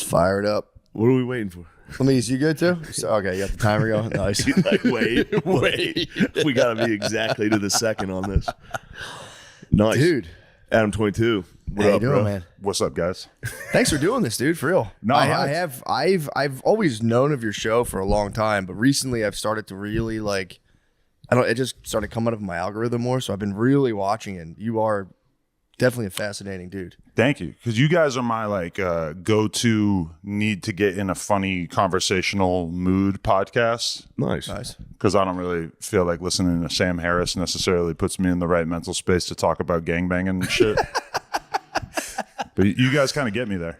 Fire it up. What are we waiting for? Let me see. You good too? So, okay, you got the timer going. Nice. Like, wait. We got to be exactly to the second on this. Nice. Dude. Adam22. What How up, you doing, bro? man? What's up, guys? Thanks for doing this, dude. For real. No, I've always known of your show for a long time, but recently I've started to really it just started coming up in my algorithm more, so I've been really watching it. You are definitely a fascinating dude. Thank you. Because you guys are my go-to need to get in a funny conversational mood podcast. Nice. Because I don't really feel like listening to Sam Harris necessarily puts me in the right mental space to talk about gangbanging and shit. But you guys kind of get me there.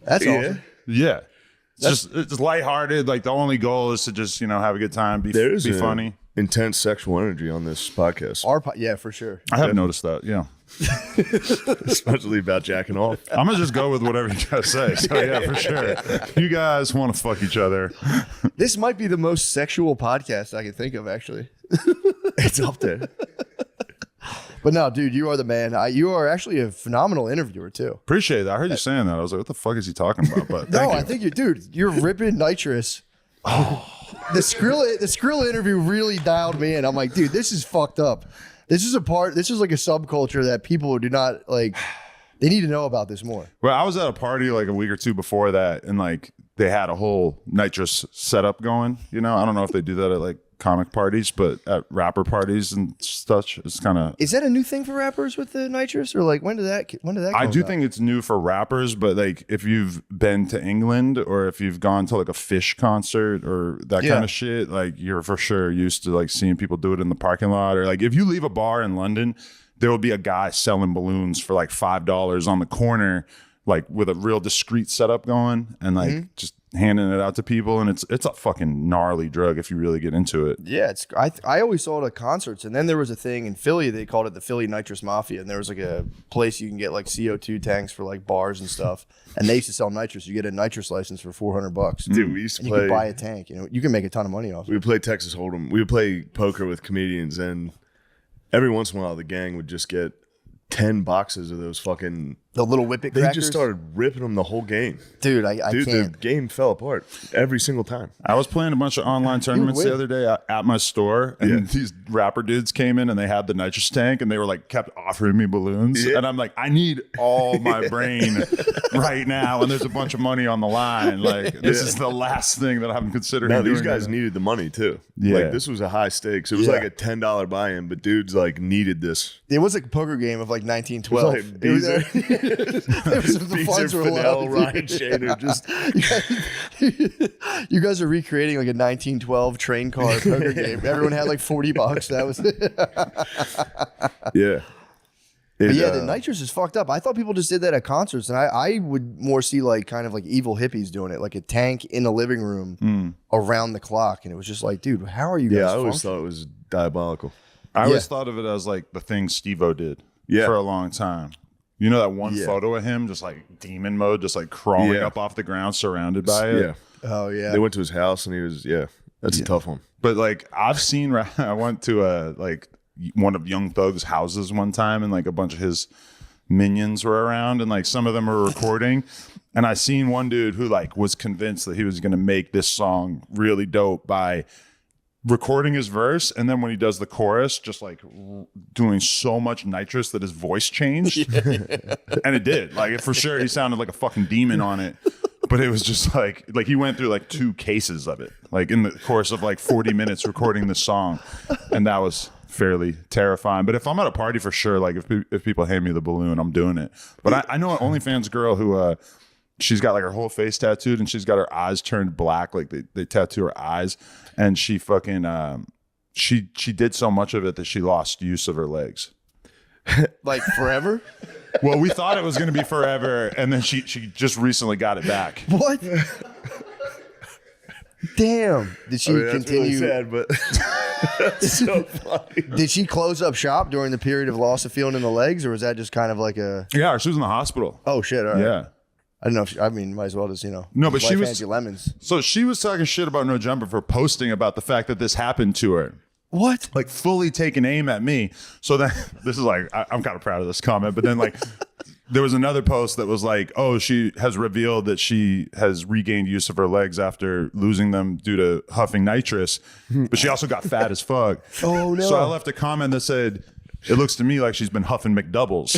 That's awesome. Yeah. It's lighthearted. Like the only goal is to just, have a good time, be funny. Intense sexual energy on this podcast. Yeah, for sure. I have noticed that, yeah. Especially about jacking off. I'm going to just go with whatever you guys say. So, yeah, for sure. You guys want to fuck each other. This might be the most sexual podcast I can think of, actually. It's up there. But no, dude, you are the man. You are actually a phenomenal interviewer, too. Appreciate that. I heard you saying that. I was like, what the fuck is he talking about? But no, I think you're ripping nitrous. The Skrilla interview really dialed me in. I'm like, dude, this is fucked up. This is like a subculture that people do not like. They need to know about this more. Well, I was at a party like a week or two before that, and like they had a whole nitrous setup going. I don't know if they do that at like comic parties, but at rapper parties and such, it's kind of. Is that a new thing for rappers with the nitrous, or like when did that? I do think it's new for rappers, but like if you've been to England or if you've gone to like a Fish concert or that kind of shit, like you're for sure used to like seeing people do it in the parking lot, or like if you leave a bar in London, there will be a guy selling balloons for like $5 on the corner, like with a real discreet setup going, and like just handing it out to people, and it's a fucking gnarly drug if you really get into it. Yeah, I always saw it at concerts, and then there was a thing in Philly, they called it the Philly Nitrous Mafia, and there was like a place you can get like CO2 tanks for like bars and stuff, and they used to sell nitrous. You get a nitrous license for $400. Dude, we used to and play. You could buy a tank. You can make a ton of money off it. We would play Texas Hold'em. We would play poker with comedians, and every once in a while the gang would just get 10 boxes of those fucking. The little whippet They crackers? just started ripping them the whole game. Dude, I Dude, can't. the game fell apart every single time. I was playing a bunch of online tournaments the other day at my store, and these rapper dudes came in and they had the nitrous tank, and they were like kept offering me balloons, and I'm like, I need all my brain right now, and there's a bunch of money on the line. Like this is the last thing that I'm considering. Now these doing guys right needed the money too. Yeah. Like this was a high stakes. It was like a $10 buy-in, but dudes like needed this. It was like a poker game of like 1912. It was like Beezer, the funds were Fidel, allowed. Ryan Shaner, just You guys are recreating like a 1912 train car poker game. Everyone had like $40. That was yeah. But yeah, the nitrous is fucked up. I thought people just did that at concerts, and I would more see like kind of like evil hippies doing it, like a tank in the living room around the clock, and it was just like, dude, how are you guys? Yeah, I always thought it was diabolical. I always thought of it as like the thing Steve-O did for a long time. You know that one photo of him just like demon mode, just like crawling up off the ground surrounded by it? Yeah. Oh, yeah. They went to his house and he was, that's a tough one. But like I've seen, I went to one of Young Thug's houses one time, and like a bunch of his minions were around, and like some of them were recording. And I seen one dude who like was convinced that he was going to make this song really dope by recording his verse, and then when he does the chorus, just like doing so much nitrous that his voice changed. And it did. Like for sure, he sounded like a fucking demon on it. But it was just like he went through like 2 cases of it, like in the course of like 40 minutes recording this song, and that was fairly terrifying. But if I'm at a party, for sure, like if people hand me the balloon, I'm doing it. But I know an OnlyFans girl who she's got like her whole face tattooed, and she's got her eyes turned black, like they tattoo her eyes, and she fucking she did so much of it that she lost use of her legs. Like forever? Well, we thought it was going to be forever, and then she just recently got it back. What? Damn. Did she That's continue? really sad, but that's so funny. Did she close up shop during the period of loss of feeling in the legs, or was that just kind of like a? Yeah, she was in the hospital. Oh shit! All right. Yeah. I don't know if might as well just No, but she was fancy lemons. So she was talking shit about No Jumper for posting about the fact that this happened to her. What? Like fully taking aim at me. So then this is like I'm kind of proud of this comment, but then like there was another post that was like, oh, she has revealed that she has regained use of her legs after losing them due to huffing nitrous, but she also got fat as fuck. Oh, no. So I left a comment that said, it looks to me like she's been huffing McDoubles.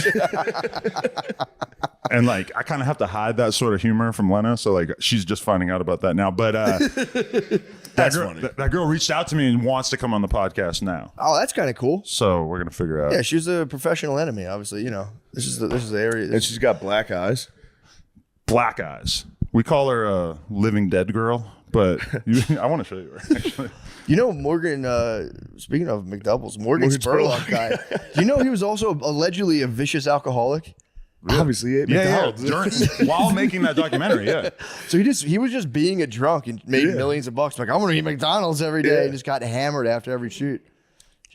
And like, I kind of have to hide that sort of humor from Lena. So like, she's just finding out about that now. But That's funny. That girl reached out to me and wants to come on the podcast now. Oh, that's kind of cool. So we're going to figure out. Yeah, she's a professional enemy, obviously. You know, this is the area. And she's got black eyes. Black eyes. We call her a living dead girl, but I want to show you her actually. You know, Morgan, speaking of McDoubles, Morgan Spurlock guy, do you know he was also allegedly a vicious alcoholic? Obviously, ate McDonald's. While making that documentary, yeah. So he was just being a drunk and made millions of bucks. Like, I'm going to eat McDonald's every day and just got hammered after every shoot.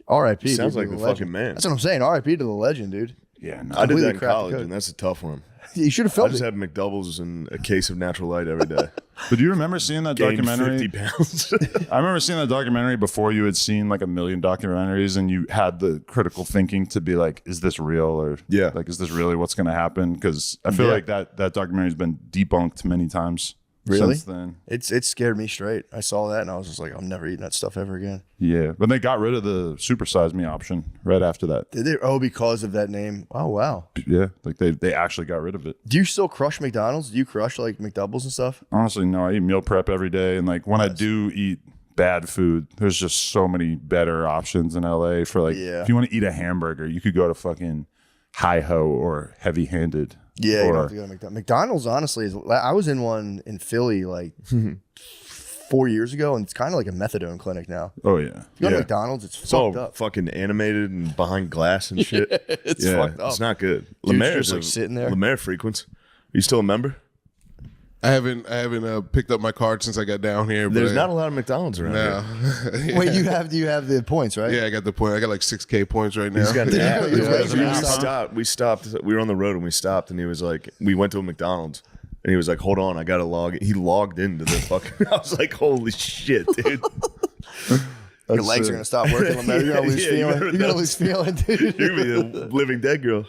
R.I.P. Sounds dude, like to the legend. fucking man. That's what I'm saying. R.I.P. to the legend, dude. Yeah, no. I did Completely that in cracked the college, code. and that's a tough one. You should have I felt just it. had McDoubles and a case of natural light every day. But do you remember seeing that Gained documentary? 50 pounds. I remember seeing that documentary before you had seen like a million documentaries, and you had the critical thinking to be like, is this real? Or like, is this really what's going to happen? Because I feel like that documentary has been debunked many times Really? since then. It scared me straight. I saw that and I was just like, I'm never eating that stuff ever again. Yeah, but they got rid of the supersize me option right after that. Did they? Oh, because of that name. Oh, wow. Yeah, like they actually got rid of it. Do you still crush McDonald's? Do you crush like McDoubles and stuff? Honestly, no, I eat meal prep every day. And like when I do eat bad food, there's just so many better options in LA for like, if you want to eat a hamburger, you could go to fucking Hi-Ho or Heavy Handed. Yeah, you don't have to go to McDonald's. McDonald's, honestly, I was in one in Philly like 4 years ago, and it's kind of like a methadone clinic now. Oh, yeah. If you go to McDonald's, it's It's fucked all up. fucking animated and behind glass and shit. It's fucked up. It's not good. Dude's Lemaire's just, like, sitting there. Lemaire frequents. Are you still a member? I haven't picked up my card since I got down here. But There's not a lot of McDonald's around here. Wait, you have the points, right? Yeah, I got the point. I got like 6K points right now. He's got an app. Yeah. We stopped. We were on the road and we stopped, and he was like, we went to a McDonald's, and he was like, hold on, I gotta log. He logged into the fucking. I was like, holy shit, dude. Your legs are gonna stop working. Lemare. You're gonna lose feeling. You're gonna lose feeling, dude. You're gonna be a living dead girl.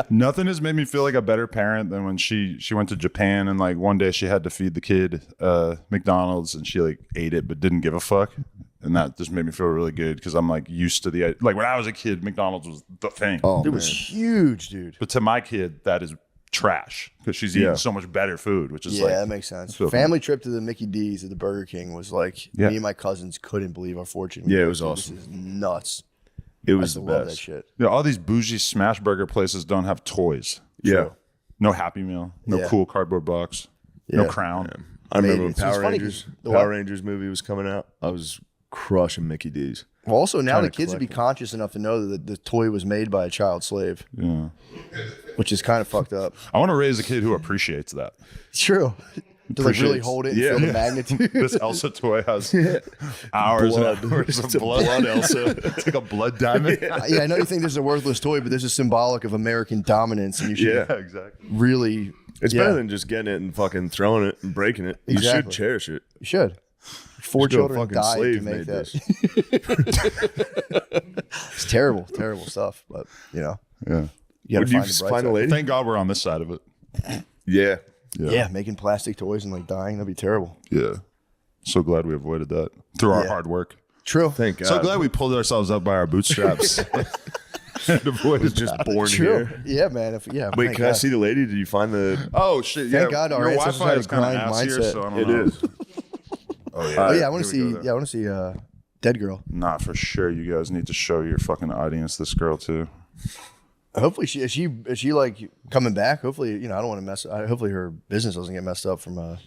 Nothing has made me feel like a better parent than when she went to Japan and like one day she had to feed the kid McDonald's and she like ate it but didn't give a fuck. And that just made me feel really good because I'm like used to like when I was a kid, McDonald's was the thing. It was huge, dude. But to my kid, that is trash because she's eating so much better food, which is Yeah, like that makes sense. so Family trip to the Mickey D's at the Burger King was like me and my cousins couldn't believe our fortune. Yeah, it was Dude, awesome. This is nuts. It was I the love that best. shit. Yeah, all these bougie smash burger places don't have toys. Yeah. No Happy Meal, no Yeah. cool cardboard box, no Yeah. Crown. I remember Maybe. when It's Power funny Rangers, 'cause the what? Power Rangers movie was coming out. I was crushing Mickey D's. Well, also now Trying the to kids would be collect conscious enough to know that the toy was made by a child slave, Yeah. which is kind of fucked up. I want to raise a kid who appreciates that. It's true. To like really Appreciates- hold it and yeah. feel the magnitude. This Elsa toy has hours Blood. and hours It's of a blood. blood Elsa. It's like a blood diamond. Yeah, I know you think this is a worthless toy, but this is symbolic of American dominance, and you should Yeah. exactly. really. It's Yeah. better than just getting it and fucking throwing it and breaking it. You Exactly. should cherish it. You should. 4 Just go, children fucking died to slave make made that. It's terrible, terrible stuff. But you know, Yeah. you Would gotta you find the bright find a side. lady? Thank God we're on this side of it. Yeah. Yeah, making plastic toys and like dying, that'd be terrible. Yeah. So glad we avoided that through our Yeah. hard work. True. Thank God. So glad we pulled ourselves up by our bootstraps. And avoided just that. born True. here. Yeah, man. Wait, thank can I God. see the lady? Did you find the? Oh shit! Thank yeah, God our your ancestors Wi-Fi had a is kind of grind ass here, mindset. so I don't It know. is. Oh yeah. Oh yeah, I want to Here we see. go, then. Yeah, I want to see Dead Girl. Nah, for sure. You guys need to show your fucking audience this girl too. Hopefully, is she like coming back? Hopefully, I don't want to mess. Hopefully, her business doesn't get messed up from.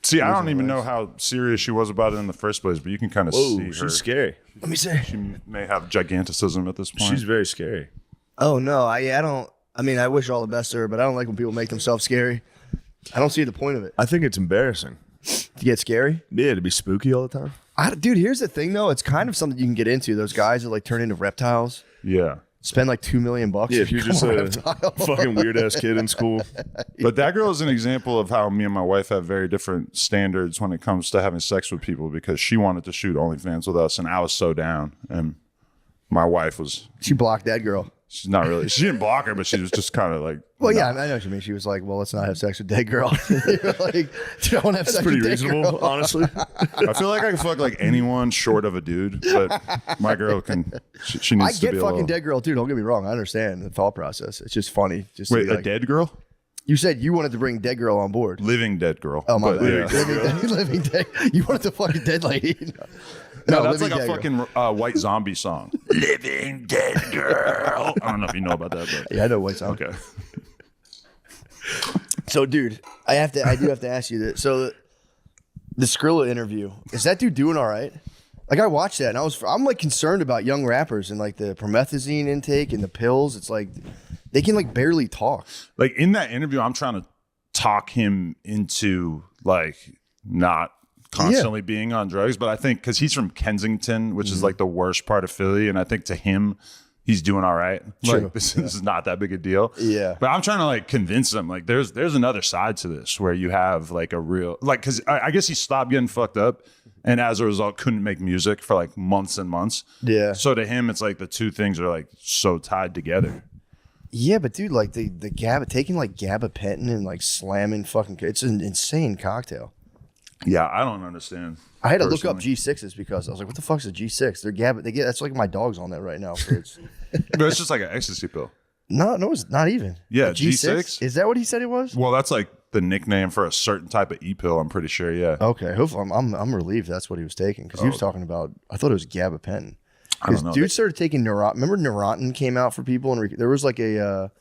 See, I don't even know how serious she was about it in the first place, but you can kind of Whoa, see her. she's scary. Let me see. She may have giganticism at this point. She's very scary. Oh no, I don't. I mean, I wish all the best to her, but I don't like when people make themselves scary. I don't see the point of it. I think it's embarrassing. To get scary. Yeah, to be spooky all the time. Dude, here's the thing though. It's kind of something you can get into. Those guys that like turn into reptiles. yeah. Spend like $2 million. Yeah, if you're just a fucking weird ass kid in school. But that girl is an example of how me and my wife have very different standards when it comes to having sex with people because she wanted to shoot OnlyFans with us and I was so down. And my wife was, She blocked that girl. she's not really. She didn't block her, but she was just kind of like. Well, yeah, I know what you mean. She was like, "Well, let's not have sex with dead girl." You were like, "Don't have sex Pretty with dead reasonable, girl." honestly. I feel like I can fuck like anyone short of a dude, but my girl can. She I needs to get be fucking a little. dead girl too. Don't get me wrong. I understand the thought process. It's just funny. Just to Wait, be a like, dead girl? You said you wanted to bring dead girl on board. Living dead girl. Oh my But, bad. yeah. Living dead. You wanted to fuck a dead lady. No, that's living like a dead girl. fucking white zombie song. Living dead girl. I don't know if you know about that, but Yeah, I know white song. okay. So, dude, I do have to ask you this. So, the Skrilla interview, is that dude doing all right? Like, I watched that, and I'm like concerned about young rappers and like the promethazine intake and the pills. It's like they can like barely talk. Like in that interview, I'm trying to talk him into like not constantly being on drugs, but I think because he's from Kensington, which is like the worst part of Philly, and I think to him, he's doing all right. True. Like this is not that big a deal. Yeah. But I'm trying to like convince him like there's another side to this where you have like a real like because I guess he stopped getting fucked up and as a result couldn't make music for like months and months. Yeah. So to him, it's like the two things are like so tied together. Yeah, but dude, like the taking like gabapentin and like slamming fucking, it's an insane cocktail. Yeah, I don't understand. I had to look up personally. G6s because I was like, what the fuck's a G6? They're that's like my dog's on that right now. So it's But it's just like an ecstasy pill. no, it's not even. Yeah, A G6? Is that what he said it was? Well, that's like the nickname for a certain type of e-pill, I'm pretty sure, yeah. Okay, hopefully I'm relieved that's what he was taking because he was talking about. I thought it was gabapentin. I don't Because know. dude started taking Neurontin. Remember Neurontin came out for people, and there was like a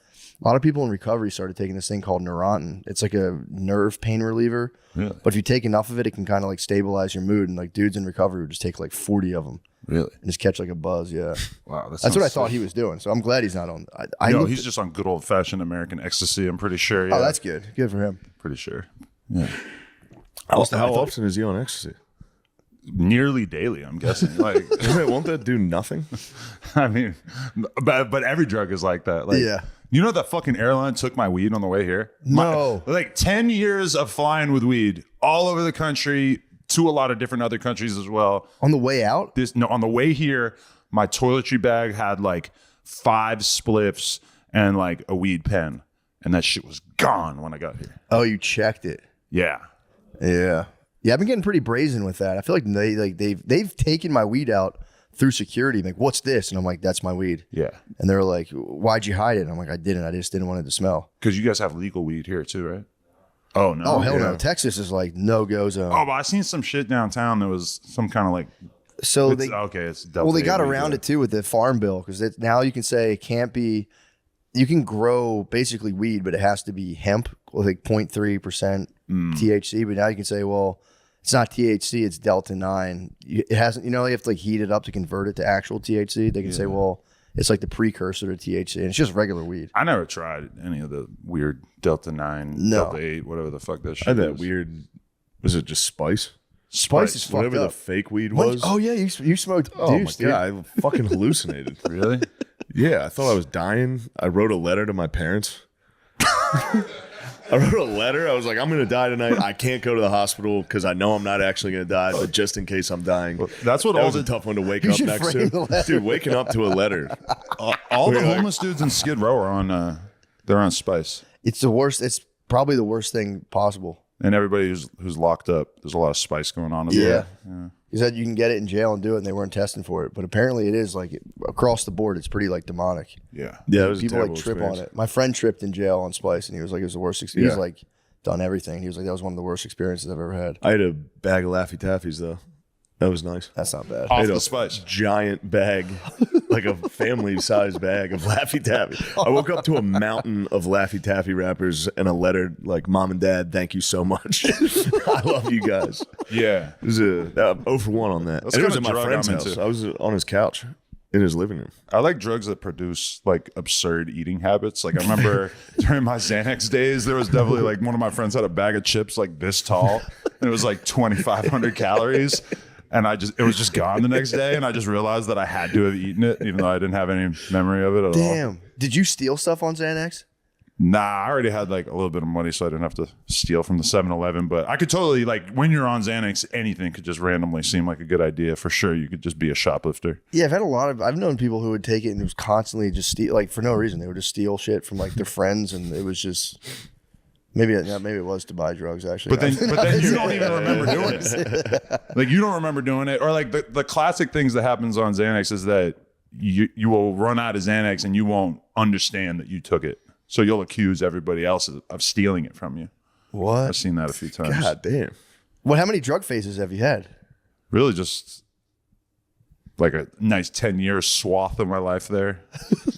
lot of people in recovery started taking this thing called Neurontin. It's like a nerve pain reliever. Really? But if you take enough of it, it can kind of like stabilize your mood. And like dudes in recovery would just take like 40 of them Really? and just catch like a buzz. Yeah, Wow. that's what I thought he was doing. So I'm glad he's not on. I No, looked he's just on good old-fashioned American ecstasy, I'm pretty sure, yeah. Oh, that's good. Good for him. pretty sure. Yeah. How often is he on ecstasy? Nearly daily, I'm guessing. Like, Won't that do nothing? I mean, but every drug is like that. Like, Yeah. You know that fucking airline took my weed on the way here? No. Like 10 years of flying with weed all over the country to a lot of different other countries as well. On the way out? On the way here, my toiletry bag had like 5 spliffs and like a weed pen. And that shit was gone when I got here. Oh, you checked it. Yeah. Yeah. Yeah, I've been getting pretty brazen with that. I feel like they've taken my weed out through security. Like, what's this? And I'm like, that's my weed. Yeah. And they're like, why'd you hide it? And I'm like, I didn't. I just didn't want it to smell. Because you guys have legal weed here too, right? Oh, no. Oh, hell Yeah. no. Texas is like no-go zone. Oh, but I seen some shit downtown that was some kind of like. so It's, they okay, it's Delta well, they 8 got weed, around yeah. it too with the farm bill because now you can say it can't be. You can grow basically weed, but it has to be hemp with like 0.3% THC. But now you can say, well, it's not THC, it's Delta 9. It hasn't, you have to like heat it up to convert it to actual THC. They can say, well, it's like the precursor to THC, and it's just regular weed. I never tried any of the weird Delta 9, No. Delta 8, whatever the fuck that shit I had that is. weird. Was it just spice? Spice is fucked Whatever the up. fake weed What? was. Oh yeah, you smoked Oh deuce, my dude. god! I fucking hallucinated. Really? Yeah, I thought I was dying. I wrote a letter to my parents. I wrote a letter. I was like, I'm going to die tonight. I can't go to the hospital because I know I'm not actually going to die, but just in case I'm dying. That's what That all was the a tough one to wake You up should next frame to. the letter. Dude, waking up to a letter. all the We're like- homeless dudes in Skid Row are on. They're on Spice, It's the worst. It's probably the worst thing possible. and everybody who's locked up. There's a lot of Spice going on. Over Yeah. there. He said you can get it in jail and do it, and they weren't testing for it. But apparently, it is like across the board. It's pretty like demonic. Yeah. Yeah, it was People a like terrible trip experience. on it. My friend tripped in jail on Spice, and he was like, it was the worst experience. Yeah. He's like done everything. He was like, that was one of the worst experiences I've ever had. I had a bag of Laffy Taffies, though. That was nice. That's not bad. Off I had the a Spice. giant bag, like a family-sized bag of Laffy Taffy. I woke up to a mountain of Laffy Taffy wrappers and a letter like, "Mom and Dad, thank you so much. I love you guys." Yeah. It was a 0 for 1 on that. That's And it was kinda at my drug friend's I'm house. into. I was on his couch in his living room. I like drugs that produce like absurd eating habits. Like I remember during my Xanax days, there was definitely like one of my friends had a bag of chips like this tall, and it was like 2,500 calories. And it was just gone the next day, and I just realized that I had to have eaten it, even though I didn't have any memory of it at all. Damn. Did you steal stuff on Xanax? Nah, I already had like a little bit of money, so I didn't have to steal from the 7-Eleven. But I could totally, like, when you're on Xanax, anything could just randomly seem like a good idea. For sure, you could just be a shoplifter. Yeah, I've known people who would take it and it was constantly just steal, like for no reason. They would just steal shit from like their friends, and it was just maybe it was to buy drugs actually. But then you don't even remember doing it. Like you don't remember doing it, or like the classic things that happens on Xanax is that you will run out of Xanax and you won't understand that you took it. So you'll accuse everybody else of stealing it from you. What? I've seen that a few times. God damn. Well, how many drug phases have you had? Really just like a nice 10-year swath of my life there.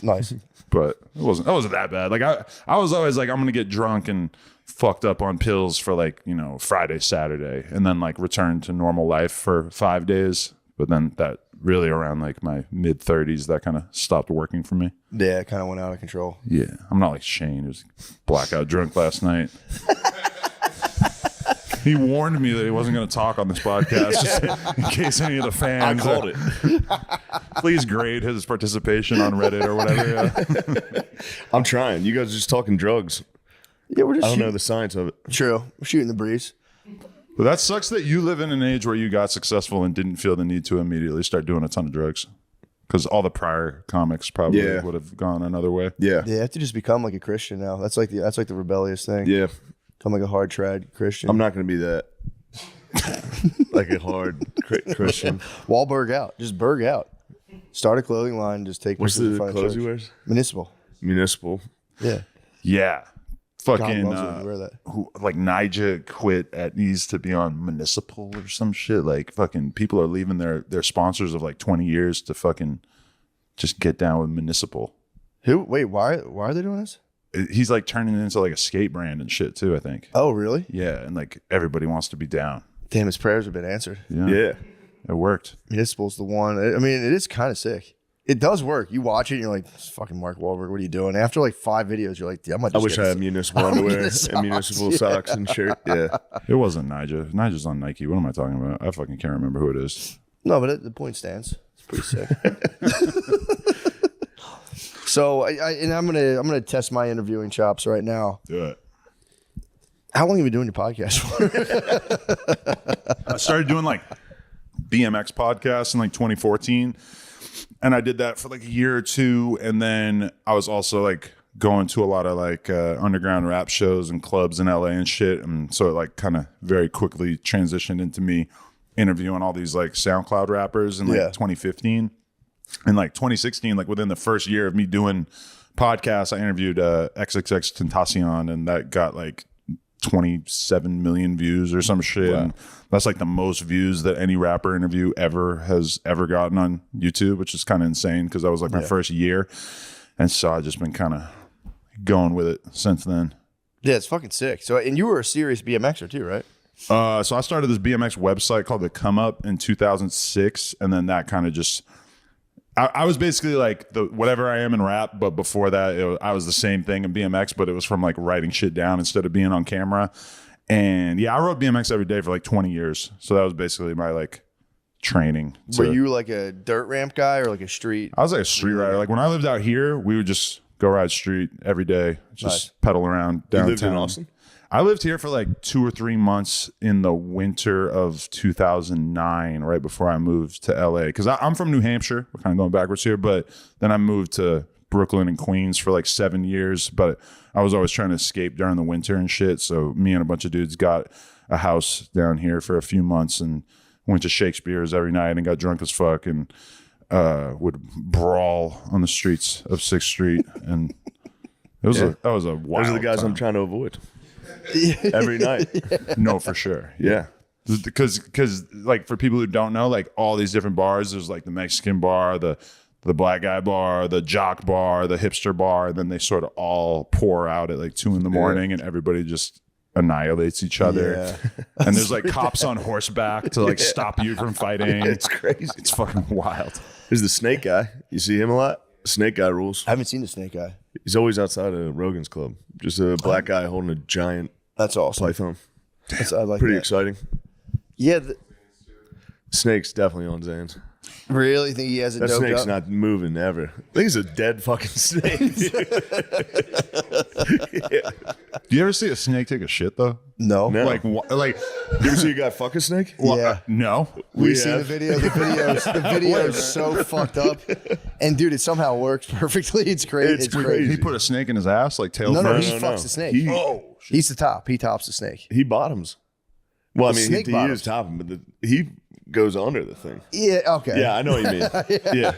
Nice. But it wasn't that bad. Like I was always like, I'm going to get drunk and fucked up on pills for like, Friday, Saturday, and then like return to normal life for 5 days. But then that really around like my mid 30s, that kind of stopped working for me. Yeah, it kind of went out of control. Yeah. I'm not like Shane, who was blackout drunk last night. He warned me that he wasn't going to talk on this podcast just in case any of the fans. I called it. Please grade his participation on Reddit or whatever. Yeah. I'm trying. You guys are just talking drugs. Yeah, we're just I don't know the science of it. True. We're shooting the breeze. But that sucks that you live in an age where you got successful and didn't feel the need to immediately start doing a ton of drugs. Because all the prior comics probably would have gone another way. Yeah. Yeah, you have to just become like a Christian now. That's like the rebellious thing. Yeah. Become like a hard trad Christian. I'm not going to be that. Like a hard Christian. Wahlberg out. Just Berg out. Start a clothing line. Just take. What's pictures the in front of clothes church. he wears? Municipal. Yeah. Yeah. God Fucking loves it when you wear that. like Nija quit at needs to be on Municipal or some shit. Like fucking people are leaving their sponsors of like 20 years to fucking just get down with Municipal. Who? Wait, why are they doing this? He's like turning it into like a skate brand and shit too, I think. Oh, really? Yeah, and like everybody wants to be down. Damn, his prayers have been answered. Yeah. It worked. Municipal's the one. I mean, it is kind of sick. It does work. You watch it and you're like, this is fucking Mark Wahlberg. What are you doing? After like 5 videos, you're like, I might I just wish I had municipal underwear and municipal socks and shirt. Yeah. It wasn't Nija. Nija's on Nike. What am I talking about? I fucking can't remember who it is. No, but the point stands. It's pretty sick. So I'm gonna test my interviewing chops right now. Do it. How long have you been doing your podcast for? I started doing like BMX podcasts in like 2014. And I did that for like a year or two. And then I was also like going to a lot of like underground rap shows and clubs in LA and shit. And so it like kind of very quickly transitioned into me interviewing all these like SoundCloud rappers in like 2015. In like 2016, like within the first year of me doing podcasts, I interviewed XXX Tentacion, and that got like 27 million views or some shit. Wow. And that's like the most views that any rapper interview has ever gotten on YouTube, which is kind of insane because that was like my first year. And so I've just been kind of going with it since then. Yeah, it's fucking sick. So, and you were a serious BMXer too, right? So I started this BMX website called The Come Up in 2006, and then that kind of just I was basically like the whatever I am in rap, but before that I was the same thing in BMX, but it was from like writing shit down instead of being on camera. And yeah, I rode BMX every day for like 20 years. So that was basically my like training. Were you like a dirt ramp guy or like a street? I was like a street rider. Like when I lived out here, we would just go ride street every day, just pedal around downtown. You lived in Austin? I lived here for like 2 or 3 months in the winter of 2009, right before I moved to LA. Because I'm from New Hampshire. We're kind of going backwards here. But then I moved to Brooklyn and Queens for like 7 years. But I was always trying to escape during the winter and shit. So me and a bunch of dudes got a house down here for a few months and went to Shakespeare's every night and got drunk as fuck and would brawl on the streets of 6th Street. And it was that was a wild Those are the guys time. I'm trying to avoid. Every night. No, for sure. Yeah. Because like for people who don't know, like all these different bars, there's like the Mexican bar, the black guy bar, the jock bar, the hipster bar, and then they sort of all pour out at like 2 a.m. and everybody just annihilates each other. Yeah. And there's like cops on horseback to like stop you from fighting. It's crazy. It's fucking wild. There's the snake guy. You see him a lot? Snake guy rules. I haven't seen the snake guy. He's always outside of Rogan's club. Just a black guy holding a giant That's awesome. python. I like Pretty that. exciting. Yeah. Snake's definitely on Zans. Really? Think he has it That doped snake's up? not moving ever. I think it's a dead fucking snake. Do you ever see a snake take a shit though? No. No. Like, You ever see a guy fuck a snake? Yeah. no. We've seen the have. video. The video's so fucked up. And dude, it somehow works perfectly. It's crazy. It's It's crazy. crazy. He put a snake in his ass, like tail No, no, first? he fucks the snake. He He's the top. He tops the snake. bottoms. Well, I The mean, snake he bottoms. is topping, but he goes under the thing. Yeah, okay. Yeah, I know what you mean. Yeah.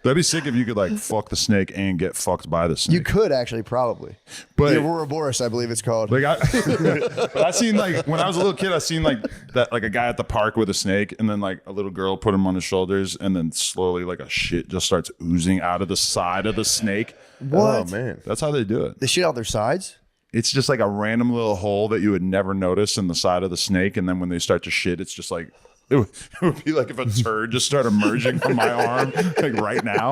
That'd be sick if you could like fuck the snake and get fucked by the snake. You could actually probably. But- the Ouroboros, I believe it's called. Like but I seen like when I was a little kid, I seen like that like a guy at the park with a snake, and then like a little girl put him on his shoulders, and then slowly like a shit just starts oozing out of the side of the snake. What? Oh man. That's how they do it. The shit out their sides? It's just like a random little hole that you would never notice in the side of the snake, and then when they start to shit, it's just like it would be like if a turd just started emerging from my arm like right now.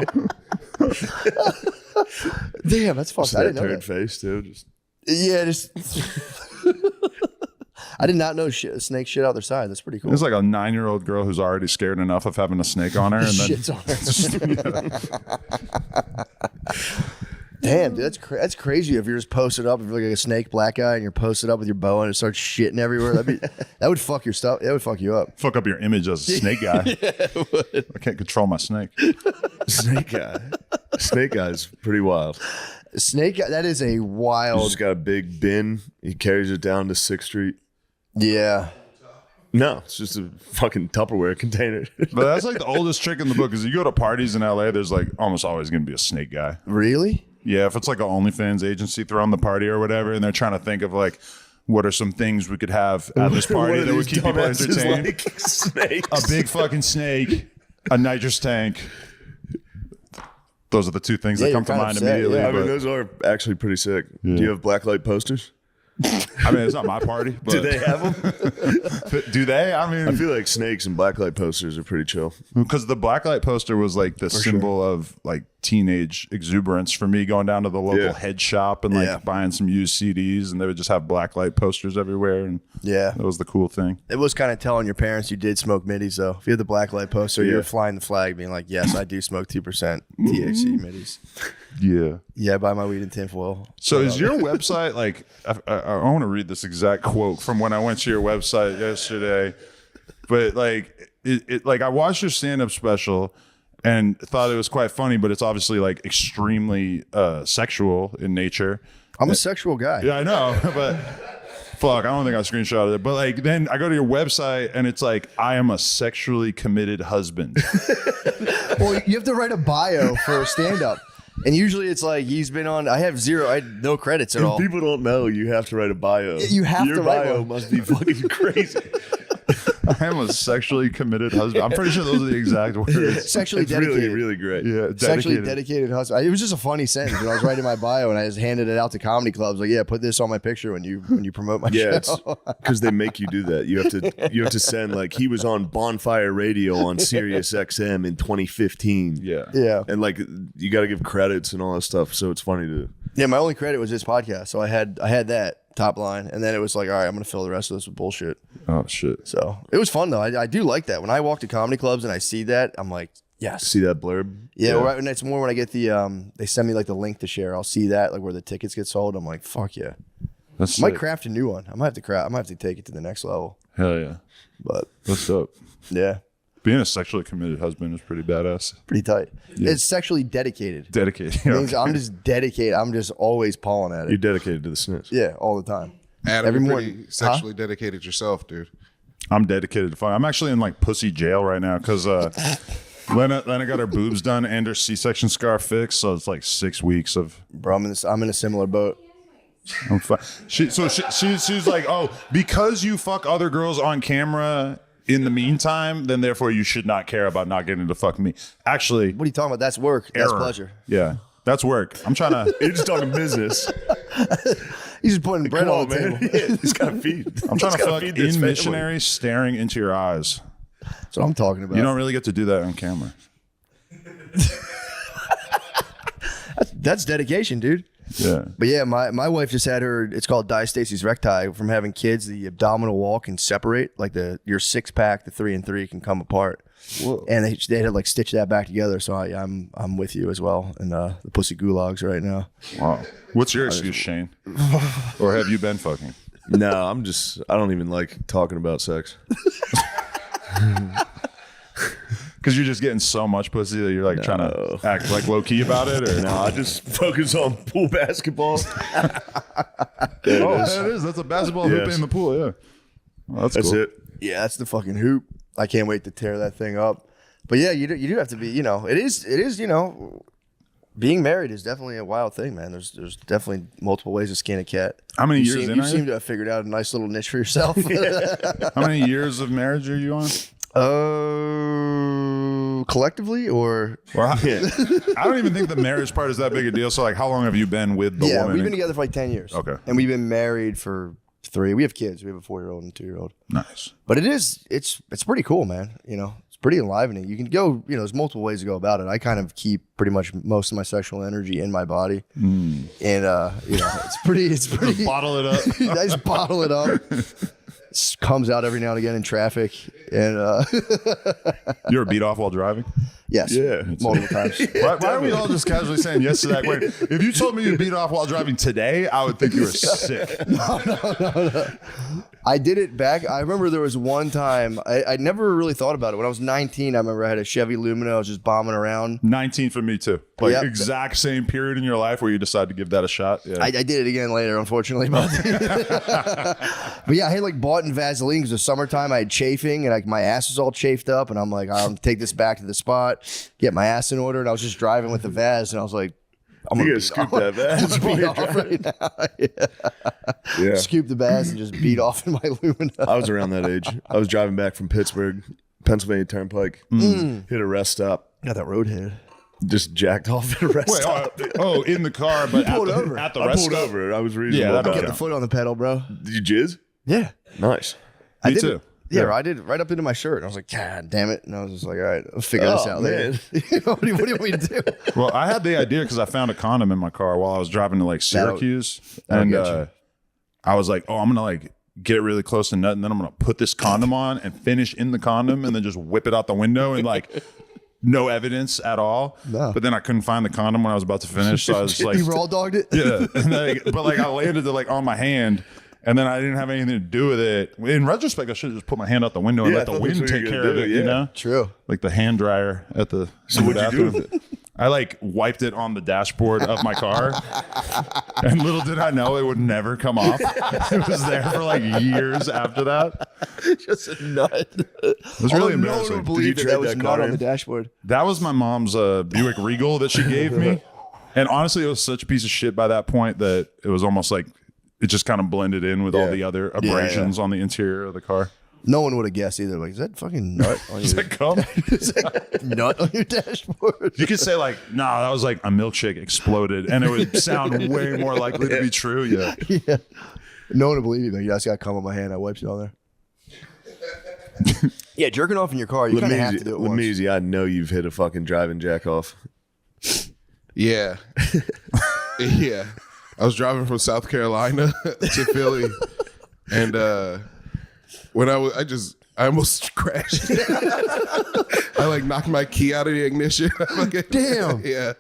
Damn, that's fucked. Just I that didn't know turd that. face too. Just Yeah, just. I did not know snake shit out their side. That's pretty cool. It's like a 9-year-old girl who's already scared enough of having a snake on her, and then Shit's on her. Damn, dude, that's crazy. If you're just posted up, if you're like a snake black guy and you're posted up with your boa and it starts shitting everywhere, that would fuck your stuff. That would fuck you up. fuck up your image as a snake guy. I can't control my snake. snake guy. Snake guy's pretty wild. Snake, that is a He's wild. just got a big bin. He carries it down to 6th Street. Yeah. No, it's just a fucking Tupperware container. But that's like the oldest trick in the book. Is you go to parties in LA, there's like almost always going to be a snake guy. Really? Yeah, if it's like an OnlyFans agency throwing the party or whatever, and they're trying to think of like, what are some things we could have at this party that would keep people entertained? Like snakes. A big fucking snake, a nitrous tank. Those are the two things that Yeah, come to you're kind mind of upset, immediately. yeah. I mean, but- those are actually pretty sick. Do you have blacklight posters? I mean, it's not my party. But Do they have them? Do they? I I mean, feel like snakes and blacklight posters are pretty chill. because the blacklight poster was like the symbol of like teenage exuberance for me, going down to the local Yeah. head shop and like Yeah. buying some used CDs, and they would just have blacklight posters everywhere, and Yeah. that was the cool thing. It was kind of telling your parents you did smoke middies, though. If you had the black light poster, you were flying the flag, being like, yes, I do smoke 2% THC middies. Yeah. Yeah, I buy my weed in tinfoil. So is your website like? I want to read this exact quote from when I went to your website yesterday, but like it like I watched your stand-up special and thought it was quite funny, but it's obviously like extremely sexual in nature. I'm a sexual guy. Yeah, I know, but fuck, I don't think I screenshotted it. But like then I go to your website and it's like, I am a sexually committed husband. Well, you have to write a bio for stand-up. And usually it's like he's been on. I had no credits at all. People don't know you have to write a bio. You have Your to write bio one. must be fucking crazy. I am a sexually committed husband. I'm pretty sure those are the exact words. Sexually It's dedicated. really great. Yeah, Sexually dedicated. dedicated husband. It was just a funny sentence. When I was writing my bio and I just handed it out to comedy clubs. Like, yeah, put this on my picture when you promote my Yeah, show. it's because they make you do that. You have to send like he was on Bonfire Radio on Sirius XM in 2015. Yeah. Yeah. And like you got to give credits and all that stuff. So it's funny to. Yeah, my only credit was this podcast. So I had that top line. And then it was like, all right, I'm going to fill the rest of this with bullshit. Oh shit. So it was fun, though. I do like that. When I walk to comedy clubs and I see that, I'm like, yes. See that blurb? Yeah, right. And it's more when I get the they send me like the link to share. I'll see that like where the tickets get sold. I'm like, fuck yeah. That's I might sick. craft a new one. I might have to take it to the next level. Hell yeah. But That's dope. yeah, Being a sexually committed husband is pretty badass. pretty tight. It's sexually dedicated. Dedicated. It means I'm just dedicated. I'm just always pawing at You're it. dedicated to the SNIS. Yeah, all the time. Adam, Every you're morning. pretty sexually dedicated yourself, dude. I'm dedicated to fun. I'm actually in like pussy jail right now because Lena got her boobs done and her C-section scar fixed, so it's like 6 weeks of. Bro, I'm in a similar boat. I'm fine. She's like, oh, because you fuck other girls on camera in the meantime, then therefore you should not care about not getting to fuck me. Actually, What are you talking about? That's work. That's error. pleasure. Yeah, that's work. I'm trying to. You're just talking business. He's just putting bread Come on on, the man. table. Yeah, he's got to feed. I'm trying to He's gotta fuck feed this in family. missionary, staring into your eyes. That's what I'm talking about. You don't really get to do that on camera. That's dedication, dude. Yeah. But yeah, my wife just had her. It's called diastasis recti from having kids. The abdominal wall can separate, like your 6-pack, the 3 and 3 can come apart. Whoa. And they had to like stitch that back together. So I'm with you as well in the pussy gulags right now. Wow. What's your excuse, Shane? Or have you been fucking? No, I don't even like talking about sex. Because you're just getting so much pussy that you're like trying to act like low key about it, or No, I just focus on pool basketball. it is. That's a basketball hoop in the pool. Yeah, well, that's cool. it. Yeah, that's the fucking hoop. I can't wait to tear that thing up. But yeah, you do have to be. It is. Being married is definitely a wild thing, man. There's definitely multiple ways to skin a cat. How many years in? You seem to have figured out a nice little niche for yourself. How many years of marriage are you on? Collectively or I don't even think the marriage part is that big a deal. So like, how long have you been with the woman? We've been together for like 10 years. Okay. And we've been married for 3. We have kids. We have a 4-year-old and a 2-year-old. Nice. But it's pretty cool, man. It's pretty enlivening. You can go, there's multiple ways to go about it. I kind of keep pretty much most of my sexual energy in my body. And it's pretty Bottle it up. I just bottle it up. Comes out every now and again in traffic, and You ever beat off while driving? yes, Yeah. multiple times. Why are we all just casually saying yes to that? Wait, if you told me you beat off while driving today, I would think you were sick. No. I did it back. I remember there was one time I never really thought about it. When I was 19, I remember I had a Chevy Lumina. I was just bombing around. 19 for me too. Like Yep. exact same period in your life where you decide to give that a shot. Yeah. I did it again later, unfortunately. But yeah, I had like bought in Vaseline because it was summertime. I had chafing and like my ass was all chafed up. And I'm like, I'll take this back to the spot, get my ass in order. And I was just driving with the Vaz, and I was like, I'm You gonna gotta scoop that Vaz while beat you're off driving. right now. Yeah. Scoop the Vaz and just beat off in my Lumina. I was around that age. I was driving back from Pittsburgh, Pennsylvania Turnpike. Hit a rest stop. Got that roadhead. Just jacked off at a rest stop. In the car, but pulled at over. at the I rest pulled stop. over. I was reasonable. Yeah, about Get it. the foot on the pedal, bro. Did you jizz? Yeah. Nice. I Me did too. it. Yeah, I did it right up into my shirt. I was like, God damn it. And I was just like, all right, I'll figure this out later. What do you want me to do? Well, I had the idea because I found a condom in my car while I was driving to like Syracuse, that'll and get you. I was like, "Oh, I'm gonna like get it really close to nut, and then I'm gonna put this condom on and finish in the condom, and then just whip it out the window and like no evidence at all." No. But then I couldn't find the condom when I was about to finish, so I was like, You raw dogged it? "Yeah," and but like I landed it like on my hand. And then I didn't have anything to do with it. In retrospect, I should have just put my hand out the window and Yeah, let I the thought that's wind what you take were care gonna of it, do, you yeah. know? True. Like the hand dryer at the So what'd you do bathroom. with it? I like wiped it on the dashboard of my car, and little did I know it would never come off. It was there for like years after that. Just a nut. It was really No one embarrassing. would believe Did you that trade was that nut car on the in? dashboard. That was my mom's Buick Regal that she gave me, and honestly, it was such a piece of shit by that point that it was almost like it just kind of blended in with all the other abrasions on the interior of the car. No one would have guessed either. Like, is that fucking nut on Is your that cum? nut on your dashboard? You could say like, no, that was like a milkshake exploded, and it would sound way more likely to be true. Yeah. Yeah. No one would believe you. Like, I just got cum on my hand. I wiped it on there. Yeah, jerking off in your car, you kind of have to do it once. Lameezy, I know you've hit a fucking driving jack off. Yeah. Yeah. I was driving from South Carolina to Philly, and when I almost crashed. I like knocked my key out of the ignition. Damn. Yeah.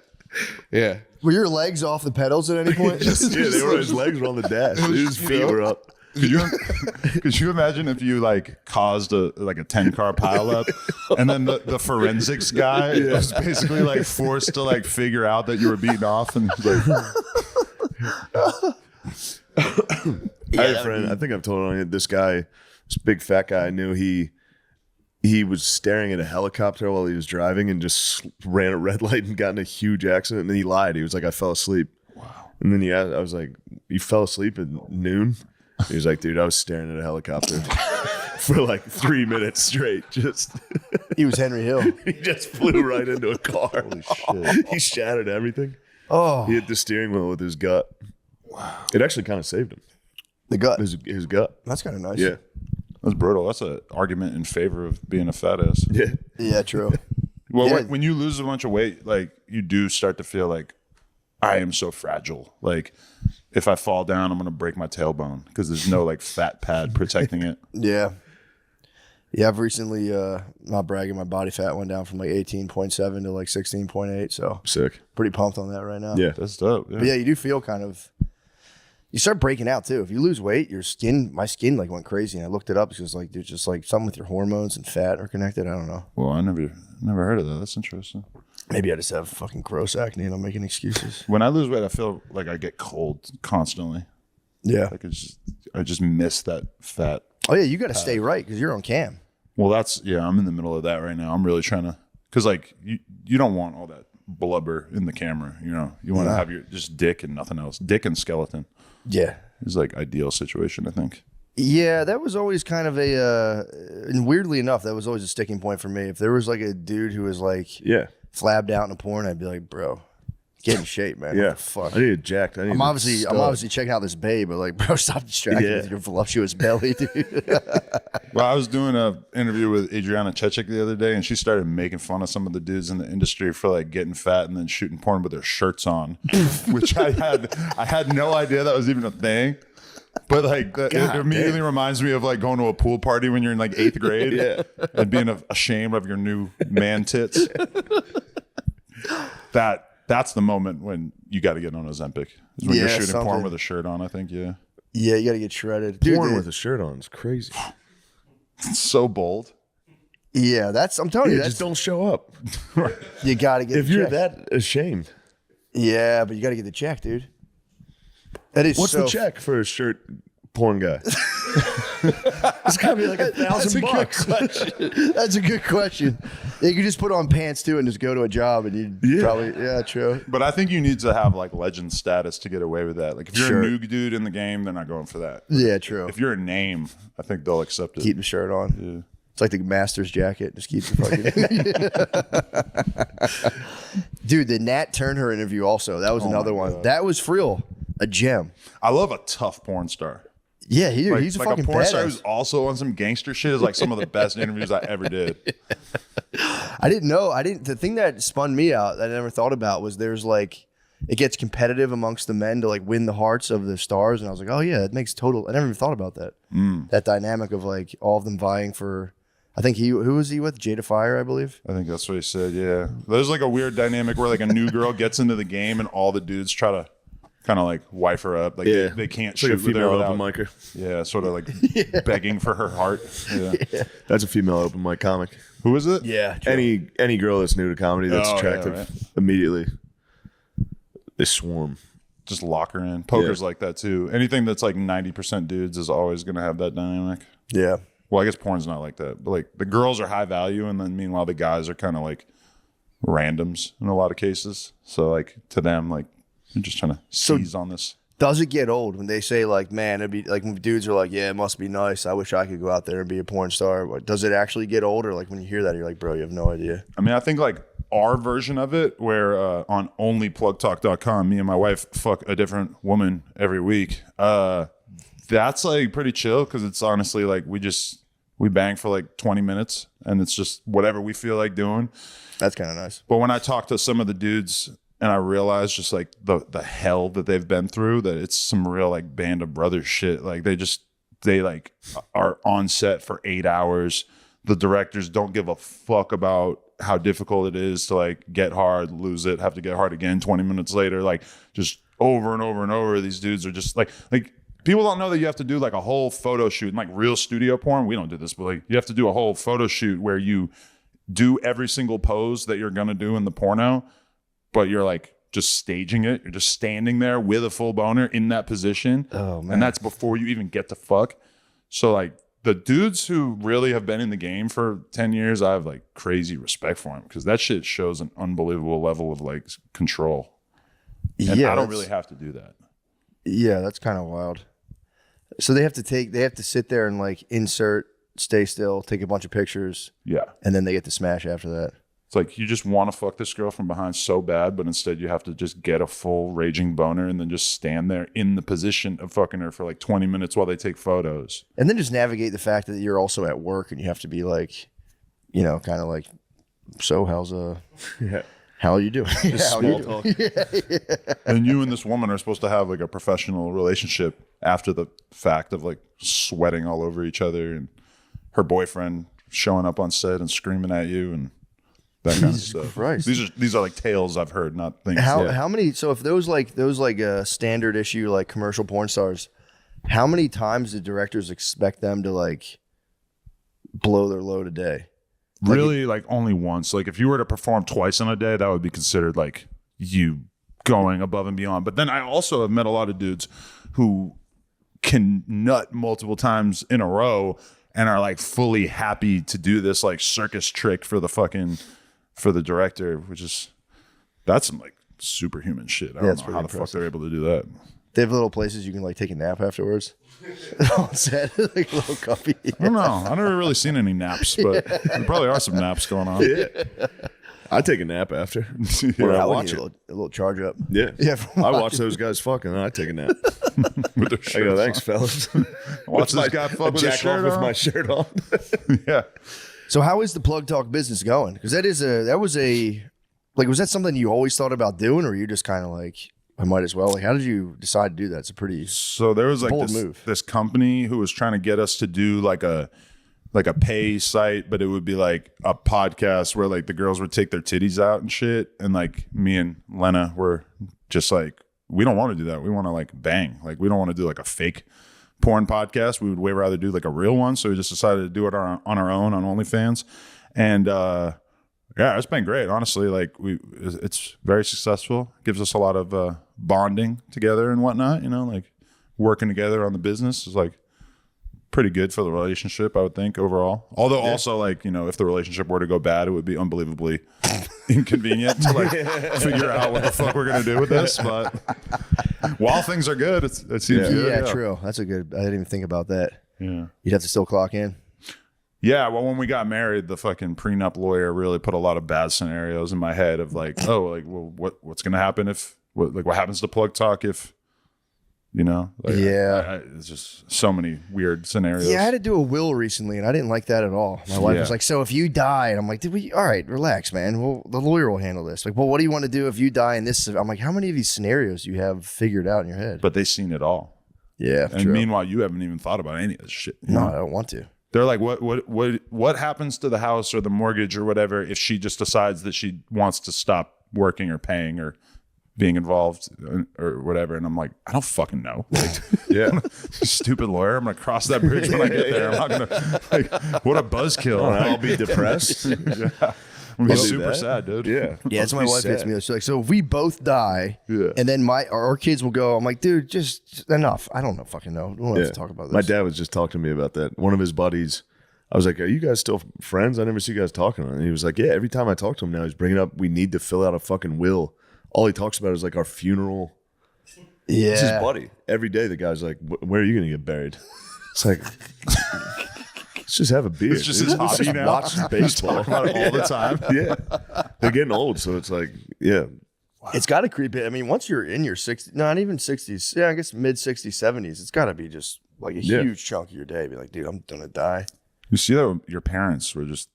Yeah. Were your legs off the pedals at any point? Yeah, they were. His legs were on the dash. His feet were up. Could you imagine if you like caused a 10-car pileup, and then the forensics guy was basically like forced to like figure out that you were beaten off, and like, I had a friend. I think I've told on you. This guy, this big fat guy I knew. He was staring at a helicopter while he was driving and just ran a red light and got in a huge accident. And then he lied. He was like, "I fell asleep." Wow. And then I was like, "You fell asleep at noon?" He was like, "Dude, I was staring at a helicopter for like 3 minutes straight. Just He was Henry Hill. he just flew right into a car. Holy shit! He shattered everything. Oh, He hit the steering wheel with his gut. Wow! It actually kind of saved him. the gut. His gut. That's kind of nice. Yeah. that's brutal. That's an argument in favor of being a fat ass. Yeah. Yeah, true. Well, Yeah. when you lose a bunch of weight, like you do start to feel like I am so fragile. Like if I fall down, I'm gonna break my tailbone because there's no like fat pad protecting it. Yeah. Yeah, I've recently, not bragging, my body fat went down from like 18.7 to like 16.8. So Sick. pretty pumped on that right now. Yeah. That's dope. Yeah. But yeah, you do feel kind of, you start breaking out too. If you lose weight, my skin like went crazy. And I looked it up. It was like, there's just like something with your hormones and fat are connected. I don't know. Well, I never heard of that. That's interesting. Maybe I just have fucking gross acne and I'm making excuses. When I lose weight, I feel like I get cold constantly. Yeah. Like I just miss that fat. Oh yeah, you got to stay right because you're on cam. Well, I'm in the middle of that right now. I'm really trying to, because like you don't want all that blubber in the camera. You know, you want to have your just dick and nothing else. Dick and skeleton. Yeah. Is like ideal situation, I think. Yeah, that was always kind of and weirdly enough, that was always a sticking point for me. If there was like a dude who was like flabbed out in a porn, I'd be like, bro, get in shape, man. Yeah. What the fuck? I need it jacked. I'm obviously checking out this babe, but like, bro, stop distracting with your voluptuous belly, dude. Well, I was doing an interview with Adriana Chechik the other day, and she started making fun of some of the dudes in the industry for like getting fat and then shooting porn with their shirts on, which I had no idea that was even a thing. But like, it immediately reminds me of like going to a pool party when you're in like 8th grade and being ashamed of your new man tits. That's the moment when you got to get on Ozempic. Is when you're shooting porn with a shirt on, I think, Yeah, you got to get shredded. Dude, Porn with a shirt on is crazy. It's so bold. Yeah, I'm telling you, just don't show up. You got to get If the you're check. that ashamed. Yeah, but you got to get the check, dude. That is What's the check for a shirt porn guy? It's got to be like $1,000. That's a good question. Yeah, you could just put on pants too and just go to a job and you'd probably, true. But I think you need to have like legend status to get away with that. Like if you're a new dude in the game, they're not going for that. Yeah, true. If you're a name, I think they'll accept it. Keep the shirt on. Yeah. It's like the master's jacket. Just keep the fucking. Dude, the Nat Turner interview also. That was another one. God. That was for real. A gem. I love a tough porn star. Yeah, he's a like fucking a porn star badass. who's also on some gangster shit is like some of the best interviews I ever did. I didn't know. The thing that spun me out that I never thought about was there's like, it gets competitive amongst the men to like win the hearts of the stars. And I was like, oh yeah, it makes total, I never even thought about that. That dynamic of like all of them vying for, I think who was he with? Jada Fire, I believe. I think that's what he said, yeah. There's like a weird dynamic where like a new girl gets into the game and all the dudes try to kind of like wife her up. Like they can't It's shoot like a with her female without, open micer. yeah, sort of like begging for her heart. Yeah. That's a female open mic comic. Who is it? Yeah. True. Any girl that's new to comedy that's attractive, right. immediately they swarm. Just lock her in. Poker's like that too. Anything that's like 90% dudes is always going to have that dynamic. Yeah. Well, I guess porn's not like that. But like the girls are high value and then meanwhile the guys are kind of like randoms in a lot of cases. So like to them, like they're just trying to seize on this. Does it get old when they say like, man, it'd be like when dudes are like, yeah, it must be nice. I wish I could go out there and be a porn star. But does it actually get old? Or like when you hear that, you're like, bro, you have no idea. I mean, I think like our version of it where on onlyplugtalk.com, me and my wife fuck a different woman every week. That's like pretty chill because it's honestly like we bang for like 20 minutes and it's just whatever we feel like doing. That's kind of nice. But when I talk to some of the dudes and I realize just like the hell that they've been through, that it's some real like Band of Brothers shit. Like they like are on set for 8 hours. The directors don't give a fuck about how difficult it is to like get hard, lose it, have to get hard again 20 minutes later. Like just over and over and over. These dudes are just like people don't know that you have to do like a whole photo shoot and like real studio porn. We don't do this, but like you have to do a whole photo shoot where you do every single pose that you're going to do in the porno, but you're like just staging it. You're just standing there with a full boner in that position. Oh, man. And that's before you even get to fuck. So like the dudes who really have been in the game for 10 years, I have like crazy respect for them because that shit shows an unbelievable level of like control. And I don't really have to do that. Yeah, that's kind of wild. So they have to sit there and like insert, stay still, take a bunch of pictures. Yeah. And then they get to smash after that. It's like you just want to fuck this girl from behind so bad, but instead you have to just get a full raging boner and then just stand there in the position of fucking her for like 20 minutes while they take photos. And then just navigate the fact that you're also at work and you have to be like, you know, kind of like, so how's How are you doing? Yeah, how you Small doing? talk. And you and this woman are supposed to have like a professional relationship after the fact of like sweating all over each other and her boyfriend showing up on set and screaming at you and that kind of stuff. Christ. These are like tales I've heard, not things. How many? So if those standard issue like commercial porn stars, how many times do directors expect them to like blow their load a day? Really, like only once. Like if you were to perform twice in a day, that would be considered like you going above and beyond. But then I also have met a lot of dudes who can nut multiple times in a row and are like fully happy to do this like circus trick for the director, which is that's some like superhuman shit. I don't know how the fuck they're able to do that. They have little places you can like take a nap afterwards. On set, like a little coffee. I don't know. I've never really seen any naps, but there probably are some naps going on. Yeah. I take a nap after when I watch it. A little charge up. Yeah. Yeah. I watch those guys fucking and I take a nap. With their I shirts go, thanks, fellas. Watch this guy fuck with his Jack off shirt with on. my shirt on. Yeah. So how is the Plug Talk business going? Because was that something you always thought about doing, or you just kind of like, I might as well? Like, how did you decide to do that? It's a pretty So there was like bold move. this company who was trying to get us to do like a pay site, but it would be like a podcast where like the girls would take their titties out and shit. And like me and Lena were just like, we don't want to do that. We want to like bang. Like we don't want to do like a fake porn podcast. We would way rather do like a real one. So we just decided to do it on our own on OnlyFans. And yeah, it's been great. Honestly, like it's very successful. Gives us a lot of bonding together and whatnot. You know, like working together on the business is like pretty good for the relationship, I would think overall. Although also like, you know, if the relationship were to go bad, it would be unbelievably inconvenient to like figure out what the fuck we're gonna do with this. But while things are good, it seems good. Yeah, true. That's a good. I didn't even think about that. Yeah. You'd have to still clock in. Yeah, well, when we got married, the fucking prenup lawyer really put a lot of bad scenarios in my head of like, oh, like, well, what's gonna happen if what happens to Plug Talk if, you know? Like, Yeah. it's just so many weird scenarios. Yeah, I had to do a will recently, and I didn't like that at all. My wife was like, "So if you die," and I'm like, all right, relax, man. Well, the lawyer will handle this. Like, well, what do you want to do if you die in this? I'm like, how many of these scenarios do you have figured out in your head? But they've seen it all. Yeah, And true. meanwhile, you haven't even thought about any of this shit. you No, know? I don't want to. They're like, what happens to the house or the mortgage or whatever if she just decides that she wants to stop working or paying or being involved or whatever? And I'm like, I don't fucking know. Like, Yeah. stupid lawyer. I'm gonna cross that bridge when I get there. I'm not gonna like, what a buzzkill. I'll be depressed. Yeah. I'm gonna be I'll do super that. sad, dude. Yeah. Yeah, that's I'll my be wife hits sad. me. She's like, so if we both die, Yeah. and then our kids will go, I'm like, dude, just enough. I don't know, fucking know. We don't have to talk about this. My dad was just talking to me about that. One of his buddies, I was like, are you guys still friends? I never see you guys talking. And he was like, yeah, every time I talk to him now, he's bringing up, we need to fill out a fucking will. All he talks about is like our funeral. Yeah, It's his buddy. Every day the guy's like, where are you going to get buried? It's like, let's just have a beer. It's just his Let's hobby just now. watch baseball. About it all the time. Yeah. They're getting old. So it's like, yeah. It's got to creep in. I mean, once you're in your 60s, not even 60s, yeah, I guess mid 60s, 70s, it's got to be just like a huge chunk of your day. Be like, dude, I'm gonna die. You see that with your parents were just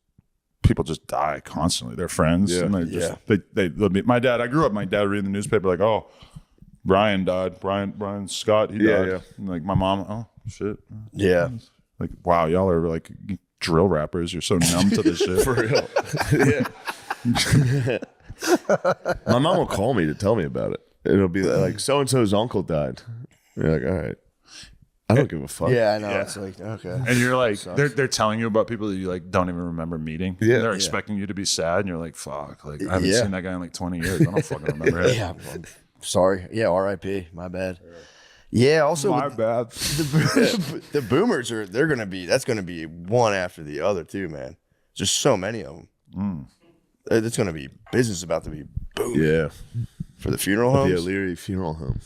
people just die constantly. They're friends. Yeah. And they just my dad, I grew up, my dad reading the newspaper like, oh, Brian died. Brian Scott, he died. Yeah. And like my mom, oh shit. Yeah. Like, wow, y'all are like drill rappers. You're so numb to this shit. For real. Yeah. My mom will call me to tell me about it. It'll be like, so-and-so's uncle died. You're like, all right. I don't give a fuck. Yeah, I know. It's like, okay. And you're like, they're telling you about people that you like don't even remember meeting. Yeah. And they're expecting you to be sad, and you're like, fuck. Like I haven't Yeah. seen that guy in like 20 years. I don't fucking remember it. Yeah. Well, sorry. Yeah, R.I.P. My bad. Yeah, also My with bad. the boomers that's gonna be one after the other too, man. Just so many of them. It's gonna be business about to be booming Yeah. for the funeral The homes. O'Leary Funeral Home.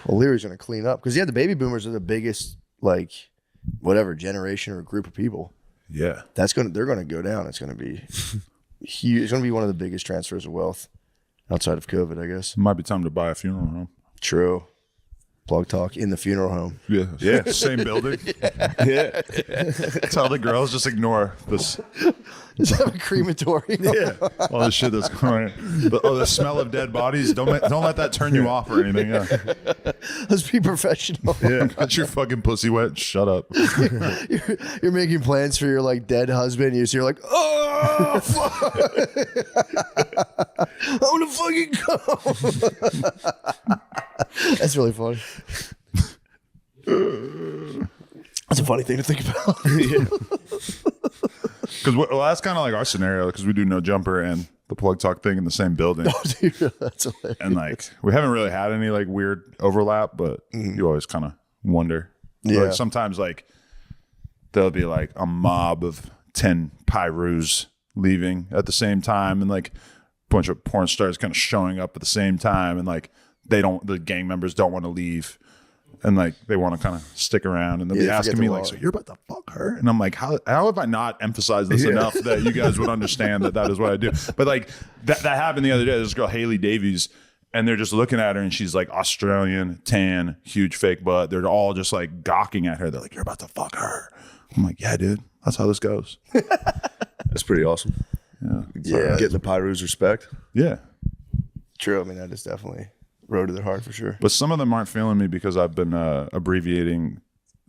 O'Leary's gonna clean up because the baby boomers are the biggest like whatever generation or group of people. Yeah. They're gonna go down. It's gonna be huge. It's gonna be one of the biggest transfers of wealth outside of COVID, I guess. Might be time to buy a funeral home. True. Plug Talk in the funeral home. Yeah. Yeah. Same building. Yeah. Tell the girls just ignore this. Just have a crematory. Yeah. All the shit that's going on. The smell of dead bodies. Don't let that turn you off or anything. Yeah. Let's be professional. Yeah. Got your fucking pussy wet. Shut up. You're making plans for your like dead husband. You're like, oh, fuck. I want to fucking go. That's really funny. That's a funny thing to think about. Because that's kind of like our scenario because we do No Jumper and the Plug Talk thing in the same building. Oh, dude, that's hilarious. And like we haven't really had any like weird overlap, but you always kind of wonder. Yeah. Like, sometimes like there'll be like a mob of 10 Pyrus leaving at the same time, and like a bunch of porn stars kind of showing up at the same time, and like the gang members don't want to leave. And like they want to kind of stick around, and they'll be asking me like, "So you're about to fuck her?" And I'm like, "How have I not emphasized this enough that you guys would understand that is what I do?" But like that happened the other day. This girl Haley Davies, and they're just looking at her, and she's like Australian, tan, huge fake butt. They're all just like gawking at her. They're like, "You're about to fuck her." I'm like, "Yeah, dude, that's how this goes." That's pretty awesome. Yeah. Getting the Pyrus respect. Yeah. True. I mean, that is definitely road to their heart for sure. But some of them aren't feeling me because I've been abbreviating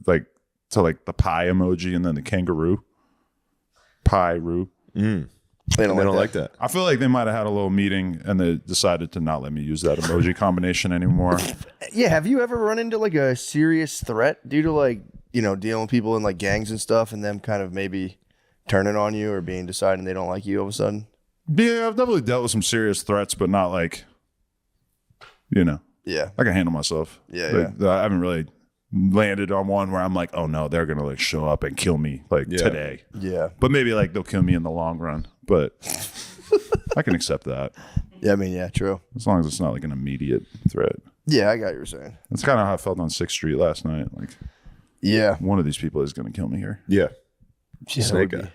like to like the pie emoji and then the kangaroo. Pyru. They They don't like that. I feel like they might have had a little meeting and they decided to not let me use that emoji combination anymore. Yeah. Have you ever run into like a serious threat due to like, dealing with people in like gangs and stuff and them kind of maybe turning on you or being deciding they don't like you all of a sudden? Yeah, I've definitely dealt with some serious threats, but not like, Yeah. I can handle myself. Yeah, I haven't really landed on one where I'm like, oh no, they're going to like show up and kill me like today. Yeah. But maybe like they'll kill me in the long run. But I can accept that Yeah. I mean, yeah, true. as long as it's not like an immediate threat. Yeah. I got what you're saying. That's kind of how I felt on 6th Street last night. Like Yeah. one of these people is going to kill me here. Yeah. Yeah, Snake that would guy.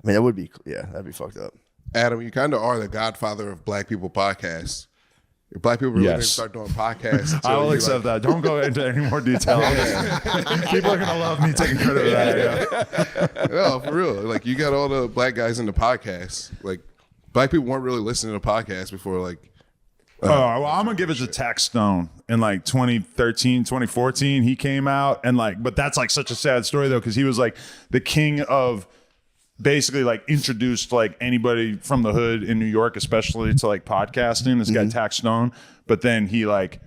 I mean, that would be, that'd be fucked up. Adam, you kind of are the godfather of black people podcasts. If black people really didn't Yes. start doing podcasts, I will accept that. Don't go into any more detail. People are going to love me taking credit for that. Yeah. No, for real. Like you got all the black guys into podcasts. Like black people weren't really listening to podcasts before. Like, Well, I'm going to give it to Tax Stone. In like 2013, 2014, he came out and like, but that's like such a sad story though, because he was like the king of basically like introduced like anybody from the hood in New York, especially to like podcasting, this guy Tax Stone. But then he like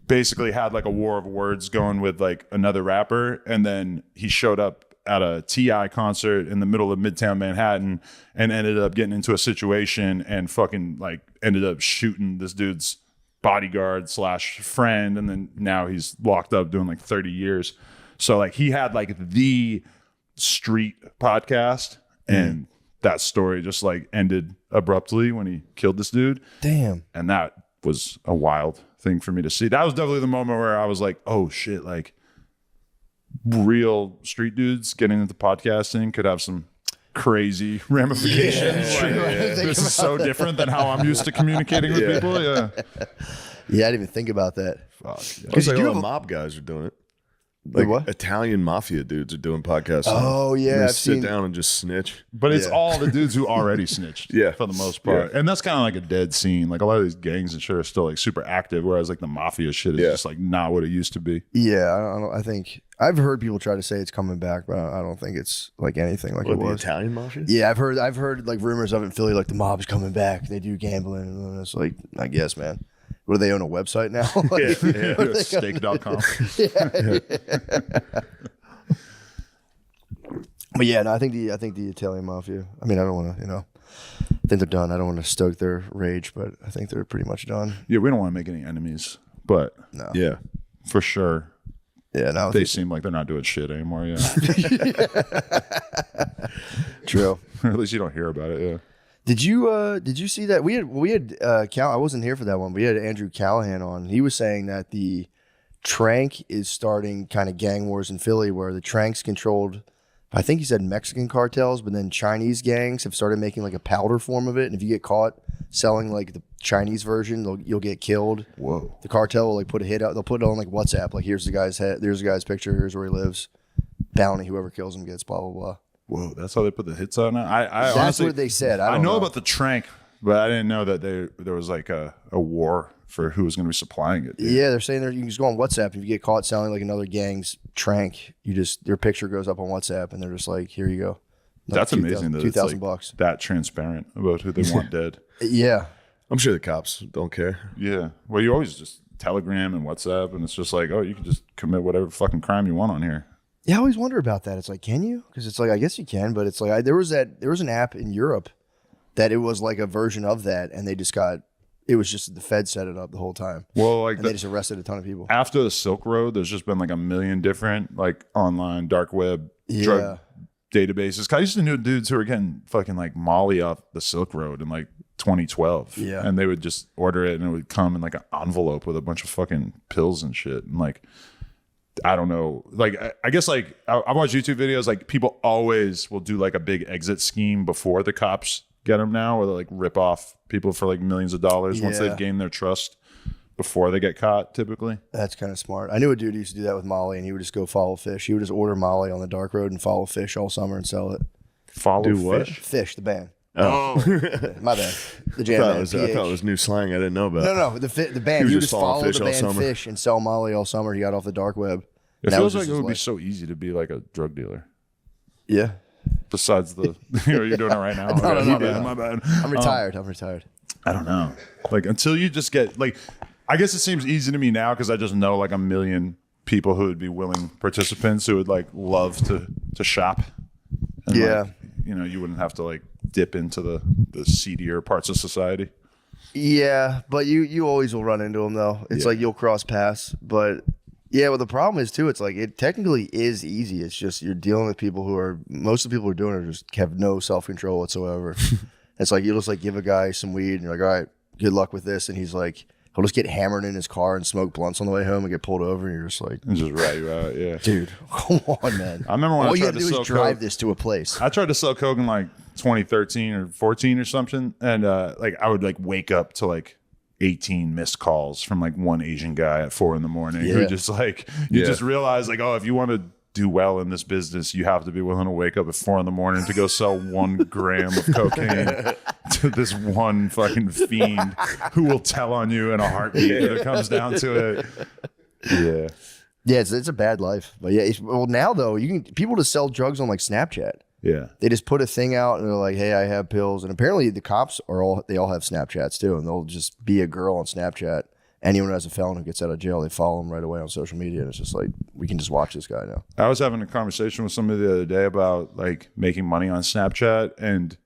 basically had like a war of words going with like another rapper. And then he showed up at a T.I. concert in the middle of Midtown Manhattan and ended up getting into a situation and fucking like ended up shooting this dude's bodyguard / friend. And then now he's locked up doing like 30 years. So like he had like the street podcast. And that story just like ended abruptly when he killed this dude. Damn. And that was a wild thing for me to see. That was definitely the moment where I was like, oh shit, like real street dudes getting into podcasting could have some crazy ramifications. Yeah, Like, yeah. This is so different than how I'm used to communicating with people. Yeah. Yeah, I didn't even think about that. Fuck. Yeah. Because you like all have the a- mob guys are doing it. Wait, Like what? Italian mafia dudes are doing podcasts. Oh, yeah, And they I've sit seen- down and just snitch. But it's Yeah. all the dudes who already snitched, Yeah. for the most part, and that's kind of like a dead scene. Like a lot of these gangs and shit are still like super active, whereas like the mafia shit is just like not what it used to be. Yeah, I think I've heard people try to say it's coming back, but I don't think it's like anything like What, it the was. Italian mafia? Yeah, I've heard like rumors of it in Philly, like the mob's coming back. They do gambling, and it's like, I guess, man. What do they own a website now? Like, Steak.com. But yeah, no, I think the Italian mafia. I mean, I don't want to, I think they're done. I don't want to stoke their rage, but I think they're pretty much done. Yeah, we don't want to make any enemies, but No. Yeah. for sure, Yeah, no, they seem like they're not doing shit anymore. Yeah, true. or at least you don't hear about it. Yeah. Did you see that we had I wasn't here for that one, but we had Andrew Callahan on. He was saying that the Trank is starting kind of gang wars in Philly, where the Tranks controlled, I think he said Mexican cartels, but then Chinese gangs have started making like a powder form of it, and if you get caught selling like Chinese version, you'll get killed. Whoa. The cartel will like put a hit out. They'll put it on like WhatsApp. Like here's the guy's head. There's the guy's picture. Here's where he lives. Bounty. Whoever kills him gets blah blah blah. Whoa, that's how they put the hits out now. I That's honestly, what they said. I know about the trank, but I didn't know that there was like a war for who was going to be supplying it. Dude. Yeah, they're saying you can just go on WhatsApp. If you get caught selling like another gang's trank, their picture goes up on WhatsApp, and they're just like, here you go. That's amazing that it's like $2,000. that transparent about who they want dead. Yeah. I'm sure the cops don't care. Yeah. Well, you always just Telegram and WhatsApp, and it's just like, oh, you can just commit whatever fucking crime you want on here. Yeah, I always wonder about that. It's like, can you? Because it's like, I guess you can, but it's like there was an app in Europe that it was like a version of that, and it was just the Fed set it up the whole time. Well, like they just arrested a ton of people. After the Silk Road, there's just been like a million different like online dark web drug databases. I used to know dudes who were getting fucking like Molly off the Silk Road in like 2012. Yeah. And they would just order it and it would come in like an envelope with a bunch of fucking pills and shit. And like, I don't know. Like, I guess like I watch YouTube videos. Like people always will do like a big exit scheme before the cops get them now, where they like rip off people for like millions of dollars once they've gained their trust before they get caught typically. That's kind of smart. I knew a dude who used to do that with Molly, and he would just go follow fish. He would just order Molly on the dark road and follow fish all summer and sell it. Follow what? fish? Fish, the band. Oh. My bad. The I jam thought, band. I thought it was new slang I didn't know about. No, the band. was He would just just following follow fish the all band summer. fish and sell Molly all summer. He got off the dark web. It And that feels was like just it his would be life. so easy to be like a drug dealer. Yeah. Besides the, you're doing it right now. No. My bad. I'm retired. I'm retired. I don't know. Like until you just get like, I guess it seems easy to me now because I just know like a million people who would be willing participants who would like love to shop. And Yeah. like, you know, you wouldn't have to like dip into the seedier parts of society. Yeah, but you always will run into them though. It's like you'll cross paths, but yeah. Well, the problem is too. It's like it technically is easy. It's just you're dealing with people most of the people who are doing it just have no self control whatsoever. It's like you just like give a guy some weed and you're like, all right, good luck with this, and he's like, he'll just get hammered in his car and smoke blunts on the way home and get pulled over, and you're just like, And just rat you out. Yeah. dude, come on, man. I remember when all I you tried gotta to do sell is drive coke. this to a place. I tried to sell coke in like 2013 or 14 or something, and like I would like wake up to like 18 missed calls from like one Asian guy at 4 a.m. who Yeah. just like you just realize like, oh, if you want to do well in this business, you have to be willing to wake up at 4 a.m. to go sell 1 gram of cocaine to this one fucking fiend who will tell on you in a heartbeat if it comes down to it. Yeah. Yeah, it's a bad life, but yeah. Well, now though, people just sell drugs on like Snapchat. Yeah. They just put a thing out and they're like, "Hey, I have pills." And apparently, the cops all have Snapchats too, and they'll just be a girl on Snapchat. Anyone who has a felon who gets out of jail, they follow them right away on social media, and it's just like we can just watch this guy now. I was having a conversation with somebody the other day about like making money on Snapchat, and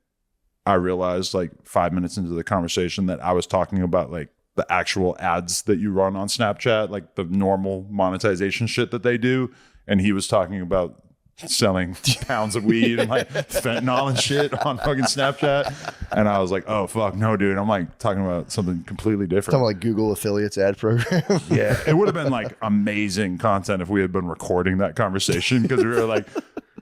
I realized like 5 minutes into the conversation that I was talking about like the actual ads that you run on Snapchat, like the normal monetization shit that they do, and he was talking about selling pounds of weed and like fentanyl and shit on fucking Snapchat, and I was like, oh fuck no, dude, I'm like talking about something completely different. Talking like Google affiliates ad program. Yeah, it would have been like amazing content if we had been recording that conversation, because we were like,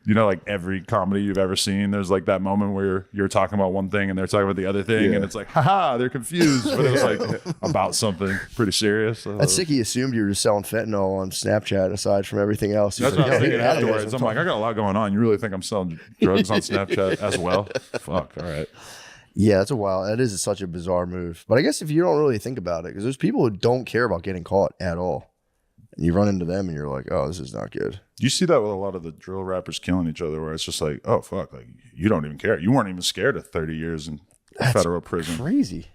you know, like every comedy you've ever seen, there's like that moment where you're talking about one thing and they're talking about the other thing, and it's like, haha, they're confused, but it was like about something pretty serious. That's sick. He assumed you were just selling fentanyl on Snapchat aside from everything else. He's That's like, what I was "Yo, thinking get out of here." afterwards. I'm like, I got a lot going on. You really think I'm selling drugs on Snapchat as well? Fuck, all right. Yeah, that's a wild. That is such a bizarre move. But I guess if you don't really think about it, because there's people who don't care about getting caught at all. And you run into them and you're like, oh, this is not good. You see that with a lot of the drill rappers killing each other, where it's just like, oh fuck, like you don't even care. You weren't even scared of 30 years in federal prison. Crazy.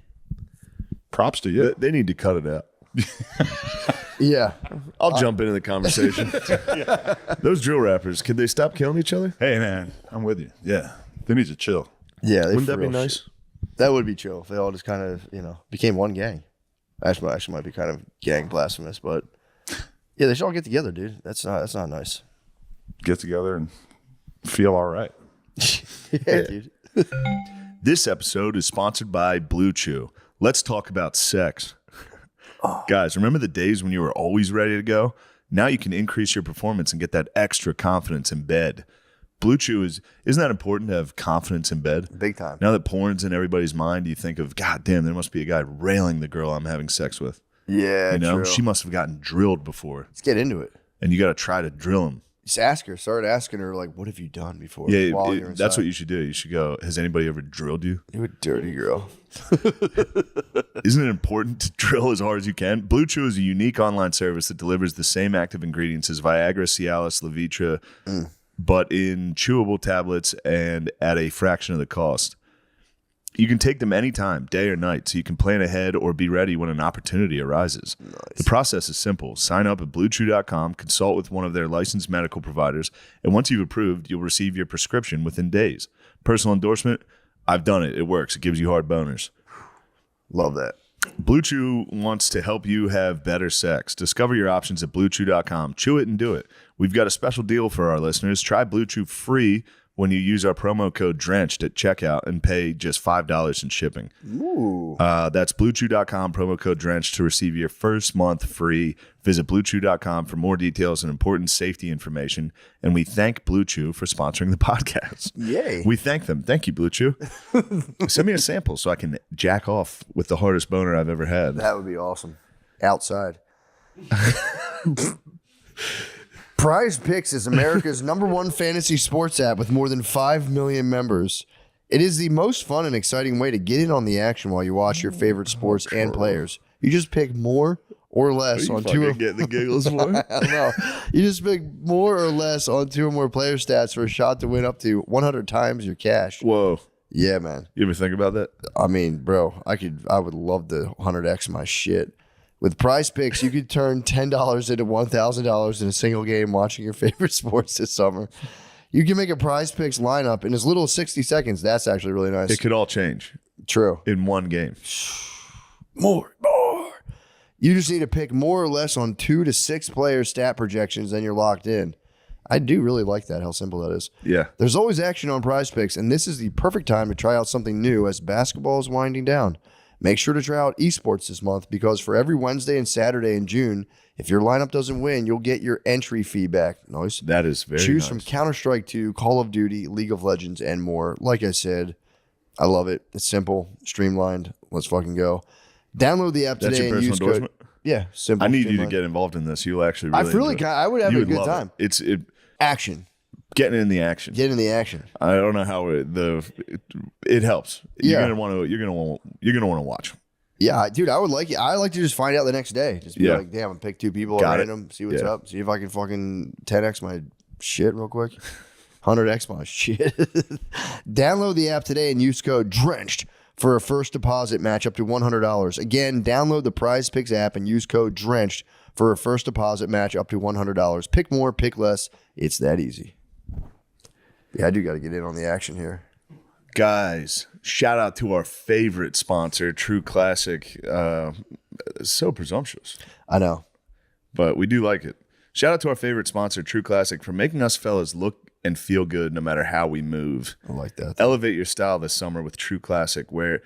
Props to you. They need to cut it out. Yeah. I'll jump into the conversation. Those drill rappers, could they stop killing each other? Hey man, I'm with you. Yeah, they need to chill. Yeah. Wouldn't that be nice? Shit. That would be chill if they all just kind of, became one gang. Actually might be kind of gang blasphemous, but yeah, they should all get together, dude. That's not nice. Get together and feel all right. Yeah, dude. This episode is sponsored by Blue Chew. Let's talk about sex. Guys, remember the days when you were always ready to go? Now you can increase your performance and get that extra confidence in bed. Blue Chew isn't that important to have confidence in bed? Big time. Now that porn's in everybody's mind, you think of, God damn, there must be a guy railing the girl I'm having sex with. Yeah, You know, true. she must have gotten drilled before. Let's get into it. And you got to try to drill him. Just ask her. Start asking her, like, what have you done before? Yeah, while you're inside. that's what you should do. You should go, has anybody ever drilled you? You're a dirty girl. Isn't it important to drill as hard as you can? Blue Chew is a unique online service that delivers the same active ingredients as Viagra, Cialis, Levitra, but in chewable tablets and at a fraction of the cost. You can take them anytime, day or night, so you can plan ahead or be ready when an opportunity arises. Nice. The process is simple. Sign up at BlueChew.com, consult with one of their licensed medical providers, and once you've approved, you'll receive your prescription within days. Personal endorsement, I've done it. It works. It gives you hard boners. Love that. Blue Chew wants to help you have better sex. Discover your options at BlueChew.com. Chew it and do it. We've got a special deal for our listeners. Try Blue Chew free when you use our promo code DRENCHED at checkout and pay just $5 in shipping. Ooh. That's BlueChew.com, promo code DRENCHED to receive your first month free. Visit BlueChew.com for more details and important safety information. And we thank Blue Chew for sponsoring the podcast. Yay. We thank them. Thank you, Blue Chew. Send me a sample so I can jack off with the hardest boner I've ever had. That would be awesome. Outside. Prize Picks is America's #1 fantasy sports app with more than 5 million members. It is the most fun and exciting way to get in on the action while you watch your favorite sports and players. You just pick more or less on two. Get the giggles for it? I don't know. You just pick more or less on 2 or more player stats for a shot to win up to 100 times your cash. Whoa. Yeah, man. You ever think about that? I mean, bro, I would love to 100x my shit. With Prize Picks, you could turn $10 into $1,000 in a single game watching your favorite sports this summer. You can make a Prize Picks lineup in as little as 60 seconds. That's actually really nice. It could all change True. in one game. More. You just need to pick more or less on 2 to 6 player stat projections, then you're locked in. I do really like that, how simple that is. Yeah. There's always action on Prize Picks, and this is the perfect time to try out something new as basketball is winding down. Make sure to try out esports this month because for every Wednesday and Saturday in June, if your lineup doesn't win, you'll get your entry fee back. Nice. That is very Choose nice. from Counter-Strike 2, Call of Duty, League of Legends, and more. Like I said, I love it. It's simple, streamlined. Let's fucking go. Download the app That's today your and personal use endorsement? code. Yeah, simple. I need you to streamlined. get involved in this. You'll actually really enjoy it. I would have You a would good love time. It. It's Action. getting in the action. Get in the action. I don't know how it helps. You're Yeah. gonna want to watch. Yeah, dude, I would like it. I like to just find out the next day. Just be like, damn, I'm pick 2 people Got at it. random, see what's Yeah. up, see if I can fucking 10x my shit real quick. 100x my shit. Download the app today and use code DRENCHED for a first deposit match up to $100. Again, download the Prize Picks app and use code DRENCHED for a first deposit match up to $100. Pick more, pick less. It's that easy. Yeah, I do got to get in on the action here. Guys, shout out to our favorite sponsor, True Classic. So presumptuous, I know. but we do like it. Shout out to our favorite sponsor, True Classic, for making us fellas look and feel good no matter how we move. I like that. Elevate your style this summer with True Classic, where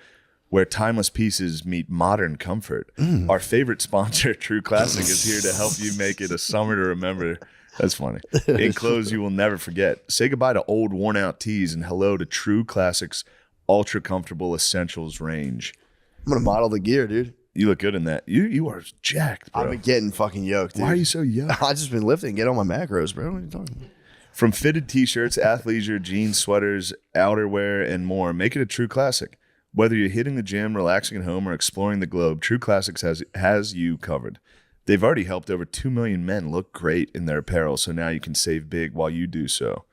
timeless pieces meet modern comfort. Our favorite sponsor, True Classic, is here to help you make it a summer to remember. That's funny. In clothes you will never forget. Say goodbye to old, worn-out tees and hello to True Classic's ultra-comfortable essentials range. I'm going to model the gear, dude. You look good in that. You are jacked, bro. I've been getting fucking yoked, dude. Why are you so young? I just been lifting, get on my macros, bro. What are you talking about? From fitted t-shirts, athleisure, jeans, sweaters, outerwear, and more, make it a True Classic. Whether you're hitting the gym, relaxing at home, or exploring the globe, True Classics has you covered. They've already helped over 2 million men look great in their apparel, so now you can save big while you do so.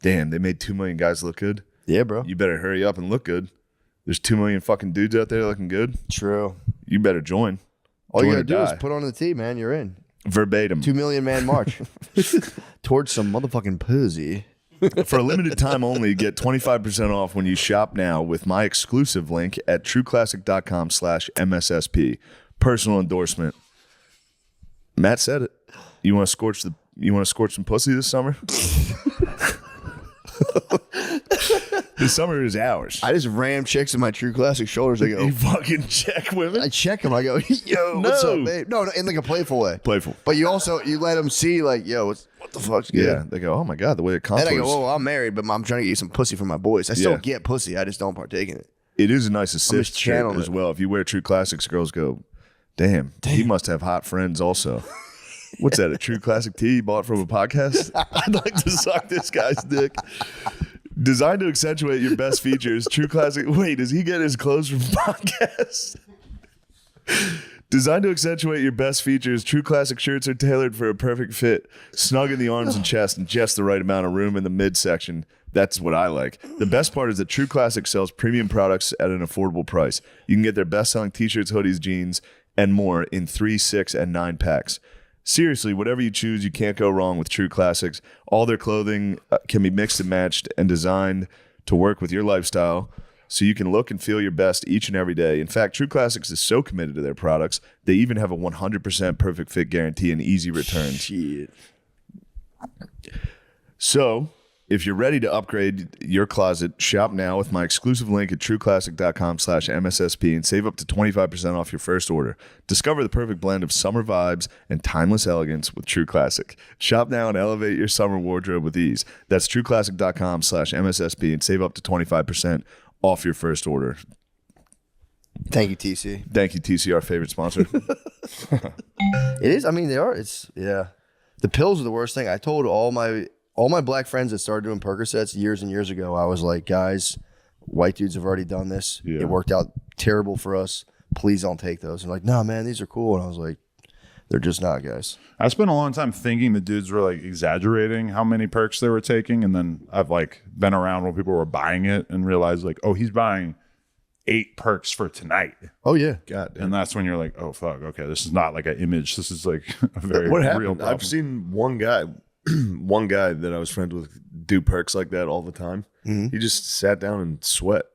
Damn, they made 2 million guys look good? Yeah, bro. You better hurry up and look good. There's 2 million fucking dudes out there looking good. True. You better join. All you Join got to or do is die. put on the tee, man. You're in. Verbatim. 2 million man march. Towards some motherfucking pussy. For a limited time only, get 25% off when you shop now with my exclusive link at trueclassic.com/MSSP. Personal endorsement. Matt said it. You want to scorch some pussy this summer? This summer is ours. I just ram chicks in my True Classic shoulders. I go, You fucking check women. I check them. I go, yo, what's No. up, babe? No, in like a playful way. Playful. But you let them see, like, yo, what's what the fuck's good? Yeah, they go, oh my god, the way it contours. And I go, well, I'm married, but I'm trying to get you some pussy for my boys. I still get pussy. I just don't partake in it. It is a nice assist just channeling as it. well. If you wear True Classics, girls go, damn, he must have hot friends also. What's that, a True Classic tee you bought from a podcast? I'd like to suck this guy's dick. Designed to accentuate your best features, True Classic. Wait, does he get his clothes from podcasts? Designed to accentuate your best features, True Classic shirts are tailored for a perfect fit, snug in the arms and chest, and just the right amount of room in the midsection. That's what I like. The best part is that True Classic sells premium products at an affordable price. You can get their best-selling t-shirts, hoodies, jeans, and more in 3, 6, and 9 packs. Seriously, whatever you choose, you can't go wrong with True Classics. All their clothing can be mixed and matched and designed to work with your lifestyle so you can look and feel your best each and every day. In fact, True Classics is so committed to their products, they even have a 100% perfect fit guarantee and easy returns. Shit. So, if you're ready to upgrade your closet, shop now with my exclusive link at trueclassic.com/MSSP and save up to 25% off your first order. Discover the perfect blend of summer vibes and timeless elegance with True Classic. Shop now and elevate your summer wardrobe with ease. That's trueclassic.com/MSSP and save up to 25% off your first order. Thank you, TC. Thank you, TC, our favorite sponsor. It is. I mean, they are. It's The pills are the worst thing. I told all my black friends that started doing Percocets years and years ago, I was like, guys, white dudes have already done this. Yeah. It worked out terrible for us. Please don't take those. And like, no, man, these are cool. And I was like, they're just not, guys. I spent a long time thinking the dudes were like exaggerating how many perks they were taking, and then I've like been around when people were buying it and realized like, oh, he's buying 8 perks for tonight. Oh yeah. God damn. And that's when you're like, oh fuck, okay, this is not like an image. This is like a very What real happened? problem. I've seen one guy that I was friends with do perks like that all the time. Mm-hmm. He just sat down and sweat.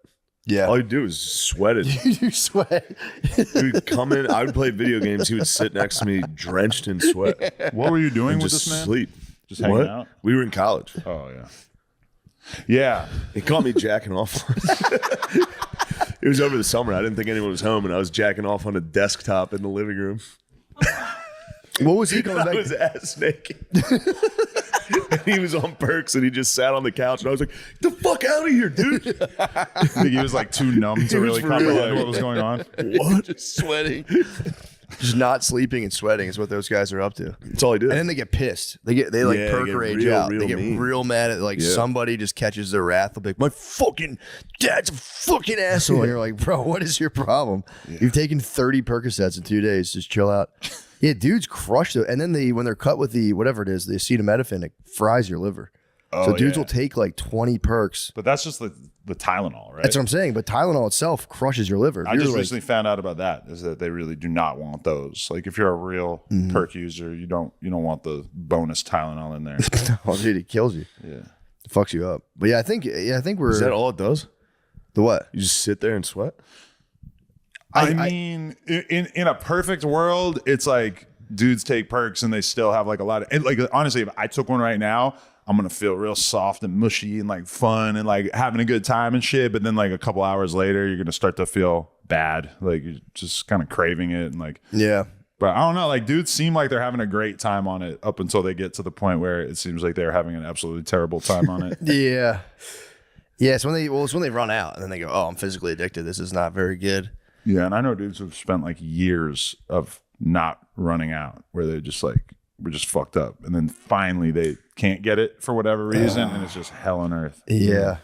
Yeah. All he'd do is sweat it. You sweat. He would come in. I would play video games. He would sit next to me, drenched in sweat, What were you doing and with just this man? sleep. Just hanging What? out? We were in college. Oh yeah. Yeah. He caught me jacking off. It was over the summer. I didn't think anyone was home, and I was jacking off on a desktop in the living room. What was he going I back? was ass naked. And he was on perks, and he just sat on the couch, and I was like, "Get the fuck out of here, dude!" I think he was like too numb to was really for comprehend real. what was going on. What? Just sweating. Just not sleeping and sweating is what those guys are up to. That's all he did. And then they get pissed. They like Yeah, they get perk rage real, out. real They get mean. real mad at like Yeah. somebody just catches their wrath. They'll be like, my fucking dad's a fucking asshole. And you're like, bro, what is your problem? You've taken 30 Percocets in 2 days. Just chill out. Yeah, dudes crush it. And then when they're cut with the whatever it is, the acetaminophen, it fries your liver. So dudes yeah. will take like 20 perks. But that's just the Tylenol, right? That's what I'm saying. But Tylenol itself crushes your liver. I You're just like, recently found out about that, is that they really do not want those. Like if you're a real perk user, you don't want the bonus Tylenol in there. oh, dude, it kills you. Yeah. It fucks you up. But yeah, I think we're Is that all it does? the what? You just sit there and sweat? I mean, in a perfect world, it's like dudes take perks and they still have like a lot of, and like honestly, if I took one right now, I'm gonna feel real soft and mushy and like fun and like having a good time and shit. But then like a couple hours later, you're gonna start to feel bad, like you're just kind of craving it and like. Yeah. But I don't know, like dudes seem like they're having a great time on it up until they get to the point where it seems like they're having an absolutely terrible time on it. Yeah. Yeah. It's when they run out and then they go, oh, I'm physically addicted. This is not very good. Yeah, and I know dudes who've spent like years of not running out, where they just like were just fucked up, and then finally they can't get it for whatever reason, and it's just hell on earth. Yeah.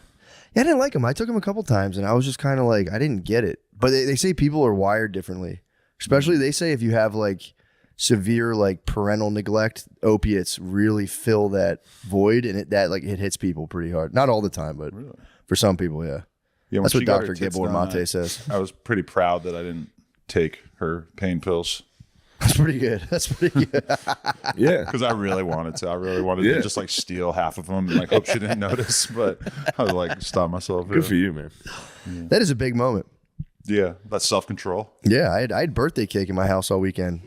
Yeah, I didn't like him. I took him a couple times and I was just kind of like, I didn't get it. But they say people are wired differently. Especially they say if you have like severe like parental neglect, opiates really fill that void, and it hits people pretty hard. Not all the time, but for some people, yeah. Yeah, when That's what she got her Dr. tits Gibble done, Mate says. I was pretty proud that I didn't take her pain pills That's pretty good. That's pretty good. Yeah. because I really wanted to. I really wanted to just like steal half of them and like hope she didn't notice, but I was like stop myself. Good for you, man. That is a big moment. Yeah, that's self-control. Yeah, I had birthday cake in my house all weekend.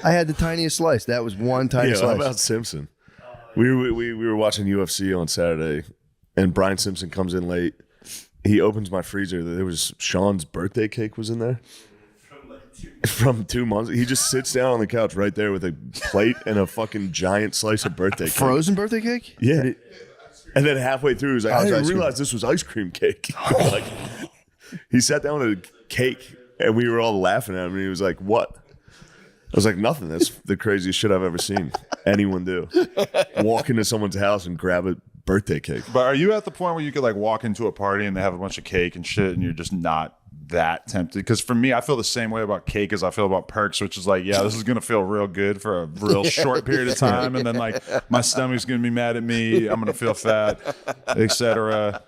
I had the tiniest slice. That was one tiny Yeah, how slice. about Simpson? We were watching UFC on Saturday, and Brian Simpson comes in late. He opens my freezer. There was Sean's birthday cake was in there. from 2 months. He just sits down on the couch right there with a plate and a fucking giant slice of birthday cake. Frozen birthday cake? Yeah. And then halfway through, he's like, I it's didn't ice cream. realize this was ice cream cake. Like, he sat down with a cake, and we were all laughing at him, and he was like, what? I was like, nothing. That's the craziest shit I've ever seen anyone do. Walk into someone's house and grab a birthday cake. But are you at the point where you could like walk into a party and they have a bunch of cake and shit and you're just not that tempted? Because for me, I feel the same way about cake as I feel about perks, which is like, yeah, this is going to feel real good for a real short period of time. And then like my stomach's going to be mad at me. I'm going to feel fat, etc.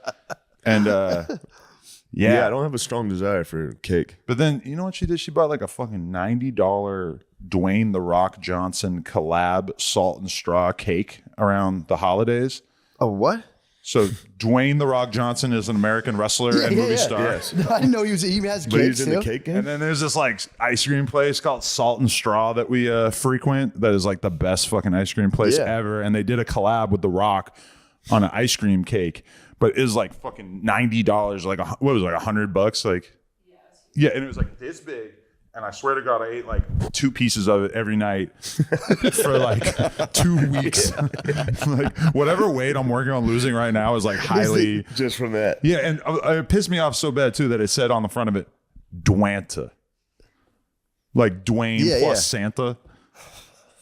And Yeah, I don't have a strong desire for cake. But then, you know what she did? She bought like a fucking $90 Dwayne The Rock Johnson collab salt and straw cake around the holidays. Oh, what? So Dwayne The Rock Johnson is an American wrestler and movie star. Yes. I didn't know he has But cakes he's in the too. cake game? And then there's this like ice cream place called Salt and Straw that we frequent that is like the best fucking ice cream place Yeah. ever. And they did a collab with The Rock on an ice cream cake, but it was like fucking $90, like what was it, like $100? Like, yeah, and it was like this big. And I swear to God, I ate like 2 pieces of it every night for like 2 weeks. Like whatever weight I'm working on losing right now is like highly. Just from that. Yeah, and it pissed me off so bad too that it said on the front of it, Dwanta. Like Dwayne plus Santa.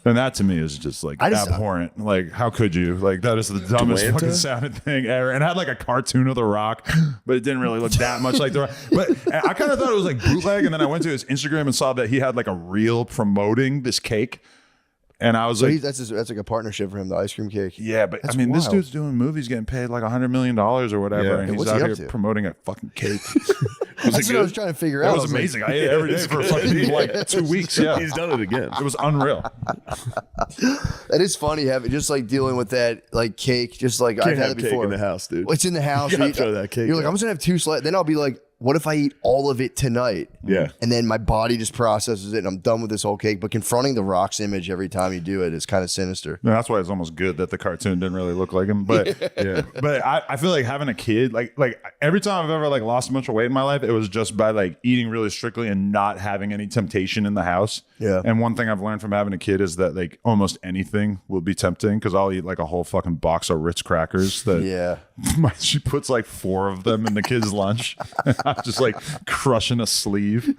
And that to me is just like abhorrent. Like, how could you? Like, that is the dumbest Dwanta? fucking sounding thing ever. And it had like a cartoon of The Rock, but it didn't really look that much like The Rock. But I kind of thought it was like bootleg. And then I went to his Instagram and saw that he had like a reel promoting this cake. And I was like, That's like a partnership for him, the ice cream cake. yeah, but I mean, this dude's doing movies, getting paid like $100 million or whatever. Yeah. And Hey, he's what's out he here up to? promoting a fucking cake. That's what I was trying to figure out. That was I like, amazing. I ate it every day for fucking like 2 weeks. Yeah. He's done it again. It was unreal. that is funny having just like dealing with that like cake. Just like Can't I've had have it cake before. in the house, dude. Well, it's in the house. You gotta You- throw that cake You're like, out. I'm just gonna have 2 slices. Then I'll be like, what if I eat all of it tonight? Yeah. And then my body just processes it and I'm done with this whole cake. But confronting the Rock's image every time you do it is kind of sinister. And that's why it's almost good that the cartoon didn't really look like him. But Yeah. but I feel like having a kid, like every time I've ever like lost a bunch of weight in my life, it was just by like eating really strictly and not having any temptation in the house. Yeah. And one thing I've learned from having a kid is that like almost anything will be tempting because I'll eat like a whole fucking box of Ritz crackers that Yeah. she puts like 4 of them in the kid's lunch. I'm just like crushing a sleeve.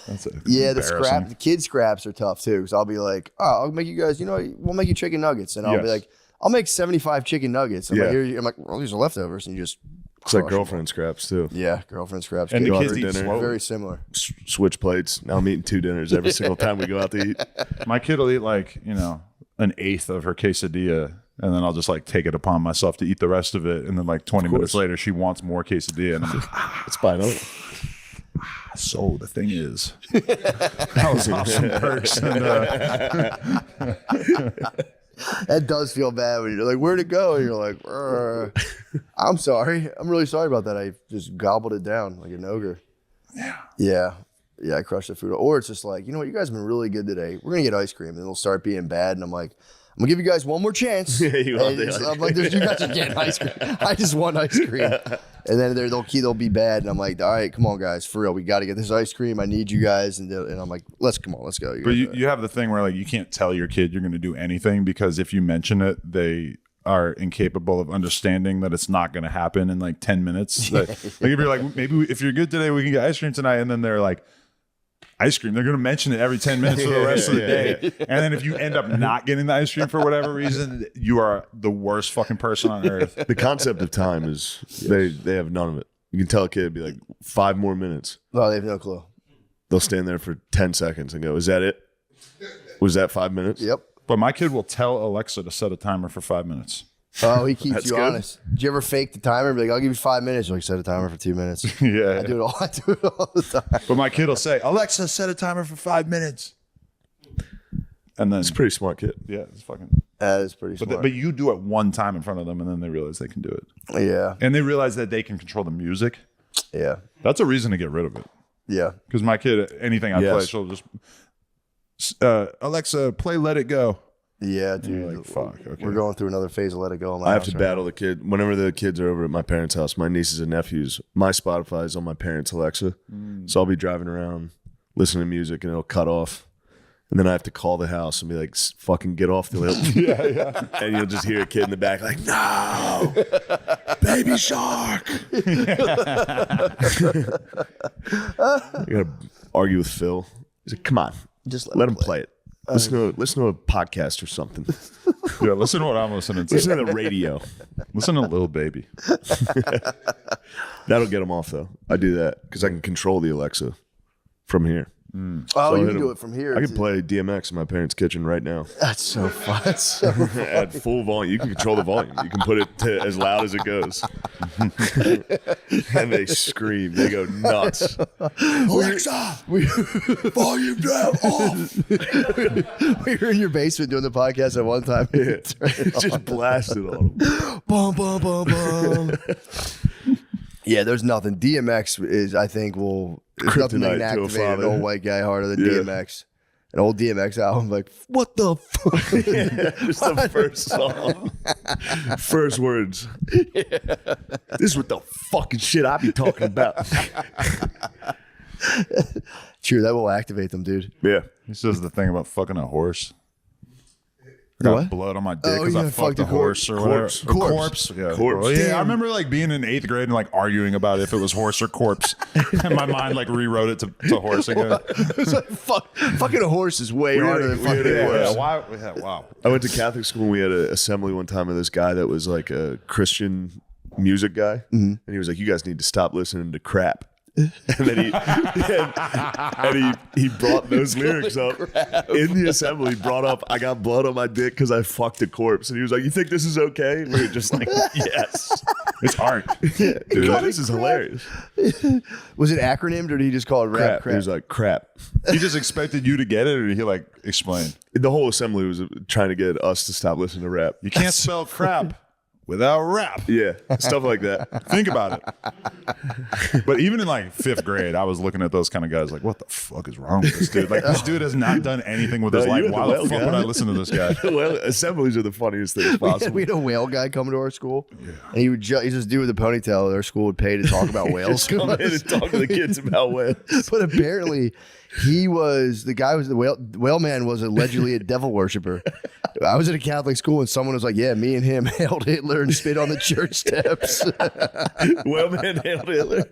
That's Yeah, embarrassing. the kid scraps are tough too. Because I'll be like, oh, I'll make you guys, we'll make you chicken nuggets. And I'll be Yes. like, I'll make 75 chicken nuggets. I'm, Yeah. like, I'm like, well, these are leftovers. And you just It's like crush 'em. girlfriend scraps, too. Yeah, girlfriend scraps. And the Kid kids for eat dinner. slowly. very similar. Switch plates. Now I'm eating 2 dinners every single time we go out to eat. My kid will eat like, an eighth of her quesadilla. And then I'll just like take it upon myself to eat the rest of it. And then like 20 minutes later, she wants more quesadilla. And I'm like, It's fine. so the thing is, that was awesome perks. And, That does feel bad when you're like, where'd it go? And you're like, I'm sorry. I'm really sorry about that. I just gobbled it down like an ogre. Yeah. Yeah, I crushed the food. Or it's just like, you know what? You guys have been really good today. We're going to get ice cream and it'll start being bad. And I'm like, I'm going to give you guys one more chance. Yeah, you want And the it's- ice I'm like, you guys are getting ice cream. I just want ice cream. And then they'll be bad. And I'm like, all right, come on, guys. For real. We got to get this ice cream. I need you guys. And I'm like, let's go. but you have the thing where like you can't tell your kid you're going to do anything because if you mention it, they are incapable of understanding that it's not going to happen in like 10 minutes. Like if you're like, maybe if you're good today, we can get ice cream tonight. And then they're like, ice cream. They're going to mention it every 10 minutes for the rest of the day. And then if you end up not getting the ice cream for whatever reason, you are the worst fucking person on earth. The concept of time is they have none of it. You can tell a kid, be like, 5 more minutes. Oh, they have no clue. They'll stand there for 10 seconds and go, is that it? Was that 5 minutes? Yep. But my kid will tell Alexa to set a timer for 5 minutes. Oh, he keeps That's you good. honest. Did you ever fake the timer and be like, I'll give you 5 minutes? You're like, set a timer for 2 minutes. Yeah. I do it all the time. But my kid will say, Alexa, set a timer for 5 minutes. And then, It's a pretty smart kid. yeah, it's fucking. That is pretty But, smart. but you do it one time in front of them, and then they realize they can do it. Yeah. And they realize that they can control the music. Yeah. That's a reason to get rid of it. Yeah. Because my kid, anything I play, Yes. she'll just, Alexa, play Let It Go. Yeah, dude. Like, fuck, okay. We're going through another phase of Let It Go. In my I have house to right battle the kid. Whenever the kids are over at my parents' house, my nieces and nephews, my Spotify is on my parents' Alexa. So I'll be driving around listening to music and it'll cut off. And then I have to call the house and be like, fucking get off the lip. Yeah. And you'll just hear a kid in the back like, no, baby shark. You gotta argue with Phil. He's like, come on, Just let him play it. Listen to a podcast or something. Yeah, listen to what I'm listening to. Listen to the radio. Listen to Lil Baby. That'll get him off though. I do that because I can control the Alexa from here. Oh, So you I can hit do him. it from here. I can play DMX in my parents' kitchen right now That's so fun. That's so at full volume. You can control the volume. You can put it to as loud as it goes. And they scream. They go nuts. Alexa, volume down off. We were in your basement doing the podcast at one time. Yeah. Just blasted on them. Bum, bum, bum, bum. Yeah, there's nothing. DMX is, I think, there's nothing that Kryptonite can to a activate an father. old white guy harder than Yeah. DMX. An old DMX album, like, what the fuck? Just the first song. First words. This is what the fucking shit I be talking about. True, that will activate them, dude. Yeah. He says the thing about fucking a horse. I The got what? blood on my dick Oh, because yeah, I fucked a fucked a horse or whatever. corpse. Or corpse. Yeah. Corpse. Well, yeah, Damn. I remember like being in 8th grade and like arguing about if it was horse or corpse. And my mind like rewrote it to horse again. It's like, fucking a horse is way harder than fucking a yeah, horse. Yeah, why? Yeah, wow. I went to Catholic school and we had an assembly one time with this guy that was like a Christian music guy. And he was like, you guys need to stop listening to crap. And then he brought those lyrics up in the assembly. He brought up, I got blood on my dick because I fucked a corpse. And he was like, you think this is okay? And we were just like, yes. It's art. Dude, this is hilarious. Was it acronymed or did he just call it rap? Crap. He was like, crap. He just expected you to get it, or he like explained. The whole assembly was trying to get us to stop listening to rap. You can't spell crap without rap. Yeah, stuff like that. Think about it. But even in like 5th grade, I was looking at those kind of guys like, what the fuck is wrong with this dude? Like, this dude has not done anything with his No, life. you Why had the the fuck well would I guy. listen to this guy? Well, assemblies are the funniest things possible. We had a whale guy coming to our school, and he would he's this dude with a ponytail that our school would pay to talk about whales. Come in and talk to the kids about whales. But apparently, the whale man was allegedly a devil worshiper. I was at a Catholic school, and someone was like, "Yeah, me and him hailed Hitler and spit on the church steps." Whale man hailed Hitler.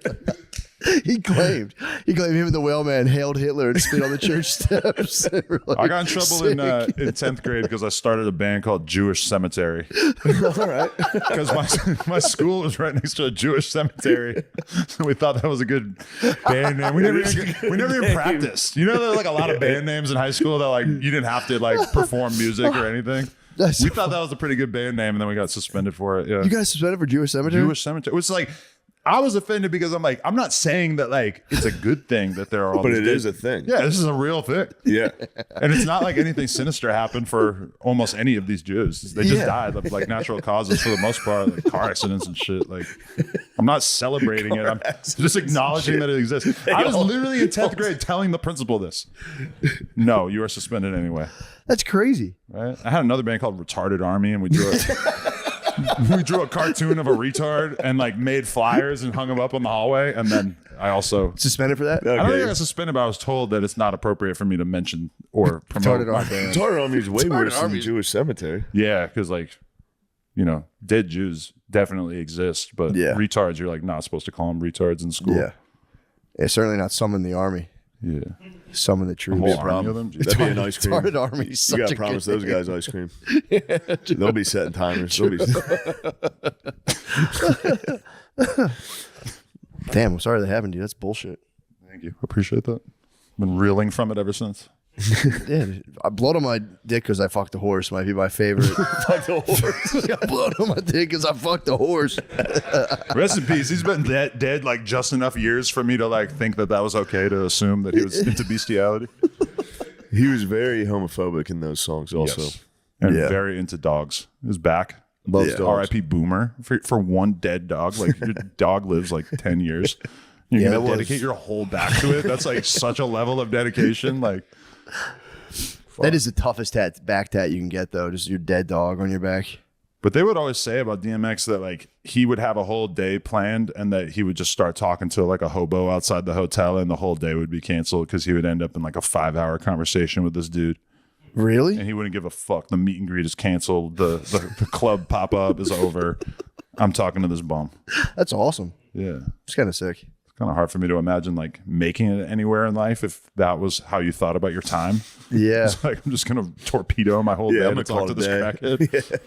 He claimed him and the whale man hailed Hitler and spit on the church steps. Like, I got in trouble in sick. 10th grade because I started a band called Jewish Cemetery. All right. Because my school was right next to a Jewish cemetery. So we thought that was a good band name. We never even practiced. You know, there are like a lot of band names in high school that like you didn't have to like perform music or anything. That's We so thought that was a pretty good band name, and then we got suspended for it. Yeah. You guys suspended for Jewish cemetery? Jewish Cemetery. It was like, I was offended because I'm like, I'm not saying that like it's a good thing that there are all But these it dead- is a thing. Yeah, this is a real thing. Yeah. And it's not like anything sinister happened for almost any of these Jews. They just died of like natural causes for the most part, like car accidents and shit. Like, I'm not celebrating it. I'm just acknowledging that it exists. I was literally in 10th grade telling the principal this. No, you are suspended anyway. That's crazy. Right? I had another band called Retarded Army, and we drew a cartoon of a retard and like made flyers and hung them up on the hallway. And then I also Suspended for that? I don't think I Okay. got suspended, but I was told that it's not appropriate for me to mention or promote Retarded my Army. band. Retarded Army is way worse than Army. Jewish Cemetery. Yeah, because like, you know, dead Jews definitely exist, but Yeah. retards, you're like not supposed to call them retards in school. Yeah. Yeah, certainly not summon the army. Yeah. Summon the troops. Whole army of them. That'd be an ice cream. Retarded Army is You such gotta a promise good those guys ice cream. They'll be setting timers. They'll be Damn, I'm sorry that happened to you. That's bullshit. Thank you. Appreciate that. Been reeling from it ever since. Yeah, I blood on my dick because I fucked a horse might be my favorite. fuck the horse. I blood on my dick because I fucked a horse. Rest in peace. He's been dead like just enough years for me to like think that was okay to assume that he was into bestiality. He was very homophobic in those songs also. Yes. And Yeah. very into dogs. His back. Loves Yeah. dogs. R.I.P. Boomer for one dead dog. Like your dog lives like 10 years. You're Yeah, gonna it was- dedicate your whole back to it. That's like such a level of dedication. Like, That is the toughest back tat you can get, though. Just your dead dog on your back. But they would always say about DMX that like he would have a whole day planned and that he would just start talking to like a hobo outside the hotel and the whole day would be canceled because he would end up in like a 5-hour conversation with this dude. Really? And he wouldn't give a fuck. The meet and greet is canceled. The club pop up is over. I'm talking to this bum. That's awesome. Yeah. It's kind of sick. It's kind of hard for me to imagine like making it anywhere in life if that was how you thought about your time. Yeah. It's like I'm just going to torpedo my whole day I'm to gonna talk to this call it a crackhead.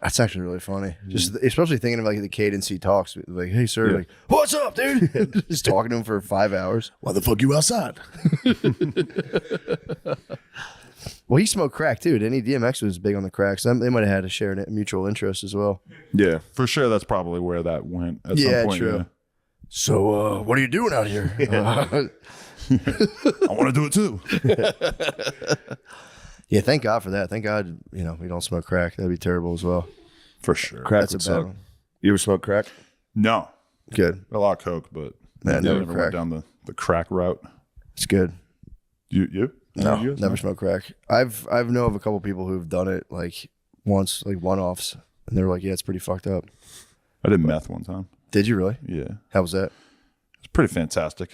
That's actually really funny. Just especially thinking of like the cadence he talks. Like, hey, sir, like, what's up, dude? Just talking to him for 5 hours. Why the fuck you outside? Well, he smoked crack too, didn't he? DMX was big on the cracks. They might have had a shared mutual interest as well. Yeah. For sure, that's probably where that went at Yeah, some point. true. So, what are you doing out here? I want to do it too. Yeah, thank God for that. Thank God, we don't smoke crack. That'd be terrible as well. For sure. Crack That's a would bad suck. one. You ever smoke crack? No. Good. A lot of coke, but Man, never never went crack. down the crack route. It's good. You? No, You guys? never smoked crack. I've know of a couple people who've done it like once, like one-offs, and they're like, yeah, it's pretty fucked up. I did meth one time. Did you really? Yeah. How was that? It's pretty fantastic.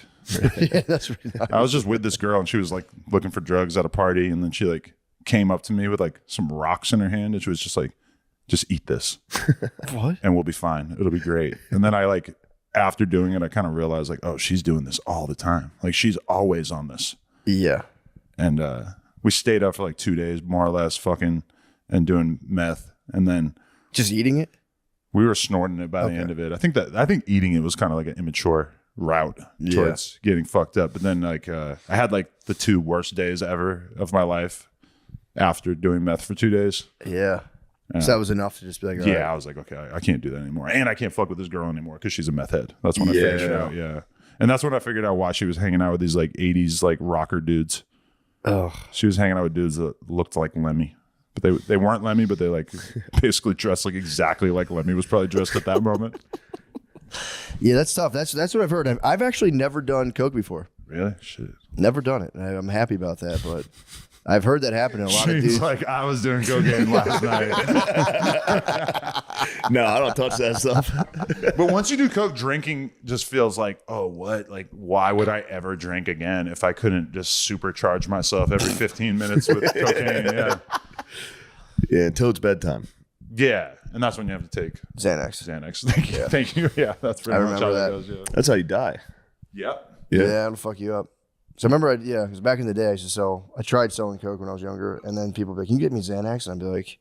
Yeah, that's really nice. I was just with this girl and she was like looking for drugs at a party and then she like came up to me with like some rocks in her hand and she was just like, just eat this What? and we'll be fine. It'll be great. And then I like, after doing it, I kind of realized like, oh, she's doing this all the time. Like she's always on this. Yeah. And we stayed up for like 2 days, more or less, fucking and doing meth. And then Just eating it? we were snorting it by the end of it. I think eating it was kind of like an immature route towards getting fucked up. But then like I had like the 2 worst days ever of my life after doing meth for 2 days. Yeah. So that was enough to just be like, all Yeah, right. I was like, okay, I can't do that anymore. And I can't fuck with this girl anymore because she's a meth head. That's when I figured it out. Yeah. And that's when I figured out why she was hanging out with these like 80s like rocker dudes. Oh, She was hanging out with dudes that looked like Lemmy. But they weren't Lemmy, but they like basically dressed like exactly like Lemmy was probably dressed at that moment. yeah, that's tough. That's what I've heard. I've actually never done coke before. Really? Shit. Never done it. I'm happy about that, but I've heard that happen to a lot of Shane's dudes. like, I was doing cocaine last night. No, I don't touch that stuff. But once you do coke, drinking just feels like, oh, what? Like, why would I ever drink again if I couldn't just supercharge myself every 15 minutes with cocaine? Yeah. Yeah, until it's bedtime. Yeah. And that's when you have to take Xanax. Xanax. Thank you. Thank you. Yeah, that's pretty I much how remember that that. goes. Yeah. That's how you die. Yep. Yeah, it'll fuck you up. So I remember, because back in the day, I tried selling coke when I was younger, and then people would be like, can you get me Xanax? And I'd be like,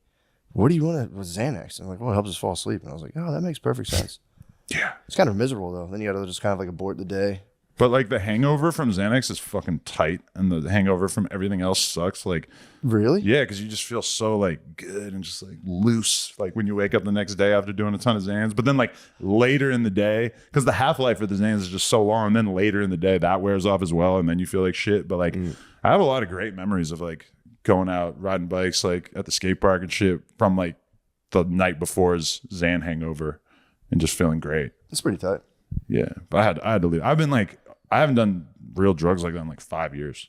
what do you want with Xanax? And I'm like, well, it helps us fall asleep. And I was like, oh, that makes perfect sense. Yeah. It's kind of miserable, though. Then you got to just kind of like abort the day. But like the hangover from Xanax is fucking tight, and the hangover from everything else sucks. Like, Really? yeah, because you just feel so like good and just like loose, like when you wake up the next day after doing a ton of Xans. But then like later in the day, because the half-life of the Xans is just so long, and then later in the day that wears off as well, and then you feel like shit. But like I have a lot of great memories of like going out riding bikes like at the skate park and shit from like the night before's Xan hangover and just feeling great. It's pretty tight. Yeah, but I had to leave. I haven't done real drugs like that in like 5 years.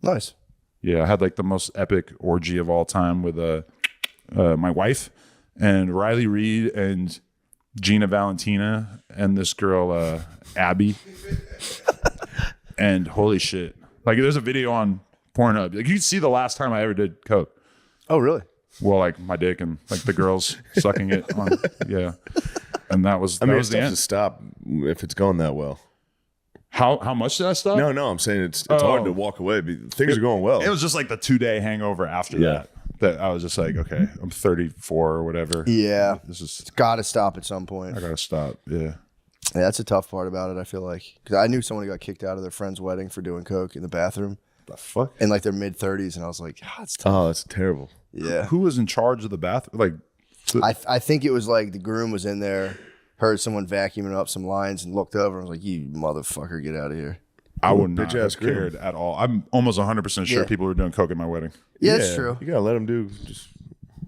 Nice. Yeah, I had like the most epic orgy of all time with my wife and Riley Reed and Gina Valentina and this girl Abby. And holy shit, like there's a video on Pornhub. Like you can see the last time I ever did coke. Oh, really? Well, like my dick and like the girls sucking it on. Yeah, and that was I mean, was it's the tough end. to stop if it's going that well. How much did I stop? No, I'm saying it's hard to walk away. But things are going well. It was just like the 2-day hangover after that I was just like, okay, I'm 34 or whatever. Yeah. This is, Got to stop at some point. I gotta stop. Yeah. Yeah, that's a tough part about it, I feel like. Because I knew someone who got kicked out of their friend's wedding for doing coke in the bathroom The fuck? in like their mid-30s. And I was like, God, it's tough. Oh, that's terrible. Yeah. Who was in charge of the bathroom? Like, I think it was like the groom was in there, heard someone vacuuming up some lines and looked over and was like, you motherfucker, get out of here. I would not bitch ass have cared at all. I'm almost 100% sure Yeah. people were doing coke at my wedding. Yeah, that's true. You gotta let them do. Just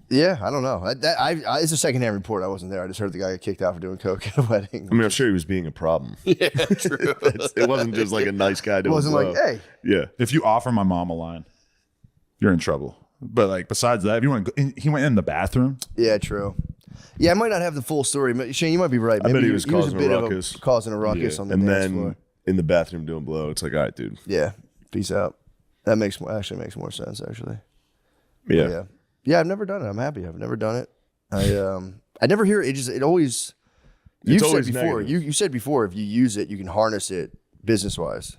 Yeah, I don't know. It's a secondhand report. I wasn't there. I just heard the guy get kicked out for doing coke at a wedding. I mean, I'm sure he was being a problem. Yeah, true. It wasn't just like a nice guy It doing. wasn't like, blow. hey. Yeah. If you offer my mom a line, you're in trouble. But like besides that, if you want to go, he went in the bathroom. Yeah, true. Yeah, I might not have the full story. Shane, you might be right. Maybe bet he was causing a bit ruckus. Causing a ruckus on the and dance then floor. in the bathroom doing blow. It's like, all right, dude. Yeah, peace out. That actually makes more sense, actually. Yeah. Yeah, I've never done it. I'm happy. I've never done it. I never hear it. It always. You said before. You said before, if you use it, you can harness it business wise.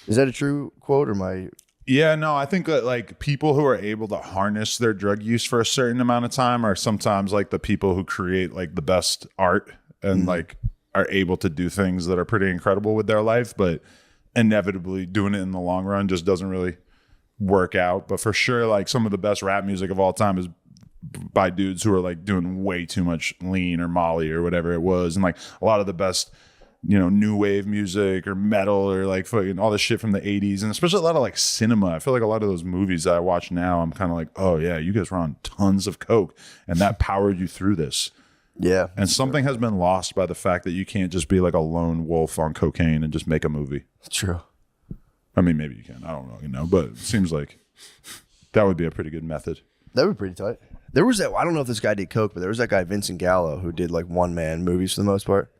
Is that a true quote or my? Yeah, no, I think that like people who are able to harness their drug use for a certain amount of time are sometimes like the people who create like the best art and like are able to do things that are pretty incredible with their life, but inevitably doing it in the long run just doesn't really work out. But for sure, like some of the best rap music of all time is by dudes who are like doing way too much lean or Molly or whatever it was. And like a lot of the best, new wave music or metal or like fucking all the shit from the 80s, and especially a lot of like cinema. I feel like a lot of those movies that I watch now, I'm kind of like, oh yeah, you guys were on tons of coke and that powered you through this. Yeah. And something has been lost by the fact that you can't just be like a lone wolf on cocaine and just make a movie. True. I mean, maybe you can. I don't know, but it seems like that would be a pretty good method. That would be pretty tight. There was that. I don't know if this guy did coke, but there was that guy Vincent Gallo who did like one man movies for the most part.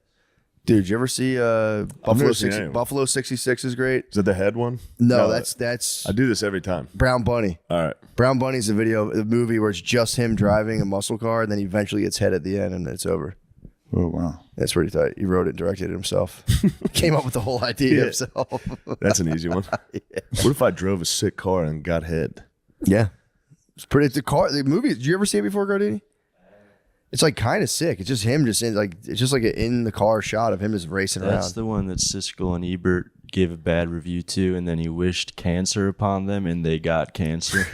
Dude, did you ever see Buffalo 66 is great. Is that the head one? No, that's I do this every time. Brown Bunny. All right. Brown Bunny's a movie where it's just him driving a muscle car, and then he eventually gets hit at the end, and it's over. Oh wow, that's pretty tight. He wrote it, and directed it himself. Came up with the whole idea himself. That's an easy one. Yeah. What if I drove a sick car and got hit? Yeah, it's pretty. It's the movie. Did you ever see it before, Gardini? It's like kind of sick. It's just him, it's just like an in the car shot of him just racing around. That's the one that Siskel and Ebert gave a bad review to, and then he wished cancer upon them, and they got cancer.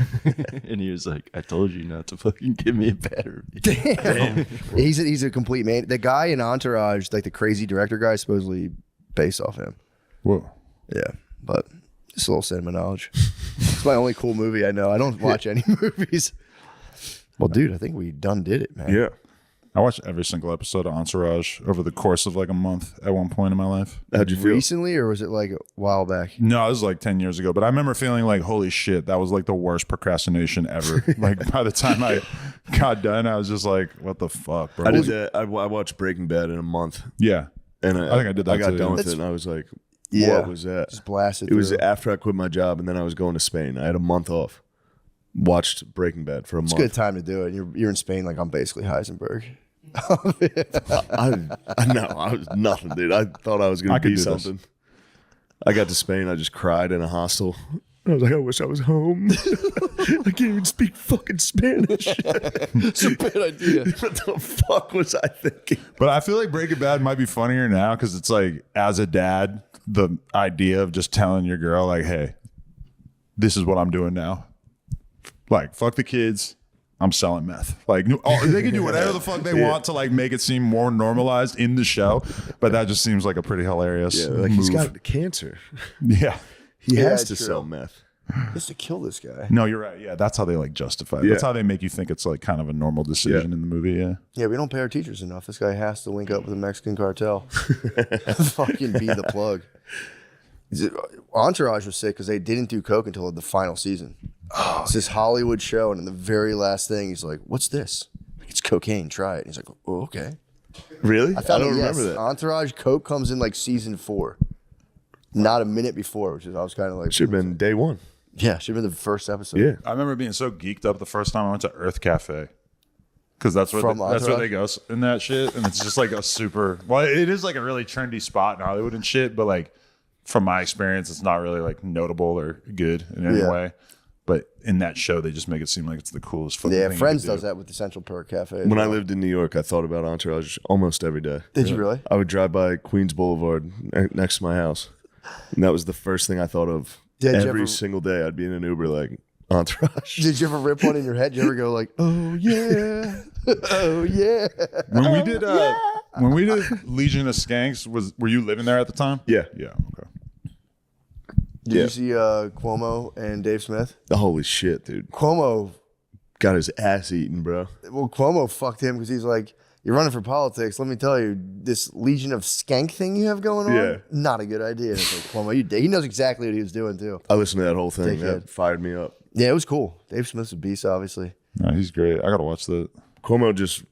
And he was like, "I told you not to fucking give me a bad review." Damn. He's a complete man. The guy in Entourage, like the crazy director guy, supposedly based off him. Whoa. Yeah, but just a little cinema knowledge. It's my only cool movie I know. I don't watch any movies. Well, dude, I think we done did it, man. Yeah. I watched every single episode of Entourage over the course of like a month at one point in my life. How'd you feel? Recently, or was it like a while back? No, it was like 10 years ago. But I remember feeling like, holy shit, that was like the worst procrastination ever. Like by the time I got done, I was just like, what the fuck, bro? I did that. I watched Breaking Bad in a month. Yeah. And I think I did that I got too, done yeah. with it, and I was like, Yeah. what was that? Just blasted. It was through. after I quit my job, and then I was going to Spain. I had a month off. Watched Breaking Bad for a It's a month. good time to do it. You're in Spain, like I'm basically Heisenberg. I know. I was nothing, dude. I thought I was going I to could be do something. I got to Spain. I just cried in a hostel. I was like, I wish I was home. I can't even speak fucking Spanish. It's a bad idea. What the fuck was I thinking? But I feel like Breaking Bad might be funnier now because it's like, as a dad, the idea of just telling your girl, like, hey, this is what I'm doing now. Like, fuck the kids. I'm selling meth. Like, they can do whatever the fuck they want to like make it seem more normalized in the show, but that just seems like a pretty hilarious Yeah, like move. he's got cancer. Yeah. He Yeah, has to true. sell meth. Just to kill this guy. No, you're right. Yeah, that's how they like justify it. Yeah. That's how they make you think it's like kind of a normal decision in the movie. Yeah. Yeah, we don't pay our teachers enough. This guy has to link up with the Mexican cartel. Fucking be the plug. Entourage was sick because they didn't do coke until the final season. It's this Hollywood show, and in the very last thing, he's like, "What's this?" Like, it's cocaine. Try it. And he's like, "Oh, okay." Really? I found don't out, remember yes, that. Entourage coke comes in like season 4, not a minute before, which is I was kind of like, Should have been day one. yeah, should have been the first episode. Yeah. I remember being so geeked up the first time I went to Earth Cafe. Because that's where From that's where Entourage? they go in that shit. And it's just like a super, well, it is like a really trendy spot in Hollywood and shit. But like from my experience, it's not really like notable or good in any Yeah. way. But in that show, they just make it seem like it's the coolest fucking Yeah, thing. Friends you can does do. that with the Central Perk Cafe. When I lived in New York, I thought about Entourage almost every day. Did you really? I would drive by Queens Boulevard next to my house. And that was the first thing I thought of Did you every ever- single day. I'd be in an Uber like, Entourage. Did you ever rip one in your head? Did you ever go like, "Oh yeah, oh yeah"? When we did Legion of Skanks, were you living there at the time? Yeah. Yeah. Okay. Did you see Cuomo and Dave Smith? Holy shit, dude. Cuomo, Got his ass eaten, bro. well, Cuomo fucked him because he's like, "You're running for politics. Let me tell you, this Legion of Skank thing you have going on, Yeah. not a good idea." And it's like, Cuomo, he knows exactly what he was doing too. I listened to that whole thing. Dickhead. That fired me up. Yeah, it was cool. Dave Smith's a beast, obviously. No, he's great. I gotta watch that. Cuomo just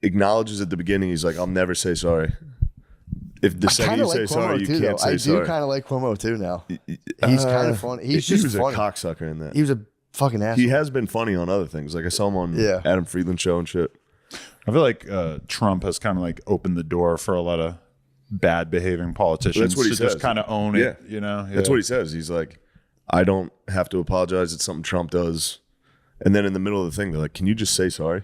acknowledges at the beginning. He's like, "I'll never say sorry." If the second you say sorry, you can't say sorry. I do kind of like Cuomo too now. He's kind of funny. He's just he was funny. a cocksucker in that. He was a fucking asshole. He has been funny on other things. Like I saw him on Adam Friedland show and shit. I feel like Trump has kind of like opened the door for a lot of bad behaving politicians That's what he to says. just kind of own it. You know, That's what he says. He's like, I don't have to apologize. It's something Trump does. And then in the middle of the thing, they're like, can you just say sorry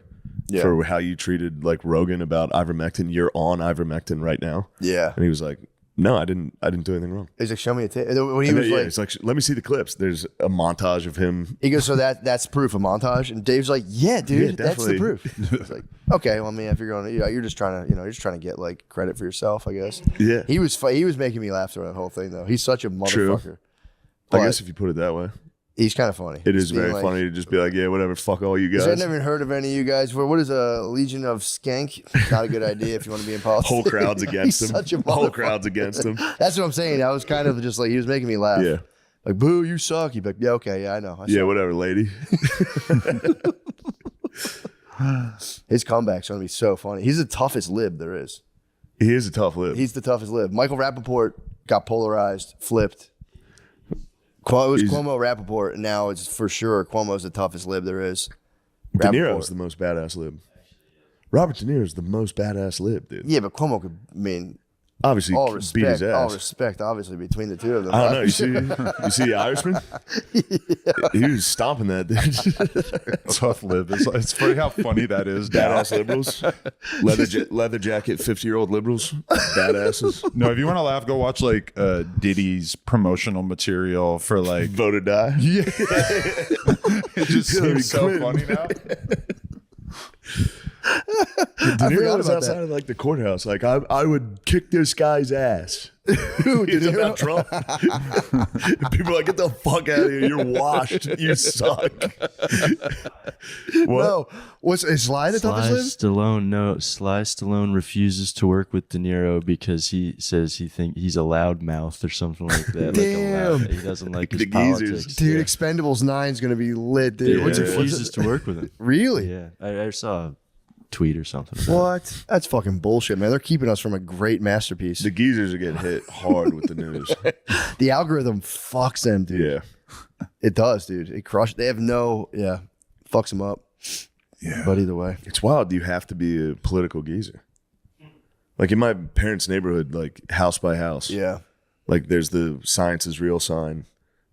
for how you treated like Rogan about ivermectin? You're on ivermectin right now. Yeah. And he was like, no, I didn't do anything wrong. He's like, show me a tape. When he And was then, like, it's like, let me see the clips. There's a montage of him. he goes, so that's proof of montage. And Dave's like, yeah, dude, that's the definitely. proof. It's like, okay, well, I mean, if you're going, you're just trying to get like credit for yourself, I guess. Yeah. He was making me laugh through that whole thing though. He's such a motherfucker. I guess if you put it that way, he's kind of funny. it is Just being very like, funny to just be like, yeah, whatever, fuck all you guys. I've never even heard of any of you guys. What is a Legion of Skank? Not a good idea if you want to be in politics. Whole crowd's against He's him. such a Whole motherfucker. crowd's against him. That's what I'm saying. I was kind of just like, he was making me laugh. Yeah. Like, boo, you suck. He'd be like, yeah, okay, yeah, I know. Yeah, whatever, lady. His comeback's going to be so funny. He's the toughest lib there is. He is a tough lib. He's the toughest lib. Michael Rappaport got polarized, flipped. It was Cuomo, Rappaport, and now it's for sure Cuomo's the toughest lib there is. De Rappaport. Niro's the most badass lib. Robert De Niro's the most badass lib, dude. Yeah, but Cuomo could, I mean, Obviously, all beat respect, his ass. all respect, obviously, between the two of them. I don't know. You see the Irishman? He was stomping that, dude. Tough lib. It's funny how funny that is. Badass liberals. Leather jacket, 50-year-old liberals. Badasses. No, if you want to laugh, go watch like Diddy's promotional material for like Vote or die. Yeah. It just Hillary seems so Clinton. funny now. De forgot Niro was about outside that. of like the courthouse. Like, I would kick this guy's ass. He's about Trump. People are like, get the fuck out of here. You're washed. You suck. What? No, is Sly the toughest lib? Sly Stallone refuses to work with De Niro because he says he's a loudmouth or something like that. Damn. He doesn't like his The geezers. politics. Dude, Yeah. Expendables 9 is going to be lit, dude. Yeah, What's he it- refuses to work with him. Really? Yeah, I saw a tweet or something. About What? That's fucking bullshit, man. They're keeping us from a great masterpiece. The geezers are getting hit hard with the news. The algorithm fucks them, dude. Yeah. It does, dude. It crushes. They have fucks them up. Yeah. But either way. It's wild. You have to be a political geezer. Like in my parents' neighborhood, like house by house. Yeah. Like there's the science is real sign.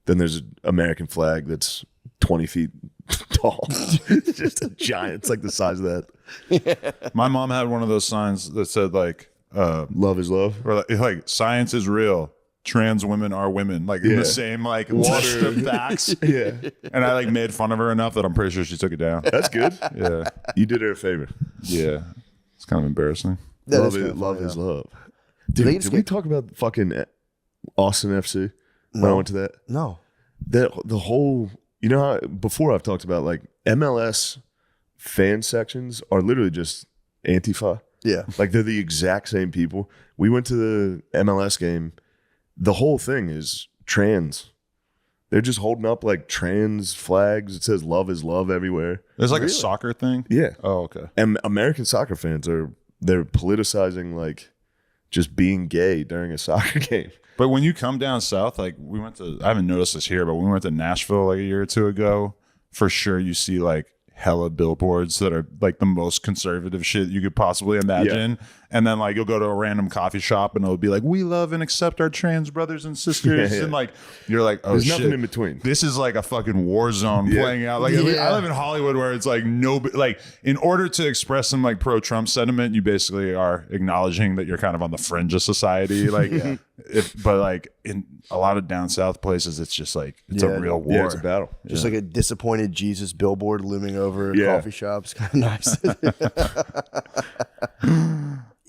Then there's an American flag that's 20 feet tall. It's just a giant. It's like the size of that. My mom had one of those signs that said like Love is love. or like science is real. Trans women are women, like in Yeah. the same like list of facts. Yeah. And I like made fun of her enough that I'm pretty sure she took it down. That's good. Yeah, You did her a favor. yeah. It's kind of embarrassing. That love is is kinda love funny, is though. love. they Dude, just did we get- talk about fucking Austin FC when I No. went to that? No. The whole, you know how before I've talked about like MLS fan sections are literally just Antifa. Yeah. Like they're the exact same people. We went to the MLS game. The whole thing is trans. They're just holding up like trans flags. It says love is love everywhere. There's like a soccer thing. Yeah. Oh, okay. And American soccer fans they're politicizing like just being gay during a soccer game. But when you come down south, like I haven't noticed this here, but when we went to Nashville like a year or two ago, for sure you see like hella billboards that are like the most conservative shit you could possibly imagine. And then like you'll go to a random coffee shop and it'll be like, we love and accept our trans brothers and sisters. Yeah. And like you're like, oh There's shit. nothing in between. This is like a fucking war zone Yeah. playing out. Like Yeah. I live in Hollywood where it's like like in order to express some like pro-Trump sentiment, you basically are acknowledging that you're kind of on the fringe of society. Like but like in a lot of down south places, it's just like it's Yeah. a real war. Yeah, it's a battle. Just like a disappointed Jesus billboard looming over a Yeah. coffee shop. It's kind of nice.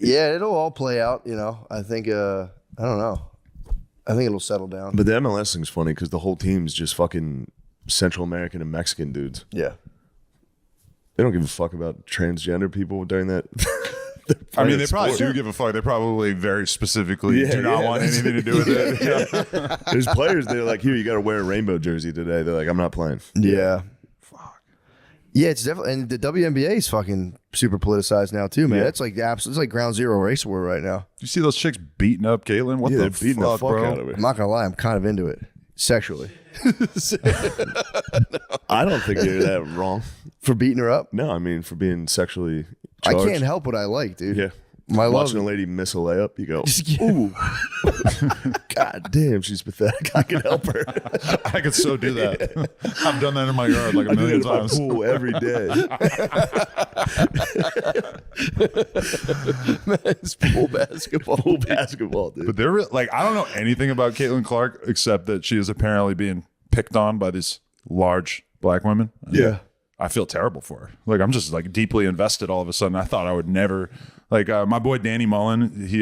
Yeah, it'll all play out, you know. I think, I don't know. I think it'll settle down. But the MLS thing's funny because the whole team's just fucking Central American and Mexican dudes. Yeah. They don't give a fuck about transgender people during that. I mean, they probably do give a fuck. They probably very specifically Yeah, do not yeah. want anything to do with it. Yeah. There's players they're like, here, you got to wear a rainbow jersey today. They're like, I'm not playing. Yeah. Fuck. Yeah, it's definitely, and the WNBA is fucking super politicized now too, man. Yeah. That's like it's like ground zero race war right now. You see those chicks beating up Caitlyn? What Yeah, the they're beating the fuck, fuck bro? out of her. I'm not gonna lie, I'm kind of into it sexually I don't think they're that wrong. for beating her up. No, I mean for being sexually charged. I can't help what I like, dude. Yeah. My love. Watching a lady miss a layup, you go, Yeah. ooh. God damn, she's pathetic. I can help her. I could so do that. I've done that in my yard like a I do million it in my times. pool every day. It's pool basketball. Pool basketball, dude. But they're like, I don't know anything about Caitlyn Clark except that she is apparently being picked on by these large black women. Yeah. I feel terrible for her. Like I'm just like deeply invested all of a sudden. I thought I would never like my boy Danny Mullen, he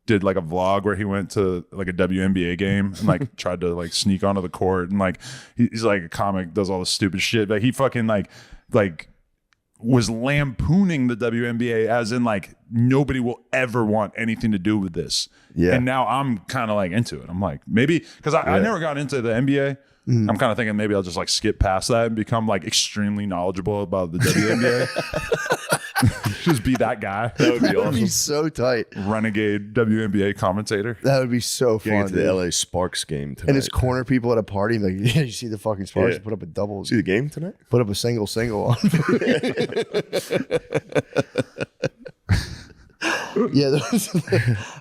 did like a vlog where he went to like a WNBA game and like tried to like sneak onto the court and like he's like a comic, does all this stupid shit. But he fucking like was lampooning the WNBA as in like nobody will ever want anything to do with this. Yeah. And now I'm kind of like into it. I'm like maybe because I never got into the NBA. I'm kind of thinking maybe I'll just like skip past that and become like extremely knowledgeable about the WNBA. Just be that guy. That would be That would be awesome. so tight. Renegade WNBA commentator. That would be so Get fun. to the dude. LA Sparks game tonight. And just corner people at a party, like, yeah, you see the fucking Sparks, Yeah. put up a double, See the game tonight? put up a single on. Yeah,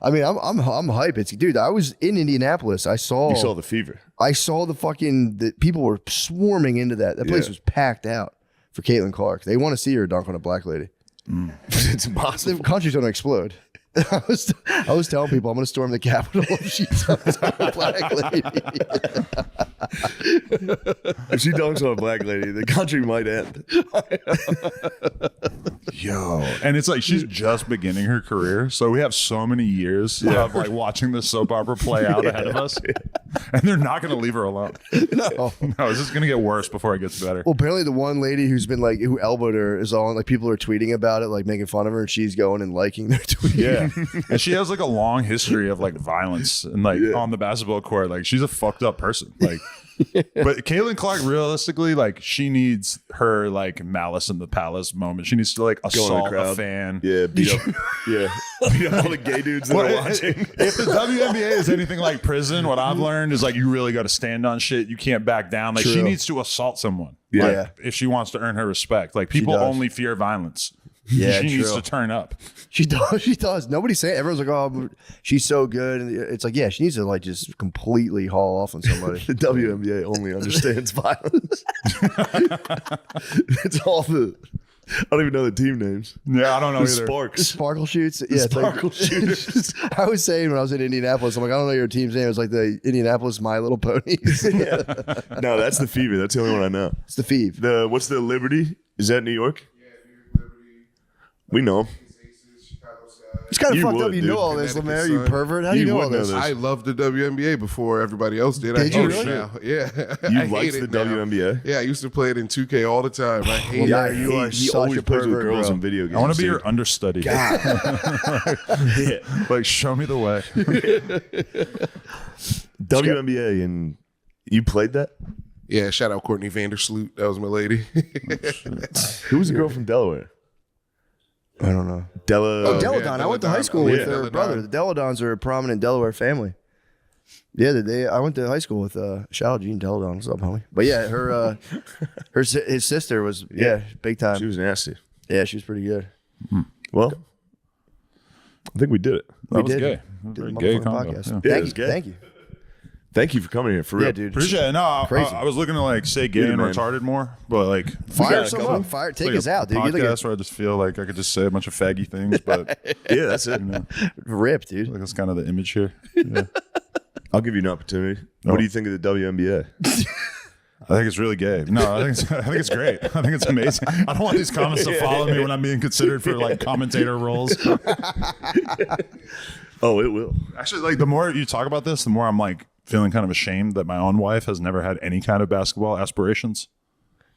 I mean, I'm hype. It's dude. I was in Indianapolis. I saw You saw the fever. I saw the people were swarming into that. That place Yeah. was packed out for Caitlyn Clark. They want to see her dunk on a black lady. It's The impossible. country's gonna explode. I was telling people I'm gonna storm the Capitol if she dunks on a black lady. If she dunks on a black lady, the country might end. Yo. And it's like she's just beginning her career. So we have so many years of like watching this soap opera play out ahead of us. And they're not going to leave her alone. No. No, it's just going to get worse before it gets better. Well, apparently the one lady who's been like who elbowed her is on like people are tweeting about it, like making fun of her, and she's going and liking their tweet. Yeah. And she has like a long history of like violence and like on the basketball court. Like she's a fucked up person. Like, but Caitlyn Clark, realistically, like she needs her like Malice in the Palace moment. She needs to like Go in the assault a crowd. fan. Yeah, beat up all the gay dudes that Well, are watching. if the WNBA is anything like prison, what I've learned is like you really got to stand on shit. You can't back down. Like she True. needs to assault someone. Yeah. Like, if she wants to earn her respect. Like people does. only fear violence. Yeah, she needs true. to turn up. She does. She does. Nobody's saying. Everyone's like, "Oh, she's so good," and it's like, yeah, she needs to like just completely haul off on somebody. The WNBA only understands violence. It's all the. I don't even know the team names. Yeah, I don't know The either. Sparks. Sparkle shoots. Yeah, it's Sparkle like, shooters. I was saying when I was in Indianapolis, I'm like, I don't know your team's name. It's like the Indianapolis My Little Ponies. No, that's the Fever. That's the only one I know. It's the Feeve. What's the Liberty? Is that New York? We know 'em. It's kind of You fucked up. would, You dude. know all this, Connecticut Lemaire. You Sun. pervert. How do you You know would all know this? this. I loved the WNBA before everybody else did. Did I you hate really? it now. Yeah. You I hate liked the it now. WNBA? Yeah, I used to play it in 2K all the time. I hate Yeah, it. you are He such always a plays with pervert, girls bro. in video games. I want to be dude. your understudy. Yeah. Like, show me the way. WNBA, and you played that? Yeah, shout out Courtney Vandersloot. That was my lady. Who was the girl from Delaware? I don't know. Della. Oh, Deladon. yeah, I went to high Deladon. school with Yeah. her Deladon. brother. The Deladons are a prominent Delaware family. Yeah, I went to high school with shout out Gene Deladon. What's up, homie? But yeah, his sister was big time. She was nasty. Yeah, she was pretty good. Well, I think we did it. That was did. gay. Did the Very gay motherfucking combo. podcast. Yeah. Yeah, it Thank was you. gay. Thank you. Thank you for coming here. For real. Yeah, dude. Appreciate it. No, I Crazy. was looking to like say gay Yeah, and man. retarded more, but like Fire got a some couple. up. Fire. Take like us a out, dude. You're podcast like where I just feel like I could just say a bunch of faggy things, but Yeah, that's it. a rip, dude. like that's kind of the image here. Yeah. I'll give you an opportunity. What do you think of the WNBA? I think it's really gay. No, I think it's great. I think it's amazing. I don't want these comments to follow me when I'm being considered for like commentator roles. Oh, it will. Actually, like the more you talk about this, the more I'm like feeling kind of ashamed that my own wife has never had any kind of basketball aspirations.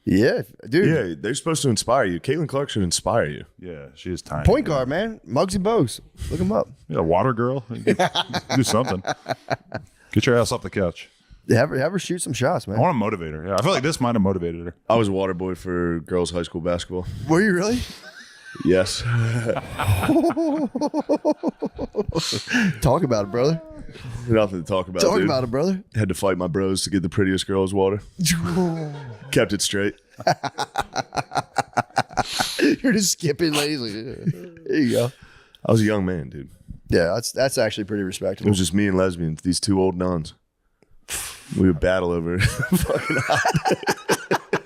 Yeah, dude. Yeah, they're supposed to inspire you. Caitlin Clark should inspire you. Yeah, she is tiny. Point guard, man. Muggsy Bogues. Look him up. Yeah, water girl. You could do something. Get your ass off the couch. Have her shoot some shots, I man. want to motivate her. Yeah, I feel like this might have motivated her. I was a water boy for girls' high school basketball. Were you really? Yes. Talk about it, brother. Nothing to talk about. Talk dude. about it, brother. Had to fight my bros to get the prettiest girl's water. Kept it straight. You're just skipping lazily. There you go. I was a young man, dude. Yeah, that's actually pretty It respectable. was just me and lesbians, these two old nuns. We would battle over it. Fucking hot.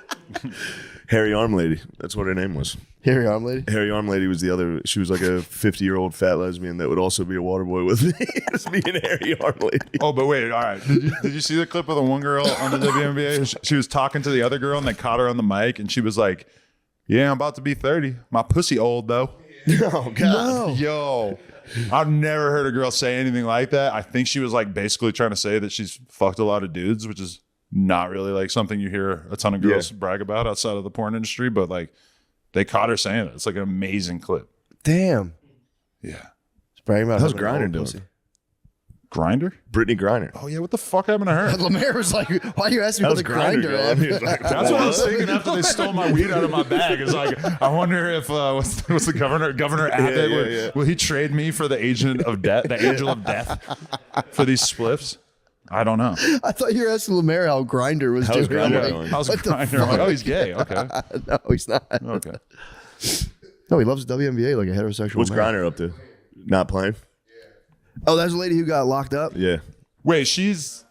Hairy Arm Lady. That's what her name was. Here, arm lady. Hairy Arm Lady was the other. She was like a 50-year-old fat lesbian that would also be a water boy with me. It's me and Hairy Arm Lady. Oh, but wait, all right. Did you see the clip of the one girl on the WNBA? She was talking to the other girl and they caught her on the mic and she was like, yeah, I'm about to be 30. My pussy old though. Oh, God. Yo, I've never heard a girl say anything like that. I think she was like basically trying to say that she's fucked a lot of dudes, which is not really like something you hear a ton of girls brag about outside of the porn industry, but like they caught her saying it. It's like an amazing clip. Damn. Yeah. Bragging about How's having an Griner old doing? pussy. Grinder? Brittany Griner. Oh yeah, what the fuck happened to her? Lemaire was like, "Why you asking me How's about the Griner grinder?" going? He was like, That's what I was thinking after they stole my weed out of my bag. It's like, I wonder if what's the governor Abbott will he trade me for the agent of death, the angel of death, for these spliffs? I don't know. I thought you were asking Lemaire how Grinder was How's doing. Grindr I'm like, going? How's what the Grinder? fuck? Oh, he's gay. Okay. No, he's not. Okay. No, he loves the WNBA like a heterosexual. What's man. Griner up to? Not playing? Oh, that's a lady who got locked up. Yeah. Wait, she's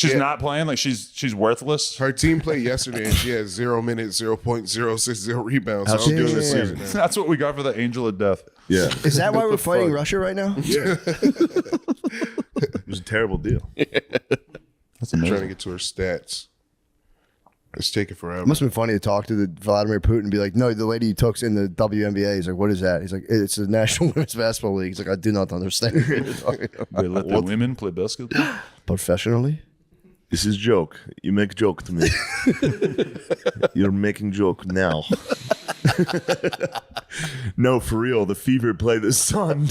not playing. Like she's worthless. Her team played yesterday and she had 0 minutes, 0.060 rebounds. How's So she doing Damn. this season? That's what we got for the angel of death. Yeah. Is that why we're fighting fuck? Russia right now? It was a terrible deal. That's I'm trying to amazing. get to her stats. It's taking forever. It must have been funny to talk to the Vladimir Putin and be like, no, the lady you took's in the WNBA. He's like, what is that? He's like, it's the National Women's Basketball League. He's like, I do not understand what you're talking about. They let the women play basketball. Professionally? This is joke. You make joke to me. You're making joke now. No, for real. The Fever play the Sun.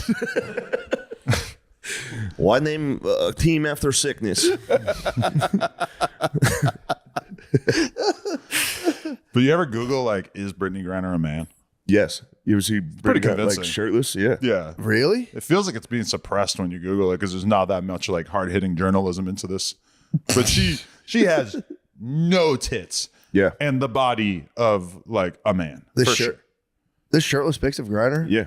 Why name a team after sickness? But you ever Google like, is Brittany Griner a man? Yes. You ever see Brittany Griner, convincing. like shirtless? Yeah. Yeah. Really? It feels like it's being suppressed when you Google it because there's not that much like hard hitting journalism into this. But she has no tits Yeah. and the body of like a man. This for shirt. sure. This shirtless pics of Griner? Yeah.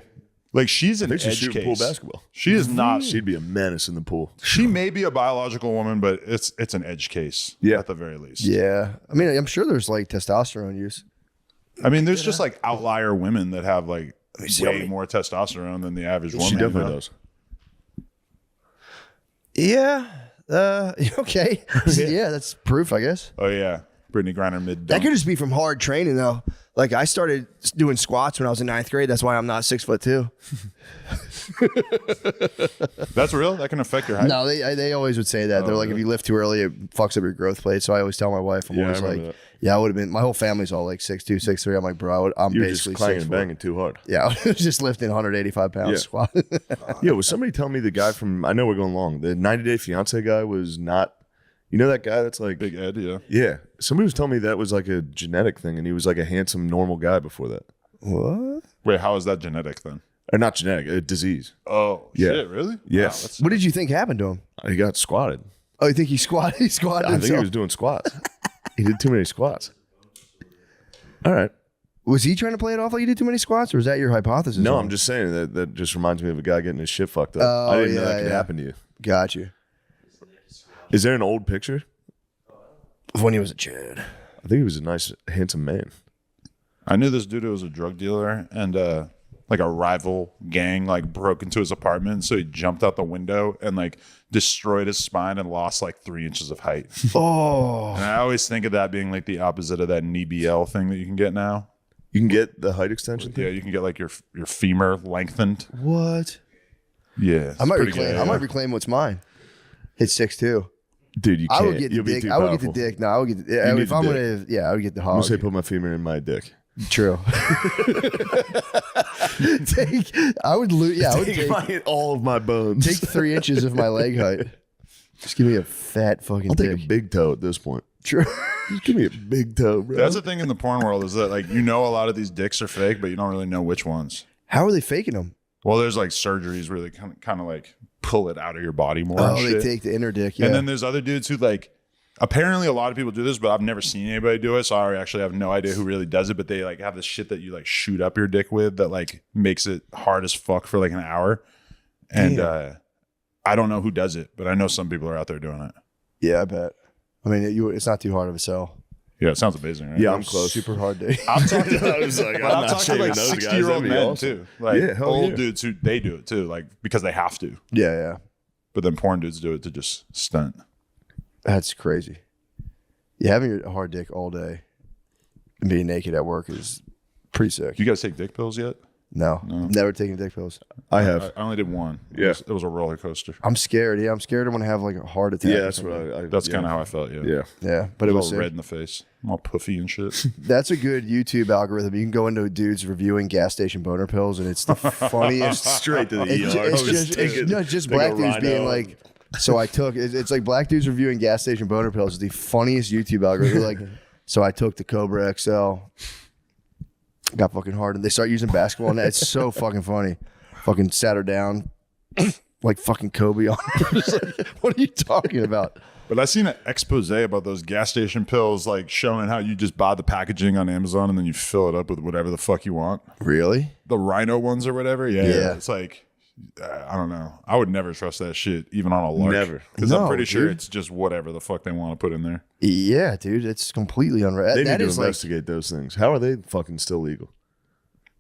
Like she's an I think she's edge shooting case. pool basketball. She is not. She'd be a menace in the pool. She may be a biological woman, but it's an edge case. Yeah. At the very least. Yeah. I mean, I'm sure there's like testosterone use. I mean, there's just like outlier women that have like see how way many- more testosterone than the average woman. She definitely you know? does. Yeah. Okay. Yeah, that's proof, I guess. Oh yeah, Brittany Griner mid. That could just be from hard training, though. Like I started doing squats when I was in 9th grade. That's why I'm not 6'2". That's real. That can affect your height. No, they always would say that. They're like, if you lift too early, it fucks up your growth plate. So I always tell my wife, I'm Yeah, I always remember like, that. yeah, I would have been. My whole family's all like 6'2", 6'3". I'm like, bro, I'm You're just basically clanging 6'4". and banging too hard. Yeah, I was just lifting 185 pounds Yeah. squat. Yeah, was somebody telling me the guy from, I know we're going long, the 90 Day Fiance guy was not, you know that guy that's like, Big Ed. Yeah. yeah. Somebody was telling me that was like a genetic thing and he was like a handsome, normal guy before that. What? Wait, how is that genetic then? Or not genetic, a disease. Oh Yeah. shit! Really? Yeah. Wow, that's- What did you think happened to him? He got squatted. Oh, you think he squatted? He squatted I think he himself. was doing squats. He did too many squats. All right. Was he trying to play it off like he did too many squats, or is that your hypothesis? No, on I'm it? just saying that just reminds me of a guy getting his shit fucked up. Oh, I didn't know yeah, that could yeah. happen to you. Got you. Is there an old picture? When he was a kid. I think he was a nice, handsome man. I knew this dude who was a drug dealer and like a rival gang like broke into his apartment, so he jumped out the window and like destroyed his spine and lost like 3 inches of height. Oh, And I always think of that being like the opposite of that knee BL thing that you can get now. You can get the height extension thing? Yeah, you can get like your femur lengthened. what? Yeah, I might pretty reclaim. gay, I yeah. might reclaim what's mine. It's 6'2". Dude, you I can't. would get the You'll be dick. too I would get the powerful. dick. No, I would get the. You need If the I'm dick. gonna, yeah, I would get the I'm gonna hog. say put my femur in my dick. True. I would lose. Yeah, I would take all of my bones. 3 inches of my leg height. Just give me a fat fucking I'll take dick. a big toe at this point. True. Just give me a big toe, bro. That's the thing in the porn world is that like a lot of these dicks are fake, but you don't really know which ones. How are they faking them? Well, there's like surgeries where they kind of like pull it out of your body more. Oh, and they shit. take the inner dick. Yeah. And then there's other dudes who like. Apparently, a lot of people do this, but I've never seen anybody do it. So I actually have no idea who really does it. But they like have this shit that you like shoot up your dick with that like makes it hard as fuck for like an hour. And I don't know who does it, but I know some people are out there doing it. Yeah, I bet. I mean, it's not too hard of a sell. Yeah, it sounds amazing, right? Yeah, I'm close. Super hard day. I'm talking. I was like, But I'm not talking shaving like those 60-year-old guys. That'd be men awesome. too, like Yeah, hell old yeah. dudes who they do it too, like because they have to. Yeah. But then porn dudes do it to just stunt. That's crazy. Yeah, having a hard dick all day and being naked at work is pretty sick. Do you guys take dick pills yet? No, never taken dick pills. I have. I only did one. Yeah. It was a roller coaster. I'm scared. Yeah, I'm scared I'm gonna have like a heart attack. Yeah, or that's something. what I That's yeah. kind of how I felt. Yeah. Yeah. Yeah, but it I was was all sick. red in the face. I'm all puffy and shit. That's a good YouTube algorithm. You can go into dudes reviewing gas station boner pills, and it's the funniest. Straight to the It's, ER. it's just black dudes being like. So I took. It's like black dudes reviewing gas station boner pills. Is the funniest YouTube algorithm. Like, so I took the Cobra XL. Got fucking hard, and they start using basketball net. It's so fucking funny. Fucking sat her down, like fucking Kobe on her. Just like, what are you talking about? But I seen an expose about those gas station pills, like showing how you just buy the packaging on Amazon and then you fill it up with whatever the fuck you want. Really? The Rhino ones or whatever. Yeah. Yeah. It's like, I don't know. I would never trust that shit, even on a lark. Never. Because No, I'm pretty sure dude. it's just whatever the fuck they want to put in there. Yeah, dude. It's completely unreal. They That need to is like, investigate those things. How are they fucking still legal?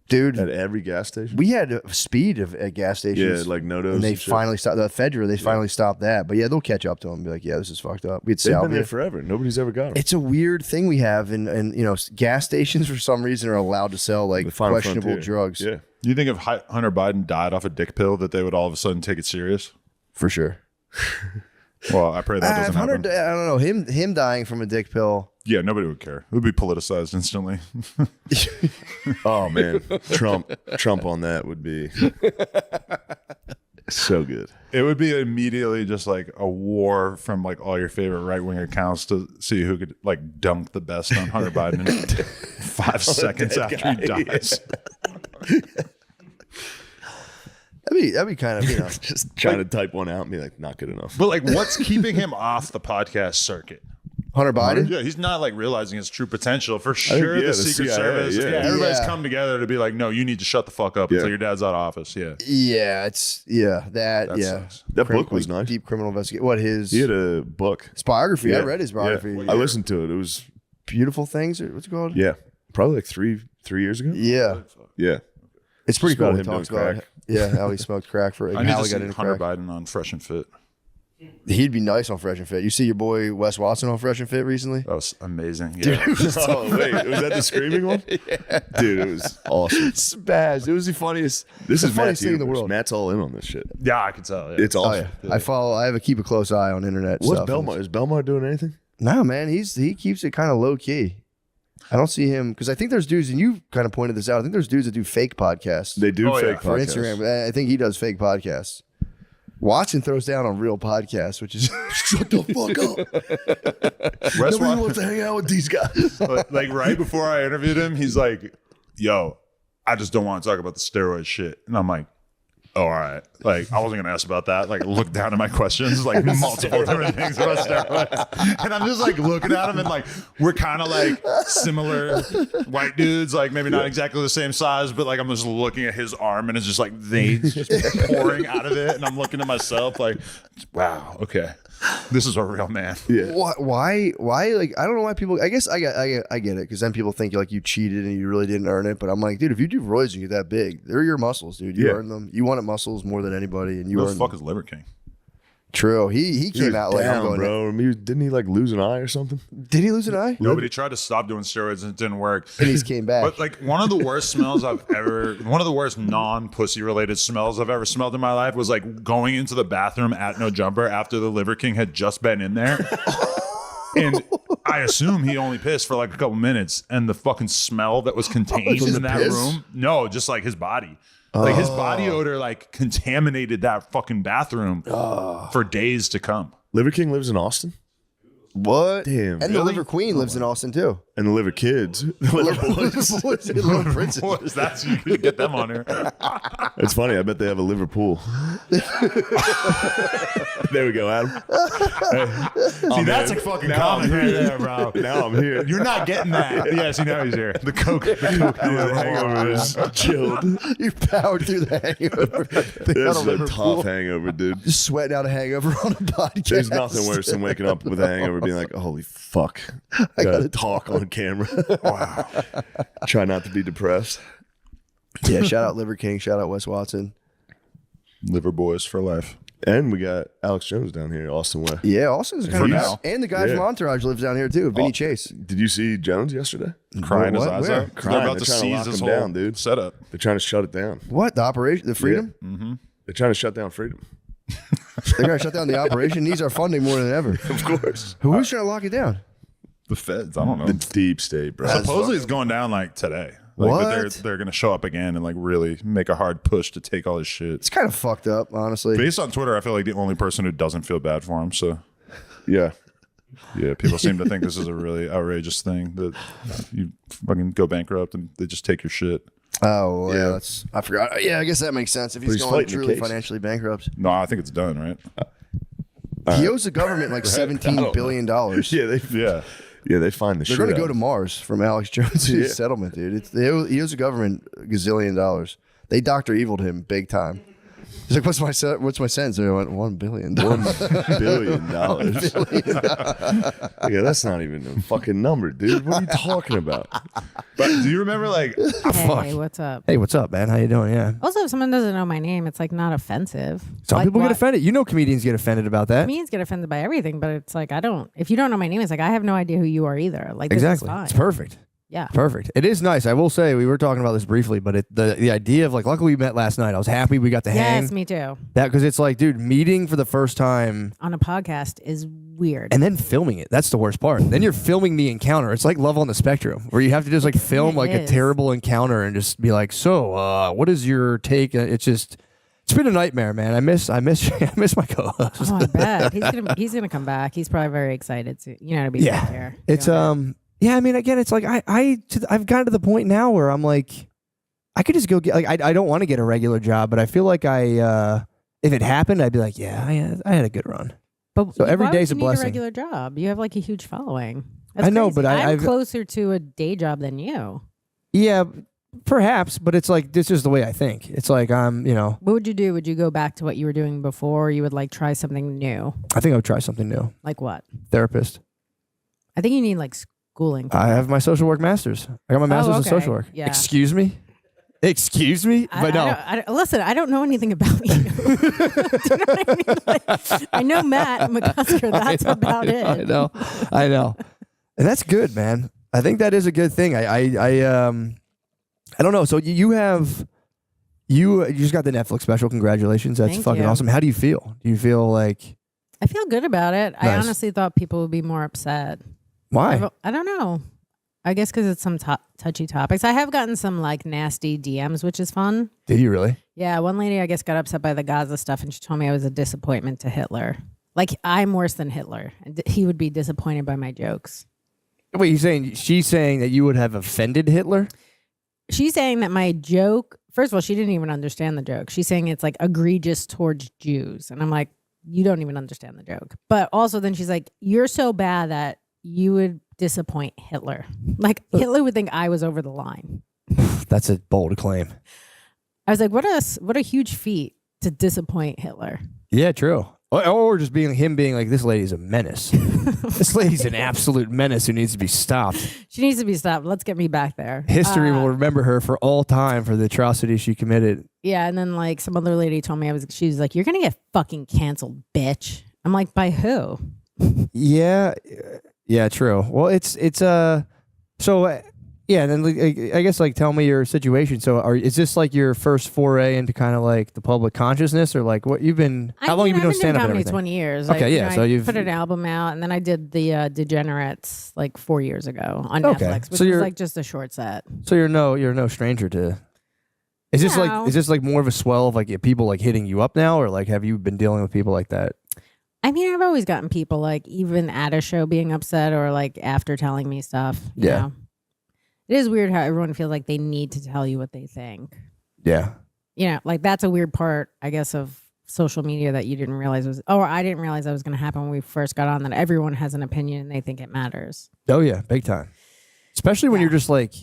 dude. At every gas station? We had a speed at gas stations. Yeah, like no-dos And they and shit. finally stopped the Fedra. They finally stopped that. But yeah, they'll catch up to them and be like, yeah, this is fucked up. We'd They've been salvage there it. forever. Nobody's ever got them. It's a weird thing we have, and you know, gas stations for some reason are allowed to sell like The final questionable frontier. drugs. Yeah. Do you think if Hunter Biden died off a dick pill that they would all of a sudden take it serious? For sure. Well, I pray that doesn't If Hunter, happen. I don't know him dying from a dick pill. Yeah, nobody would care. It would be politicized instantly. Oh man, Trump on that would be so good. It would be immediately just like a war from like all your favorite right wing accounts to see who could like dunk the best on Hunter Biden in 5 seconds after he dies. That'd be kind of, you know. Just trying to type one out and be like, not good enough. But like, what's keeping him off the podcast circuit? Hunter Biden? Yeah, he's not like realizing his true potential. For sure, yeah, the the Secret CIA, Service, yeah. everybody's Yeah. come together to be like, no, you need to shut the fuck up until your dad's out of office. Yeah, Yeah, that That yeah. sucks. That book was nice. Deep criminal investigation. What his He had a book. biography? I Yeah. read his biography. Yeah. I listened to it. It was Beautiful Things. Or what's it called? yeah, probably like three years ago. Yeah. Yeah. It's pretty It's about cool. He him doing talks about crack. how he smoked crack for I and need how to he got see into Hunter crack. Biden on Fresh and Fit. He'd be nice on Fresh and Fit. You see your boy Wes Watson on Fresh and Fit recently? That was amazing. Yeah. Oh wait, was that the screaming one? Dude, it was awesome. Spaz. It was the funniest. This the is Matt's funniest thing in the universe. world. Matt's all in on this shit. Yeah, I could tell. Yeah. It's Oh awesome. yeah. I have a keep a close eye on internet What's stuff. Belmar? Is Belmar doing anything? No, man. He keeps it kind of low key. I don't see him because I think there's dudes, and you kind of pointed this out. I think there's dudes that do fake podcasts They do Oh, yeah. fake for podcasts. Instagram. I think he does fake podcasts. Watson throws down on real podcasts, which is Shut the fuck up. Wes Nobody Wa- wants to hang out with these guys. like right before I interviewed him, he's like, "Yo, I just don't want to talk about the steroid shit," and I'm like, "Oh, all right." Like I wasn't gonna ask about that. Like look down at my questions, like multiple different things about steroids, and I'm just like looking at him and like we're kind of like similar white dudes, like maybe not exactly the same size, but like I'm just looking at his arm and it's just like veins just pouring out of it, and I'm looking at myself like, "Wow, okay, this is a real man." Yeah. why like I don't know why people. I guess I get it because then people think like you cheated and you really didn't earn it. But I'm like, dude, if you do roids and you're that big, they're your muscles, dude. You Yeah. earn them. You wanted muscles more than anybody, and you Who the earned fuck them. is Liver King? True. He He came was out like I'm down, going. bro. I mean, didn't he like lose an eye or something? Did he lose an eye? Nobody tried to stop doing steroids and it didn't work. And he's came back. But like one of the worst smells I've ever, one of the worst non-pussy related smells I've ever smelled in my life was like going into the bathroom at No Jumper after the Liver King had just been in there. And I assume he only pissed for like a couple minutes, and the fucking smell that was contained From the in that piss? room. No, just like his body. Like his body odor like contaminated that fucking bathroom for days to come. Liver King lives in Austin. What? Damn. And the Liver Queen lives in Austin too. And the Liver Kids. The Liver Boys. Boys and Liver Princes. That's you could get them on here. It's funny. I bet they have a Liverpool. There we go, Adam. See, that's a fucking comment right there, bro. Now I'm here. You're not getting that. Yeah, see, now he's here. The coke Hangover is chilled. You powered through the hangover. They This got is a Liverpool. tough hangover, dude. Just sweating out a hangover on a podcast. There's nothing worse than waking up with a hangover being like, holy fuck. I gotta talk on camera. Wow. Try not to be depressed. Yeah, shout out Liver King, shout out Wes Watson. Liver boys for life. And we got Alex Jones down here, Austin Way. Yeah, Austin's kind For of now. and the guy from Entourage lives down here too, Vinny Chase. Did you see Jones yesterday? Crying his What? eyes Where? out. 'Cause Crying. They're about They're to trying to seize lock his him whole down, dude. setup. They're trying to shut it down. What? The operation? The Freedom? They're trying to shut down Freedom. They're going to shut down the operation. Needs our funding more than ever. Of course. Who's trying to lock it down? The feds. I don't know. The deep state, bro. Supposedly it's going down like today. Like, What? But they're going to show up again and like really make a hard push to take all his shit. It's kind of fucked up, honestly. Based on Twitter, I feel like the only person who doesn't feel bad for him. So Yeah. yeah, people seem to think this is a really outrageous thing that you fucking go bankrupt and they just take your shit. Oh, well, yeah, that's I forgot. Yeah, I guess that makes sense. If he's But he's going fighting the truly case. financially bankrupt, No, I think it's done, right? he owes the government like $17 billion. Yeah, they find the They're shit going to go out to of Mars from Alex Jones' settlement, dude. He owes the government a gazillion dollars. They Dr. Evil'd him big time. He's like, what's my sentence? And I went, $1 billion. $1 billion. Yeah, that's not even a fucking number, dude. What are you talking about? But do you remember like Hey, what's up? Hey, what's up, man? How you doing? Yeah. Also, if someone doesn't know my name, it's like not offensive. Some Like, people what? get offended. You know, comedians get offended about that. Comedians get offended by everything, but it's like if you don't know my name, it's like I have no idea who you are either. Like Exactly. this is fine. It's perfect. Yeah. Perfect. It is nice. I will say we were talking about this briefly, but the idea of like, luckily we met last night. I was happy we got to hang. Yes, me too. That because it's like, dude, meeting for the first time On a podcast is weird. and then filming it. That's the worst part. Then you're filming the encounter. It's like Love on the Spectrum, where you have to just like film like a is. terrible encounter and just be like, so, what is your take? It's been a nightmare, man. I miss I miss my co-host. Oh, I bet he's gonna come back. He's probably very excited to to be back here. It's yeah. I mean, again, it's like I've gotten to the point now where I'm like, I could just go get like I don't want to get a regular job, but I feel like if it happened, I'd be like, yeah, I had a good run. But So every why day's would a you need blessing. a regular job. You have like a huge following. That's I know, crazy. but I'm I've closer to a day job than you. Yeah, perhaps, but it's like this is the way I think. It's like What would you do? Would you go back to what you were doing before? Or you would like try something new? I think I would try something new. Like what? Therapist. I think you need like schooling. I have my social work master's. I got my master's in okay. social work. Yeah. Excuse me? Excuse me? But no. Listen, I don't know anything about you. Do you know what I mean? Like, I know Matt McCusker. That's about it. I know. And that's good, man. I think that is a good thing. I don't know. So you just got the Netflix special. Congratulations. That's Thank fucking you. awesome. How do you feel? Do you feel like I feel good about it. I Nice. honestly thought people would be more upset. why? I don't know. I guess because it's some touchy topics. I have gotten some like nasty DMs, which is fun. Did you really? Yeah, one lady I guess got upset by the Gaza stuff, and she told me I was a disappointment to Hitler. Like I'm worse than Hitler, and he would be disappointed by my jokes. Wait, she's saying that you would have offended Hitler? She's saying that my joke. First of all, she didn't even understand the joke. She's saying it's like egregious towards Jews, and I'm like, you don't even understand the joke. But also, then she's like, you're so bad that you would disappoint Hitler. Like Hitler would think I was over the line. That's a bold claim. I was like, what a huge feat to disappoint Hitler. Yeah, true. Or just being like, this lady's a menace. This lady's an absolute menace who needs to be stopped. She needs to be stopped. Let's get me back there. History will remember her for all time for the atrocities she committed. Yeah, and then like some other lady told me she was like, you're gonna get fucking canceled, bitch. I'm like, by who? Yeah, true. Well, yeah, and then I guess like tell me your situation. So is this like your first foray into kind of like the public consciousness, or like what you've been? How long you been doing stand up and everything? 20 years. Okay, like, yeah. So I you've put an album out, and then I did the Degenerates like 4 years ago on Okay. Netflix, which So was you're- like just a short set. So you're no stranger to. Is this No. like more of a swell of like people like hitting you up now, or like have you been dealing with people like that? I mean, I've always gotten people like even at a show being upset or like after telling me stuff. You Yeah. know? It is weird how everyone feels like they need to tell you what they think. Yeah. You know, like that's a weird part, I guess, of social media that you didn't realize was, or I didn't realize that was going to happen when we first got on, that everyone has an opinion and they think it matters. Oh yeah, big time. Especially when you're just like,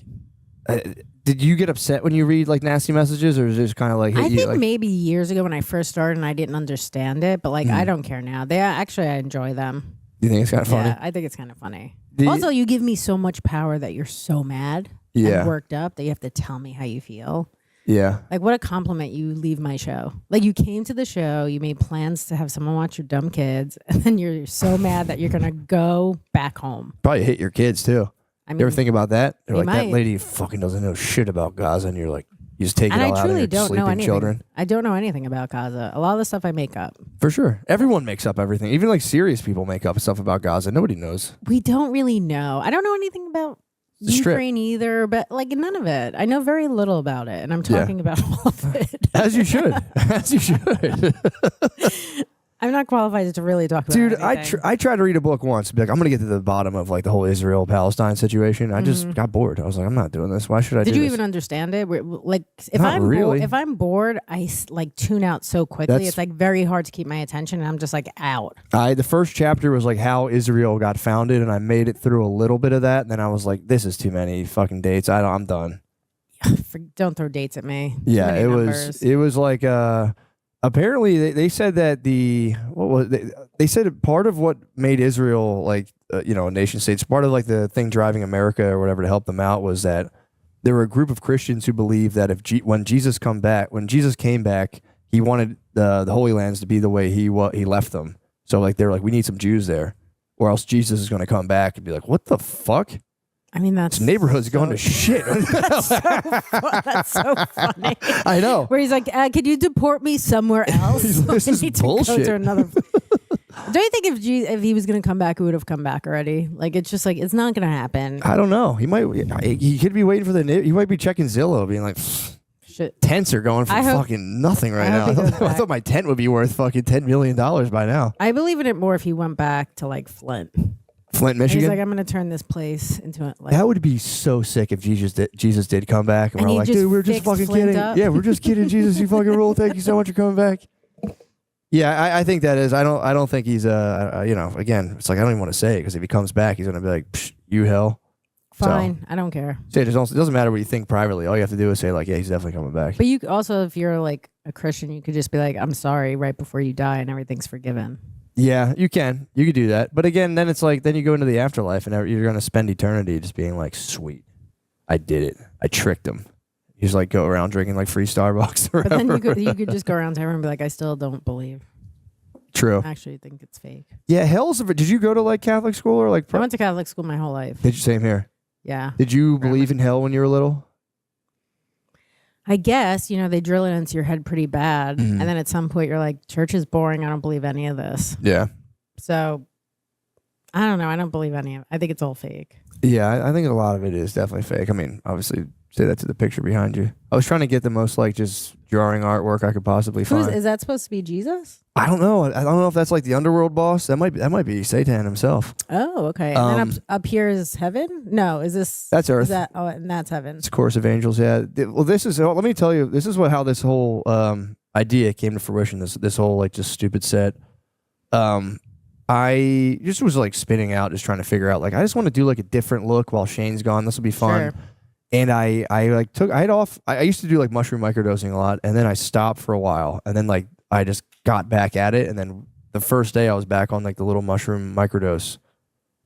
did you get upset when you read like nasty messages, or is it just kind of like hit I you, think like, maybe years ago when I first started and I didn't understand it, but like I don't care now. I enjoy them. you think it's kind of funny? Yeah, I think it's kind of funny. Do you- Also, you give me so much power that you're so mad Yeah. and worked up that you have to tell me how you feel. Yeah. Like, what a compliment you leave my show. Like, you came to the show, you made plans to have someone watch your dumb kids, and then you're so mad that you're going to go back home. Probably hit your kids too. I mean, You ever think about that? They're they like, that might. lady fucking doesn't know shit about Gaza, and you're like, you just take it and all I out on truly your don't know sleeping anything. children. I don't know anything about Gaza. A lot of the stuff I make up. For sure. Everyone makes up everything. Even like serious people make up stuff about Gaza. Nobody knows. We don't really know. I don't know anything about The Strip. Ukraine either, but like none of it. I know very little about it, and I'm talking about all of it. As you should. As you should. I'm not qualified to really talk about Dude, anything. I tried to read a book once. Be like, I'm going to get to the bottom of like the whole Israel-Palestine situation. I just got bored. I was like, I'm not doing this. Why should I do Did you this? even understand it? Like, if Not I'm really. if I'm bored, I like tune out so quickly. That's- It's like very hard to keep my attention, and I'm just like out. The first chapter was like how Israel got founded, and I made it through a little bit of that, and then I was like, this is too many fucking dates. I'm done. Don't throw dates at me. Too Yeah, many numbers. it was like apparently they said that they said part of what made Israel like a nation state, part of like the thing driving America or whatever to help them out was that there were a group of Christians who believed that when Jesus came back, he wanted the Holy Lands to be the way he left them. So like they're like, we need some Jews there, or else Jesus is going to come back and be like, what the fuck? I mean, that's This neighborhood's going to shit. That's so funny. I know. Where he's like, could you deport me somewhere else? This I is need to go bullshit. to another. Don't you think if he was going to come back, he would have come back already? Like, it's just like, it's not going to happen. I don't know. He could be waiting for he might be checking Zillow, being like, Shit. tents are going for I hope- fucking nothing right I now. hope he I goes thought, I back. thought my tent would be worth fucking $10 million by now. I believe in it more if he went back to like Flint. Flint, And Michigan. he's like, I'm going to turn this place into a, like. That would be so sick if Jesus did come back and And we're he like, just dude, we're just fixed fucking Flint kidding. up. Yeah, we're just kidding. Jesus, you fucking rule. Thank you so much for coming back. Yeah, I think that is. I don't think he's again, it's like I don't even want to say it because if he comes back, he's gonna be like, Psh, you hell. Fine, I don't care. So it doesn't matter what you think privately. All you have to do is say like, yeah, he's definitely coming back. But you also, if you're like a Christian, you could just be like, I'm sorry right before you die and everything's forgiven. Yeah, you can. You could do that. But again, then it's like, then you go into the afterlife and you're going to spend eternity just being like, sweet, I did it. I tricked him. You just like go around drinking like free Starbucks or But then whatever. you could just go around to everyone and be like, I still don't believe. True. I actually think it's fake. Yeah, hell's did you go to like Catholic school or like? I went to Catholic school my whole life. Did you? Same here. Yeah. Did you believe in hell when you were little? I guess, they drill it into your head pretty bad. Mhm. And then at some point you're like, church is boring. I don't believe any of this. Yeah. So I don't know. I don't believe any of it. I think it's all fake. Yeah, I think a lot of it is definitely fake. I mean, obviously, say that to the picture behind you. I was trying to get the most like just drawing artwork I could possibly find. Is that supposed to be Jesus? I don't know. I don't know if that's like the underworld boss. That might be Satan himself. Oh, okay. And then up here is heaven? No, is this? That's Earth. And that's heaven. It's a chorus of angels. Yeah. Well, this is. Let me tell you. This is how this whole idea came to fruition. This whole like just stupid set. I just was like spinning out, just trying to figure out like I just want to do like a different look while Shane's gone. This will be fun. Sure. And I had off. I used to do like mushroom microdosing a lot, and then I stopped for a while, and then like I just got back at it, and then the first day I was back on like the little mushroom microdose,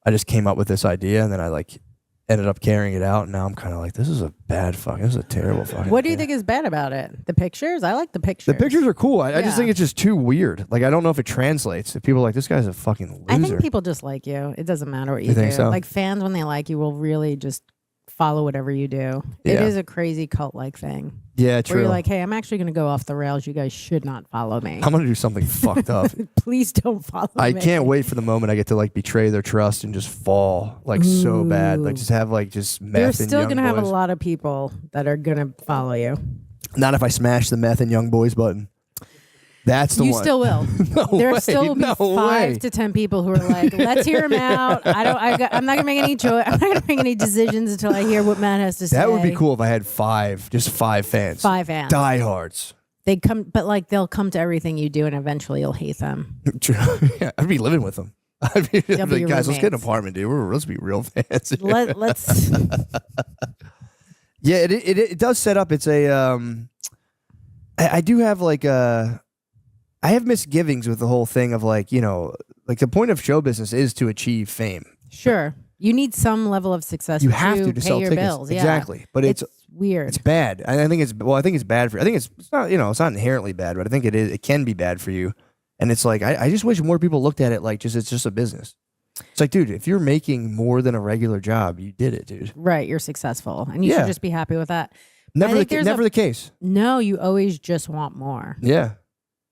I just came up with this idea, and then I like ended up carrying it out, and now I'm kind of like, this is a terrible fucking. What do you idea. think is bad about it? The pictures? I like the pictures. The pictures are cool. I just Yeah. think it's just too weird. Like I don't know if it translates. If people are like, this guy's a fucking loser. I think people just like you. It doesn't matter what you, You think do. so? Like fans, when they like you, will really just follow whatever you do. It Yeah. is a crazy cult-like thing. Yeah, Where true. you're like, hey, I'm actually going to go off the rails. You guys should not follow me. I'm gonna do something fucked up. Please don't follow me. I can't wait for the moment I get to like betray their trust and just fall like so bad. Like Ooh. just have like just meth You're and still young going to have a boys. lot of people that are going to follow you. Not if I smash the meth and young boys button. That's the You one. still will. There way, still will be no 5 way. to 10 people who are like, let's hear him out. I'm not gonna make any choice. I'm not gonna make any decisions until I hear what Matt has to say. That would be cool if I had 5, just 5 fans. 5 fans. Diehards. They come, but like they'll come to everything you do, and eventually you'll hate them. Yeah, I'd be living with them. I'd be They'll be like, your guys, let's get an roommates. apartment, dude. Let's be real fans. Let's. Yeah, it does set up. It's a I do have like I have misgivings with the whole thing of like, you know, like the point of show business is to achieve fame. Sure, you need some level of success. You have to pay sell your tickets. bills. Yeah. Exactly. But it's weird. it's bad. I think it's bad for you. I think it's not, you know, it's not inherently bad, but I think it can be bad for you. And it's like I just wish more people looked at it like it's just a business. It's like, dude, if you're making more than a regular job, you did it, dude. Right, you're successful, and you Yeah. should just be happy with that. Never think there's the case. No, you always just want more. Yeah.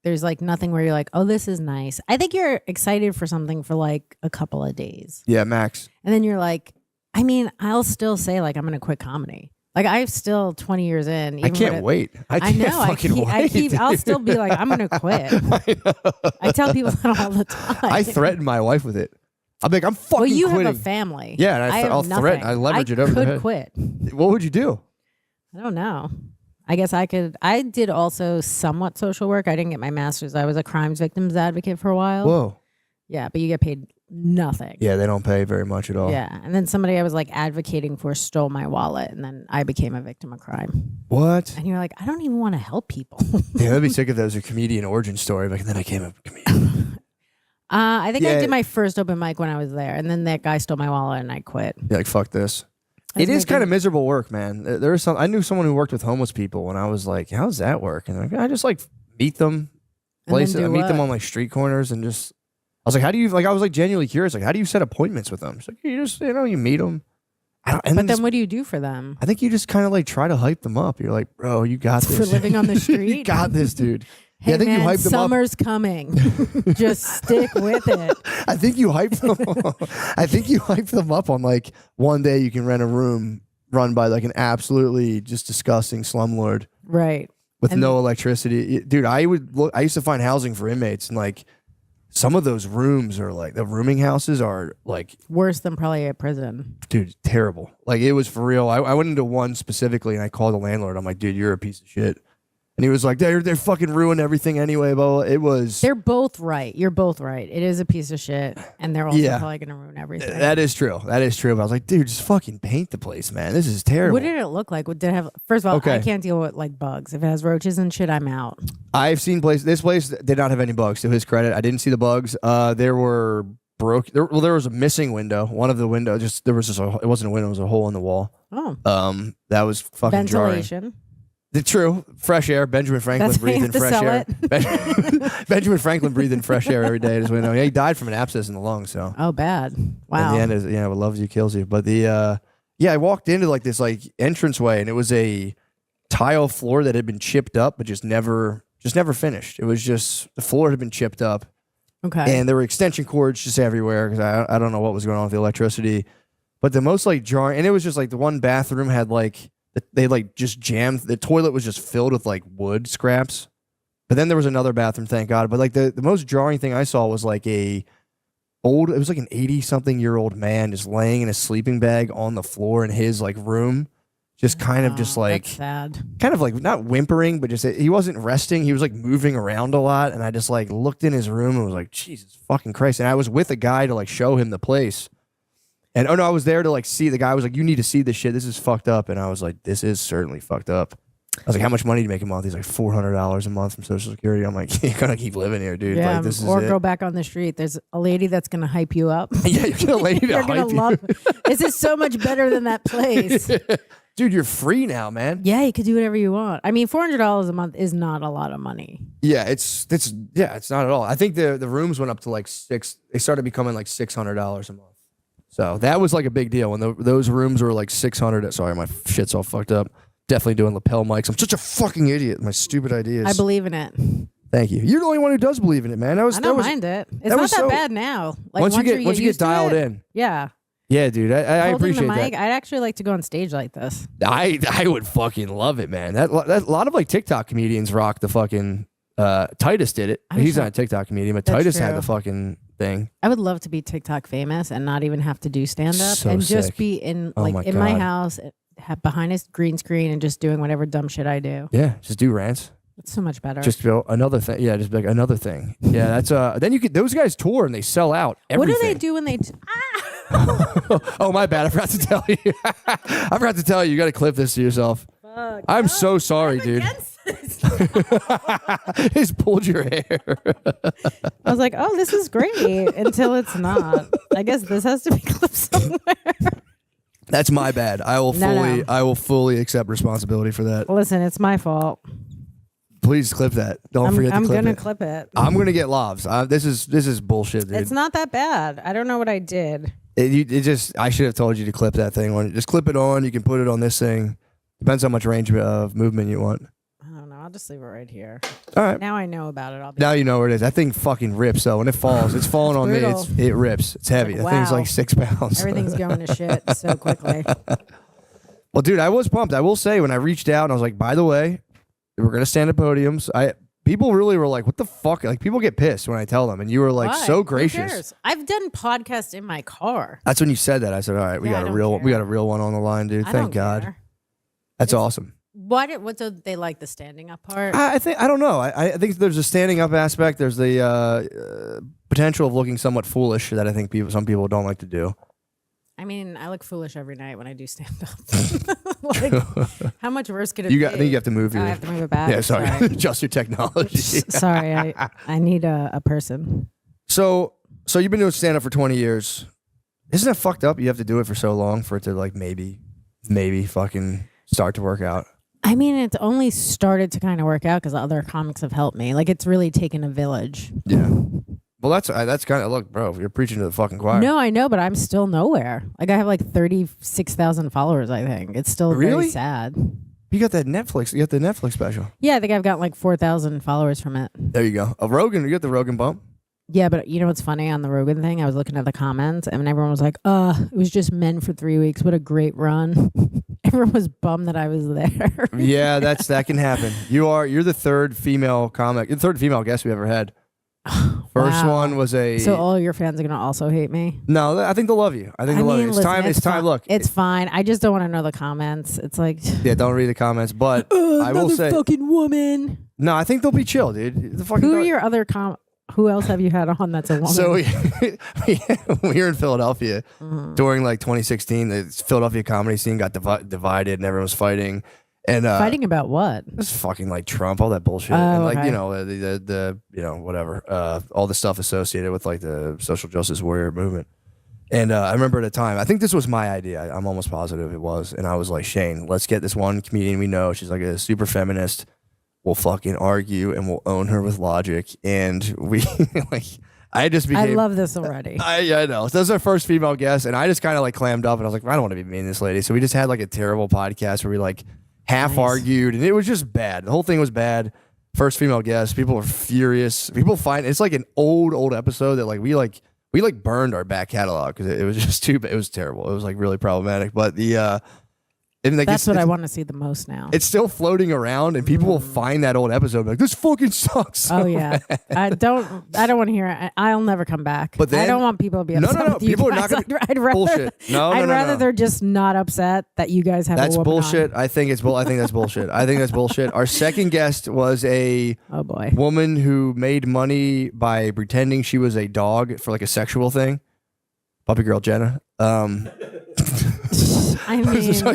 There's like nothing where you're like, oh, this is nice. I think you're excited for something for like a couple of days. Yeah, Max. And then you're like, I mean, I'll still say like I'm going to quit comedy. Like I'm still 20 years in. I even can't when wait. I can't know. fucking wait. I'll dude. still be like, I'm going to quit. I tell people that all the time. I threaten my wife with it. I'm like, I'm fucking Well, you quitting. have a family. Yeah, and I have I'll nothing. threaten. I leverage it over I their could head. quit. What would you do? I don't know. I guess I could. I did also somewhat social work. I didn't get my master's. I was a crimes victims advocate for a while. Whoa. Yeah, but you get paid nothing. Yeah, they don't pay very much at all. Yeah. And then somebody I was like advocating for stole my wallet, and then I became a victim of crime. What? And you're like, I don't even want to help people. Yeah, I'd be sick if that was a comedian origin story. But then I became a comedian. I think I Yeah. did my first open mic when I was there, and then that guy stole my wallet, and I quit. You're like, fuck this. I was It is kind of making- miserable work, man. There was some. I knew someone who worked with homeless people, and I was like, "How does that work?" And like, I just like meet them, And then places. do I meet them what? on like street corners, and just. I was like, "How do you like?" I was like genuinely curious, like, "How do you set appointments with them?" It's like you just, you know, you meet them. And But then just- what do you do for them? I think you just kind of like try to hype them up. You're like, "Bro, you got this." For living on the you street? got this, dude. Hey yeah, I think man, you hype them up. summer's coming. Just stick with it. I think you hype them. I think you hype them up on like one day you can rent a room run by like an absolutely just disgusting slumlord Right. with And- no electricity. Dude, I used to find housing for inmates, and like some of those rooms are like the rooming houses are like, Worse than probably a prison. dude, terrible. Like it was for real. I went into one specifically and I called the landlord. I'm like, dude, you're a piece of shit. And he was like, they're fucking ruining everything anyway. But it was. They're both right. You're both right. It is a piece of shit, and they're also Yeah. probably going to ruin everything. That is true. That is true. But I was like, dude, just fucking paint the place, man. This is terrible. What did it look like? Did it have? First of all, Okay. I can't deal with like bugs. If it has roaches and shit, I'm out. I've seen places. This place did not have any bugs. To his credit, I didn't see the bugs. There were there was a missing window. One of the windows, it wasn't a window. It was a hole in the wall. Oh, That was fucking jarring. ventilation. True, fresh air. Benjamin Franklin That's how you breathed in have to fresh sell air. Benjamin Franklin breathed in fresh air every day at his window. Yeah, he died from an abscess in the lung. So Oh, bad. Wow. in the end, what loves you kills you. But I walked into like this like entranceway, and it was a tile floor that had been chipped up, but just never finished. It was just the floor had been chipped up, Okay. and there were extension cords just everywhere because I don't know what was going on with the electricity. But the most like jarring, and it was just like the one bathroom had like they like just jammed. The toilet was just filled with like wood scraps. But then there was another bathroom, thank God. But like the most jarring thing I saw was like it was like an 80-something-year-old man just laying in a sleeping bag on the floor in his like room, just kind of just Oh, like that's sad. kind of like not whimpering, but just he wasn't resting. He was like moving around a lot, and I just like looked in his room and was like, Jesus fucking Christ! And I was with a guy to like show him the place, and I was there to like see. The guy was like, "You need to see this shit. This is fucked up." And I was like, "This is certainly fucked up." I was like, "How much money do you make a month?" He's like, $400 a month from Social Security. I'm like, "You're gonna keep living here, dude. Yeah, Like this is or it." go back on the street. There's a lady that's gonna hype you up. Yeah, you're gonna lady to You're gonna hype you. love. This is so much better than that place. Dude, you're free now, man. Yeah, you could do whatever you want. I mean, $400 a month is not a lot of money. Yeah, it's not at all. I think the rooms went up to like they started becoming like $600 a month. So that was like a big deal when those rooms were like 600. Sorry, my shit's all fucked up. Definitely doing lapel mics. I'm such a fucking idiot. My stupid ideas. I believe in it. Thank you. You're the only one who does believe in it, man. I don't mind it. It's not was that so- bad now. Like once you get used to dialed it, in. Yeah. Yeah, dude. I Holding appreciate the mic, that. I'd actually like to go on stage like this. I would fucking love it, man. That a lot of like TikTok comedians rock the fucking Titus did it. He's not a TikTok comedian, but That's Titus had true. the fucking thing. I would love to be TikTok famous and not even have to do stand up So and just sick. be in Oh like my in my God. house behind a green screen and just doing whatever dumb shit I do. Yeah, just do rants. It's so much better. Just go another thing. Yeah, just be like another thing. Yeah, that's then you could those guys tour and they sell out what everything. do they do when they Oh my bad, I forgot to tell you. I forgot to tell you. You got to clip this to yourself. Fuck, I'm no, so sorry, I'm dude. against this. He's pulled your hair. I was like, oh, this is great until it's not. I guess this has to be clipped somewhere. That's my bad. I will No. I will fully accept responsibility for that. Listen, it's my fault. Please clip that. Don't forget to I'm clip gonna it. clip it. I'm gonna get lobs. This is bullshit, dude. It's not that bad. I don't know what I did. It just I should have told you to clip that thing on. Just clip it on. You can put it on this thing. Depends how much range of movement you want. I don't know. I'll just leave it right here. All right. Now I know about it. I'll be Now you know where it is. That thing fucking rips though. When it falls, it's falling on me. brutal. It rips. It's heavy. Like, That thing's wow. like 6 pounds. everything's going to shit so quickly. Well, dude, I was pumped. I will say when I reached out and I was like, by the way, we're gonna stand at podiums. People really were like, what the fuck? Like people get pissed when I tell them, and you were like Why? so Who gracious. cares? I've done podcasts in my car. That's when you said that. I said, all right, we Yeah, I got a don't real care. one on the line, dude. I Thank don't God. care. That's It's- awesome. What do they like the standing up part? I don't know. I think there's a standing up aspect. There's the potential of looking somewhat foolish that I think some people don't like to do. I mean, I look foolish every night when I do stand up. Like, how much worse could it be? I think you have to move Oh, your. I have to move it back. Yeah, sorry. Adjust your technology. Sorry, I need a person. So you've been doing stand up for 20 years. Isn't that fucked up? You have to do it for so long for it to like maybe fucking start to work out. I mean, it's only started to kind of work out because other comics have helped me. Like, it's really taken a village. Yeah. Well, that's kind of look, bro. You're preaching to the fucking choir. No, I know, but I'm still nowhere. Like, I have like 36,000 followers. I think it's still Really? very sad. You got that Netflix. You got the Netflix special. Yeah, I think I've got like 4,000 followers from it. There you go. A Rogan. You got the Rogan bump. Yeah, but you know what's funny on the Rogan thing? I was looking at the comments and everyone was like, it was just men for 3 weeks. What a great run. Everyone was bummed that I was there. Yeah, that can happen. You're the third female comic, the third female guest we ever had. First Wow. one was a. So all your fans are going to also hate me? No, I think they'll love you. I think they'll love you. It's listen, time. It's time. fine. Look, It's fine. I just don't want to know the comments. It's like, yeah, don't read the comments, but I will another say, fucking woman. no, I think they'll be chill, dude. The fucking Who are your other Who else have you had on that's a woman? So we were in Philadelphia Mm-hmm. during like 2016. The Philadelphia comedy scene got divided, and everyone was fighting. And Fighting about what? It's fucking like Trump, all that bullshit, Oh, and like okay. you know the you know whatever, all the stuff associated with like the social justice warrior movement. And I remember at the time, I think this was my idea. I'm almost positive it was, and I was like, Shane, let's get this one comedian we know. She's like a super feminist. We'll fucking argue and we'll own her with logic. And we like, I just became. I love this already. I know. So that was our first female guest, and I just kind of like clammed up, and I was like, I don't want to be mean to this lady. So we just had like a terrible podcast where we like half argued, and it was just bad. The whole thing was bad. First female guest, people were furious. People find it's like an old episode that we burned our back catalog because it was just too bad. It was terrible. It was like really problematic. But the and like That's what I want to see the most now. it's still floating around, and people will find that old episode and be like, this fucking sucks. Oh yeah, I don't want to hear it. I'll never come back. But then- I don't want people to be No, upset. no, with you people are guys. not gonna- I'd rather, Bullshit. No, I'd no, no, rather no. they're just not upset that you guys have. That's a woman bullshit. on. I think that's bullshit. I think that's bullshit. Our second guest was a Oh boy. woman who made money by pretending she was a dog for like a sexual thing. Puppy girl Jenna. I mean, So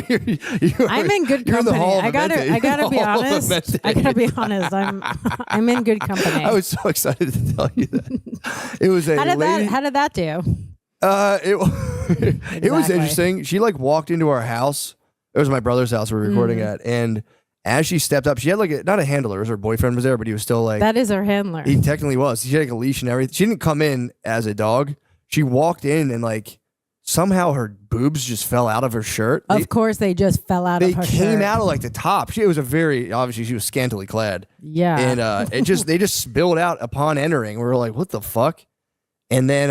I'm in good you're in the company. hall of I gotta Mente. be Hall of honest. Mente. I gotta be honest. I'm in good company. I was so excited to tell you that. It was a how lady. did that do? It was Exactly. interesting. She like walked into our house. It was my brother's house we were recording at, and as she stepped up, she had like not a handler. It was her boyfriend was there, but he was still like That is our handler. he technically was. She had like a leash and everything. She didn't come in as a dog. She walked in and like somehow her boobs just fell out of her shirt. Of course, they just fell out They of her came shirt. out of like the top. It was a very obviously she was scantily clad, Yeah. and they just spilled out upon entering. We were like, what the fuck? And then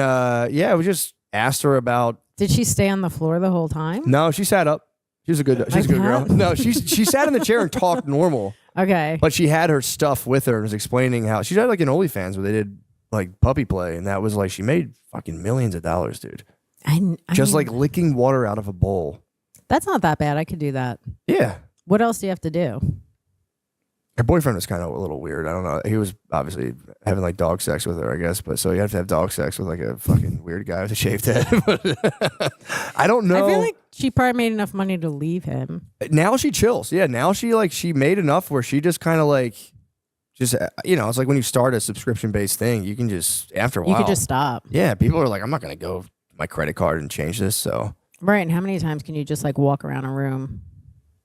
we just asked her about. Did she stay on the floor the whole time? No, she sat up. She's a good Like girl. that? No, she sat in the chair and talked normal. Okay. But she had her stuff with her and was explaining how she had like an OnlyFans where they did like puppy play, and that was like she made fucking millions of dollars, dude. Just like licking water out of a bowl. That's not that bad. I could do that. Yeah. What else do you have to do? Her boyfriend was kind of a little weird. I don't know. He was obviously having like dog sex with her, I guess. But so you have to have dog sex with like a fucking weird guy with a shaved head. I don't know. I feel like she probably made enough money to leave him. Now she chills. Yeah. Now she made enough where she just kind of like, it's like when you start a subscription based thing, you can just, after a while. You could just stop. Yeah. People are like, I'm not going to go my credit card and change this. So. Right. And how many times can you just like walk around a room?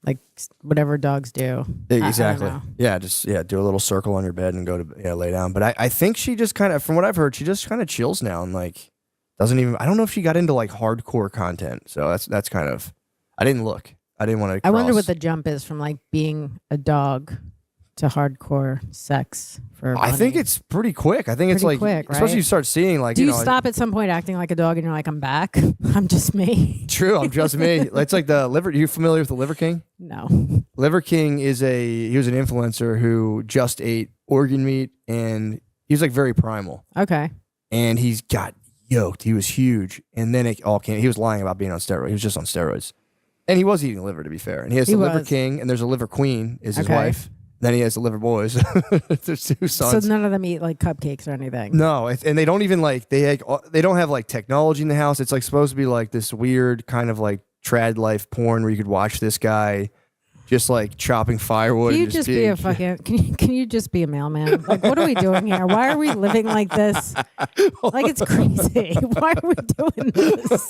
Like whatever dogs do. Exactly. I don't know. Yeah, just do a little circle on your bed and go to lay down. But I think she just kind of, from what I've heard, she just kind of chills now and like doesn't even. I don't know if she got into like hardcore content. So that's kind of. I didn't look. I didn't want to. I wonder what the jump is from like being a dog to hardcore sex for money. I think it's pretty quick. I think it's Pretty like quick, right? especially you start seeing like Do you stop at some point acting like a dog and you're like, I'm back? I'm just me. True, I'm just me. It's like the liver. Are you familiar with the Liver King? No. Liver King he was an influencer who just ate organ meat and he was like very primal. Okay. And he's got yoked. He was huge. And then it all came. He was lying about being on steroids. He was just on steroids. And he was eating liver, to be fair. And he has the Liver King and there's a Liver Queen is his wife. Then he has the Liver Boys. There's two sons. So none of them eat like cupcakes or anything. No, and they don't even like they don't have like technology in the house. It's like supposed to be like this weird kind of like trad life porn where you could watch this guy just like chopping firewood. Can you just be a fucking? Can you just be a mailman? Like, what are we doing here? Why are we living like this? Like, it's crazy. Why are we doing this?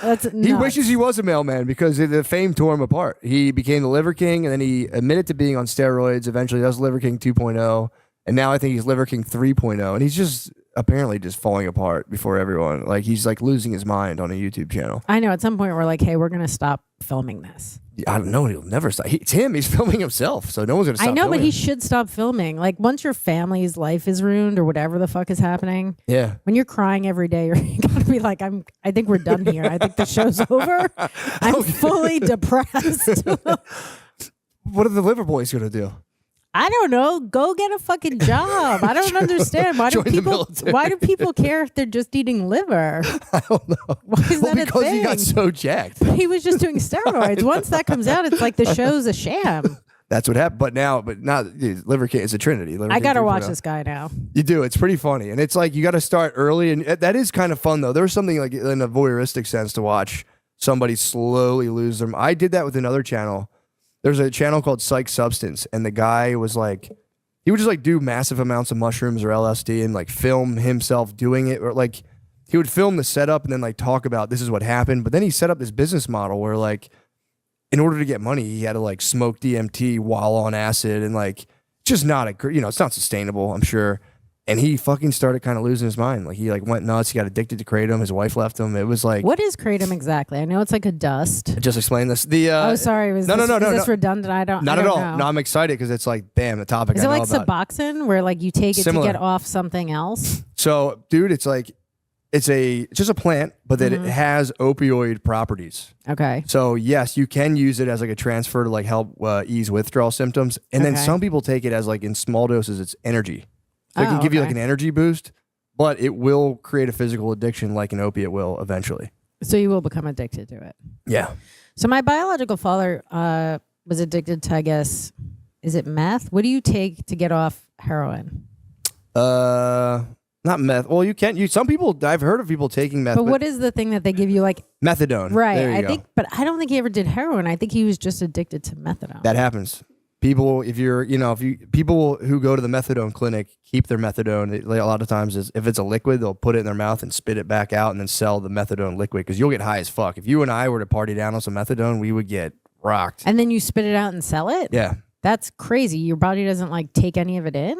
That's nuts. He wishes he was a mailman because the fame tore him apart. He became the Liver King, and then he admitted to being on steroids. Eventually, that was Liver King 2.0, and now I think he's Liver King 3.0, and he's just apparently just falling apart before everyone. Like he's like losing his mind on a YouTube channel. I know. At some point, we're like, hey, we're gonna stop filming this. I don't know. He'll never stop. It's him. He's filming himself, so no one's gonna stop. I know, filming but he him. should stop filming. Like once your family's life is ruined or whatever the fuck is happening. Yeah. When you're crying every day, you're gonna be like, I think we're done here. I think the show's over. I'm fully depressed. What are the Liver Boys gonna do? I don't know. Go get a fucking job. I don't understand. Why do Join the military. Why do people care if they're just eating liver? I don't know. Why is that a because thing? he got so jacked. He was just doing steroids. Once that comes out, it's like the show's a sham. That's what happened. But now, Liver King is a trinity. Liver I King gotta 3.0. watch this guy now. You do. It's pretty funny, and it's like you got to start early, and that is kind of fun though. There's something like in a voyeuristic sense to watch somebody slowly lose them. I did that with another channel. There's a channel called Psych Substance, and the guy was like, he would just like do massive amounts of mushrooms or LSD and like film himself doing it, or like he would film the setup and then like talk about this is what happened. But then he set up this business model where like in order to get money, he had to like smoke DMT while on acid and like just not it's not sustainable, I'm sure. And he fucking started kind of losing his mind. Like he like went nuts. He got addicted to kratom. His wife left him. It was like, What is kratom exactly? I know it's like a dust. just explain this. The Oh, sorry. no, Is this redundant? I don't. not I at don't all. know. No, I'm excited because it's like, bam, the topic. Is I it know like about. Suboxone, where like you take it Similar. to get off something else? So, dude, it's like it's just a plant, but that it has opioid properties. Okay. So yes, you can use it as like a transfer to like help ease withdrawal symptoms, and then Okay. some people take it as like in small doses, it's energy. So it Oh, can give you okay. like an energy boost, but it will create a physical addiction like an opiate will eventually. So you will become addicted to it. Yeah. So my biological father was addicted to, I guess, is it meth? What do you take to get off heroin? Not meth. Well, you can. Some people. I've heard of people taking meth. But what is the thing that they give you? Like, methadone? right? There you I go. think, but I don't think he ever did heroin. I think he was just addicted to methadone. That happens. People, people who go to the methadone clinic keep their methadone. A lot of times, if it's a liquid, they'll put it in their mouth and spit it back out, and then sell the methadone liquid because you'll get high as fuck. If you and I were to party down on some methadone, we would get rocked. And then you spit it out and sell it? Yeah. That's crazy. Your body doesn't like take any of it in?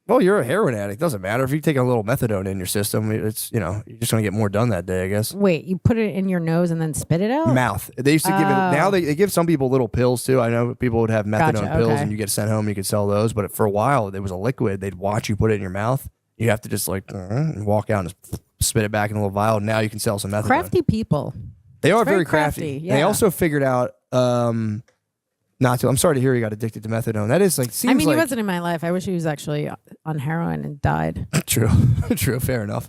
Well, you're a heroin addict. Doesn't matter if you take a little methadone in your system. It's you're just gonna get more done that day, I guess. Wait, you put it in your nose and then spit it out? Mouth. They used to give it. Now they give some people little pills too. I know people would have methadone Gotcha, pills, okay. and you get sent home. And you could sell those, but for a while, there was a liquid. They'd watch you put it in your mouth. You have to just like and walk out and just spit it back in a little vial. Now you can sell some methadone. Crafty people. They are very very crafty. crafty, They yeah. also figured out not to. I'm sorry to hear he got addicted to methadone. That is like seems I mean, like he wasn't in my life. I wish he was actually on heroin and died. true. True. Fair enough.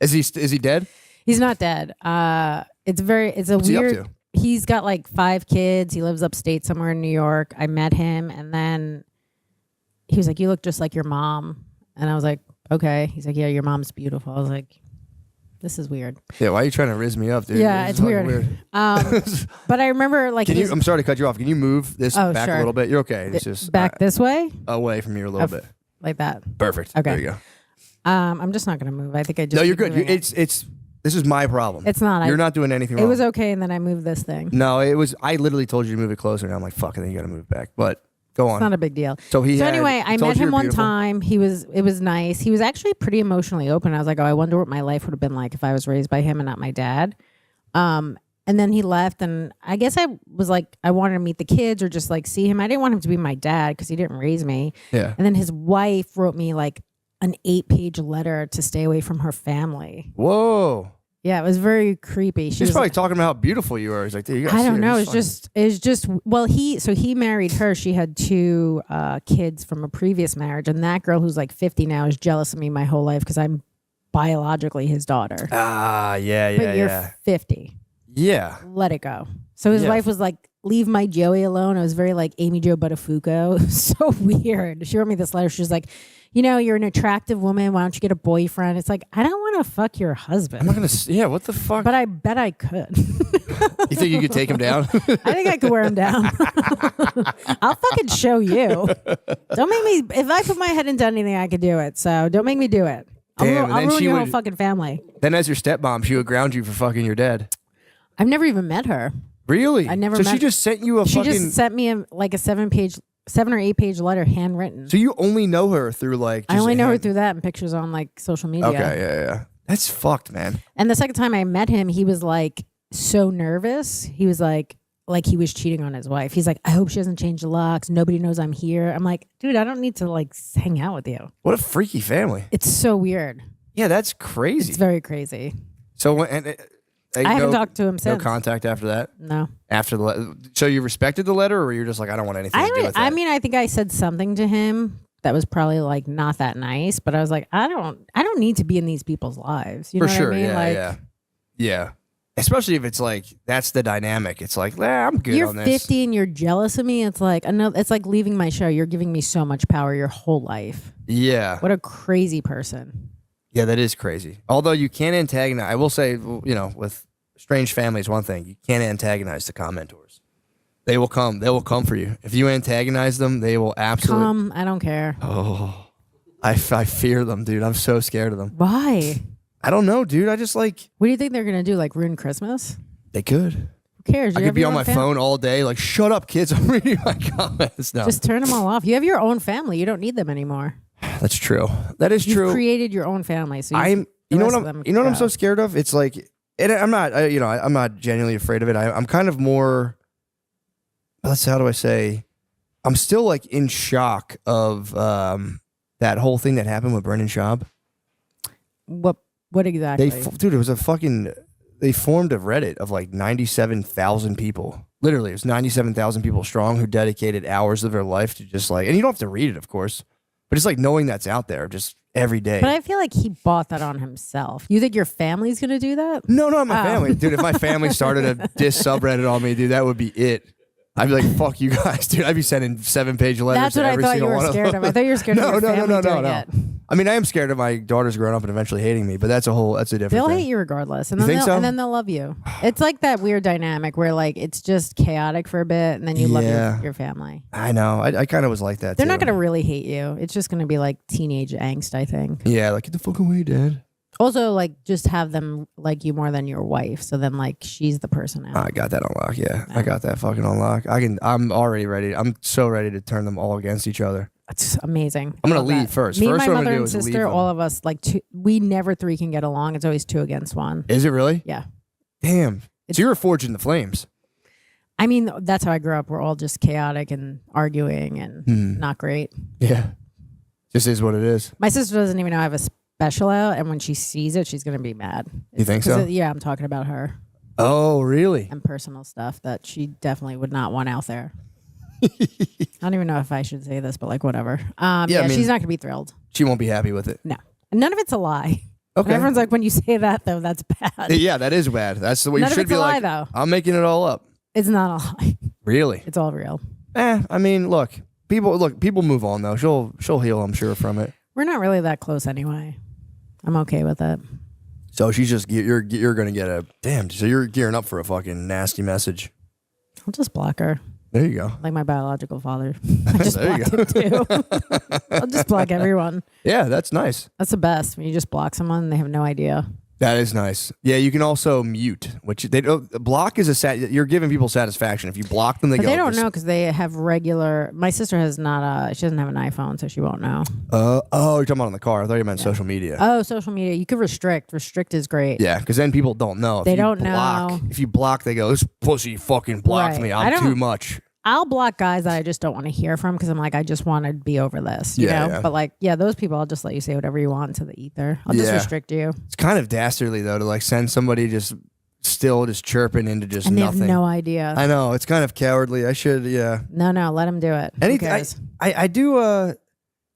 Is he dead? He's not dead. It's a What's he up weird. to? He's got like 5 kids. He lives upstate somewhere in New York. I met him, and then he was like, "You look just like your mom," and I was like, "Okay." He's like, "Yeah, your mom's beautiful." I was like, "This is weird." Yeah. Why are you trying to riz me up, dude? Yeah, This it's is fucking weird. But I remember like Can his- you? I'm sorry to cut you off. Can you move this Oh, back sure. a little bit? You're okay. It's just back this way, away from you a little bit. like that. Perfect. Okay. There you go. I'm just not gonna move. I think I just. No, you're keep good. moving it. It's. This is my problem. It's not. You're not doing anything It wrong. was okay, and then I moved this thing. No, it was. I literally told you to move it closer, and I'm like, fuck, and then you got to move back. But go on. It's not a big deal. So anyway, I told met you him you're one beautiful. time. It was nice. He was actually pretty emotionally open. I was like, oh, I wonder what my life would have been like if I was raised by him and not my dad. And then he left, and I guess I was like, I wanted to meet the kids or just like see him. I didn't want him to be my dad because he didn't raise me. Yeah. And then his wife wrote me like an 8-page letter to stay away from her family. Whoa. Yeah, it was very creepy. She She's was probably talking about how beautiful you are. He's like, dude, you gotta I see don't her. know. She's It's just well, he married her. She had 2 kids from a previous marriage, and that girl who's like 50 now is jealous of me my whole life because I'm biologically his daughter. Ah, yeah, But yeah, you're yeah. 50. Yeah. Let it go. So his Yeah. wife was like, "Leave my Joey alone." I was very like Amy Jo Buttafuoco. It was so weird. She wrote me this letter. She was like, "You know, you're an attractive woman. Why don't you get a boyfriend?" It's like, I don't want to fuck your husband. I'm not gonna. Yeah. What the fuck? But I bet I could. You think you could take him down? I think I could wear him down. I'll fucking show you. Don't make me. If I put my head into anything, I could do it. So don't make me do it. Damn, and I'll then ruin she your whole would- fucking family. Then, as your stepmom, she would ground you for fucking your dad. I've never even met her. Really? I never So met- she just sent you a She fucking. just sent me like a 7 or 8 page letter, handwritten. So you only know her through like. I just only a know her hand- through that and pictures on like social media. Okay. Yeah. That's fucked, man. And the second time I met him, he was like so nervous. He was like he was cheating on his wife. He's like, I hope she doesn't change the locks. Nobody knows I'm here. I'm like, dude, I don't need to like hang out with you. What a freaky family. It's so weird. Yeah, that's crazy. It's very crazy. So I haven't talked to him No since. contact after that. No. After the so you respected the letter, or you're just like, I don't want anything to do with that. I mean, I think I said something to him that was probably like not that nice, but I was like, I don't need to be in these people's lives. You know for what sure. I mean? Yeah, Like, yeah. Especially if it's like that's the dynamic. It's like, I'm good you're on this. 50 and you're jealous of me. It's like it's like leaving my show. You're giving me so much power your whole life. Yeah, What a crazy person. yeah, that is crazy. Although you can't antagonize. I will say, you know, with strange families, one thing you can't antagonize the commentors. They will come. They will come for you. If you antagonize them, they will absolutely. Come, I don't care. Oh, I fear them, dude. I'm so scared of them. Why? I don't know, dude. I just like What do you think they're gonna do? Like ruin Christmas? they could. Who cares? I You could have be your on own my fam- phone all day, like, shut up, kids. I'm reading my comments. No, Just turn them all off. You have your own family. You don't need them anymore. that's true. That is You've true. created your own family. So I'm. the You know rest what of I'm. them You know what I'm go. so scared of? It's like, and I'm not. I'm not genuinely afraid of it. I'm kind of more. How do I say? I'm still like in shock of that whole thing that happened with Brendan Schaub. What exactly? Dude, it was a fucking. They formed a Reddit of like 97,000 people. Literally, it was 97,000 people strong who dedicated hours of their life to just like, and you don't have to read it, of course, but it's like knowing that's out there just every day. But I feel like he bought that on himself. You think your family's gonna do that? No, not my Oh. family, dude. If my family started a diss subreddit on me, dude, that would be it. I'd be like, "Fuck you guys, dude." I'd be sending 7-page letters That's to what I every thought you single were one scared of of. them. I thought you were scared of your family doing it. I mean, I am scared of my daughters growing up and eventually hating me, but that's a different They'll thing. hate you regardless, and You then think so? and then they'll love you. It's like that weird dynamic where like it's just chaotic for a bit, and then you love Yeah. your family. I know. I kind of was like that. They're too. not gonna really hate you. It's just gonna be like teenage angst, I think. Yeah, like get the fuck away, Dad. Also, like just have them like you more than your wife, so then like she's the person out. I got that on lock. Yeah, I got that fucking on lock. I'm already ready. I'm so ready to turn them all against each other. It's amazing. I'm gonna Love leave that. first. Me First and what my I'm gonna mother do and is leave sister, them. all of us like two. We never 3 can get along. It's always 2 against 1. Is it really? Yeah. Damn. So you're forging the flames. I mean, that's how I grew up. We're all just chaotic and arguing and not great. Yeah. Just is what it is. My sister doesn't even know I have a special out, and when she sees it, she's gonna be mad. You think so? Yeah, I'm talking about her. Oh, really? and personal stuff that she definitely would not want out there. I don't even know if I should say this, but like whatever. I mean- she's not gonna be thrilled. She won't be happy with it. No, and none of it's a lie. Okay. And everyone's like, when you say that though, that's bad. Yeah, that is bad. That's the way None you of should it's be a lie, like. though. I'm making it all up. It's not a lie. Really? It's all real. I mean, look, people move on though. She'll heal, I'm sure, from it. We're not really that close anyway. I'm okay with it. So she's just you're gonna get a damn. So you're gearing up for a fucking nasty message. I'll just block her. There you go. Like my biological father. I just There you blocked him too. I'll just block everyone. Yeah, that's nice. That's the best. When you just block someone, they have no idea. That is nice. Yeah, you can also mute, which they don't. Block is you're giving people satisfaction. If you block them, But go. they don't know because they have regular. My sister has not. She doesn't have an iPhone, so she won't know. Oh, you're talking about on the car. I thought you meant social media. Oh, social media. You could restrict. Restrict is great. Yeah, because then people don't know. If They you don't block, know. If you block, they go, "This pussy fucking blocked Right. me. I I'm don't- too much." I'll block guys that I just don't want to hear from because I'm like, I just want to be over this. You know? Yeah. But like, yeah, those people, I'll just let you say whatever you want into the ether. I'll just Yeah. restrict you. It's kind of dastardly though to like send somebody just chirping into just And they nothing. have no idea. I know it's kind of cowardly. I should, yeah. No, let them do it. Who Anything. cares? I do.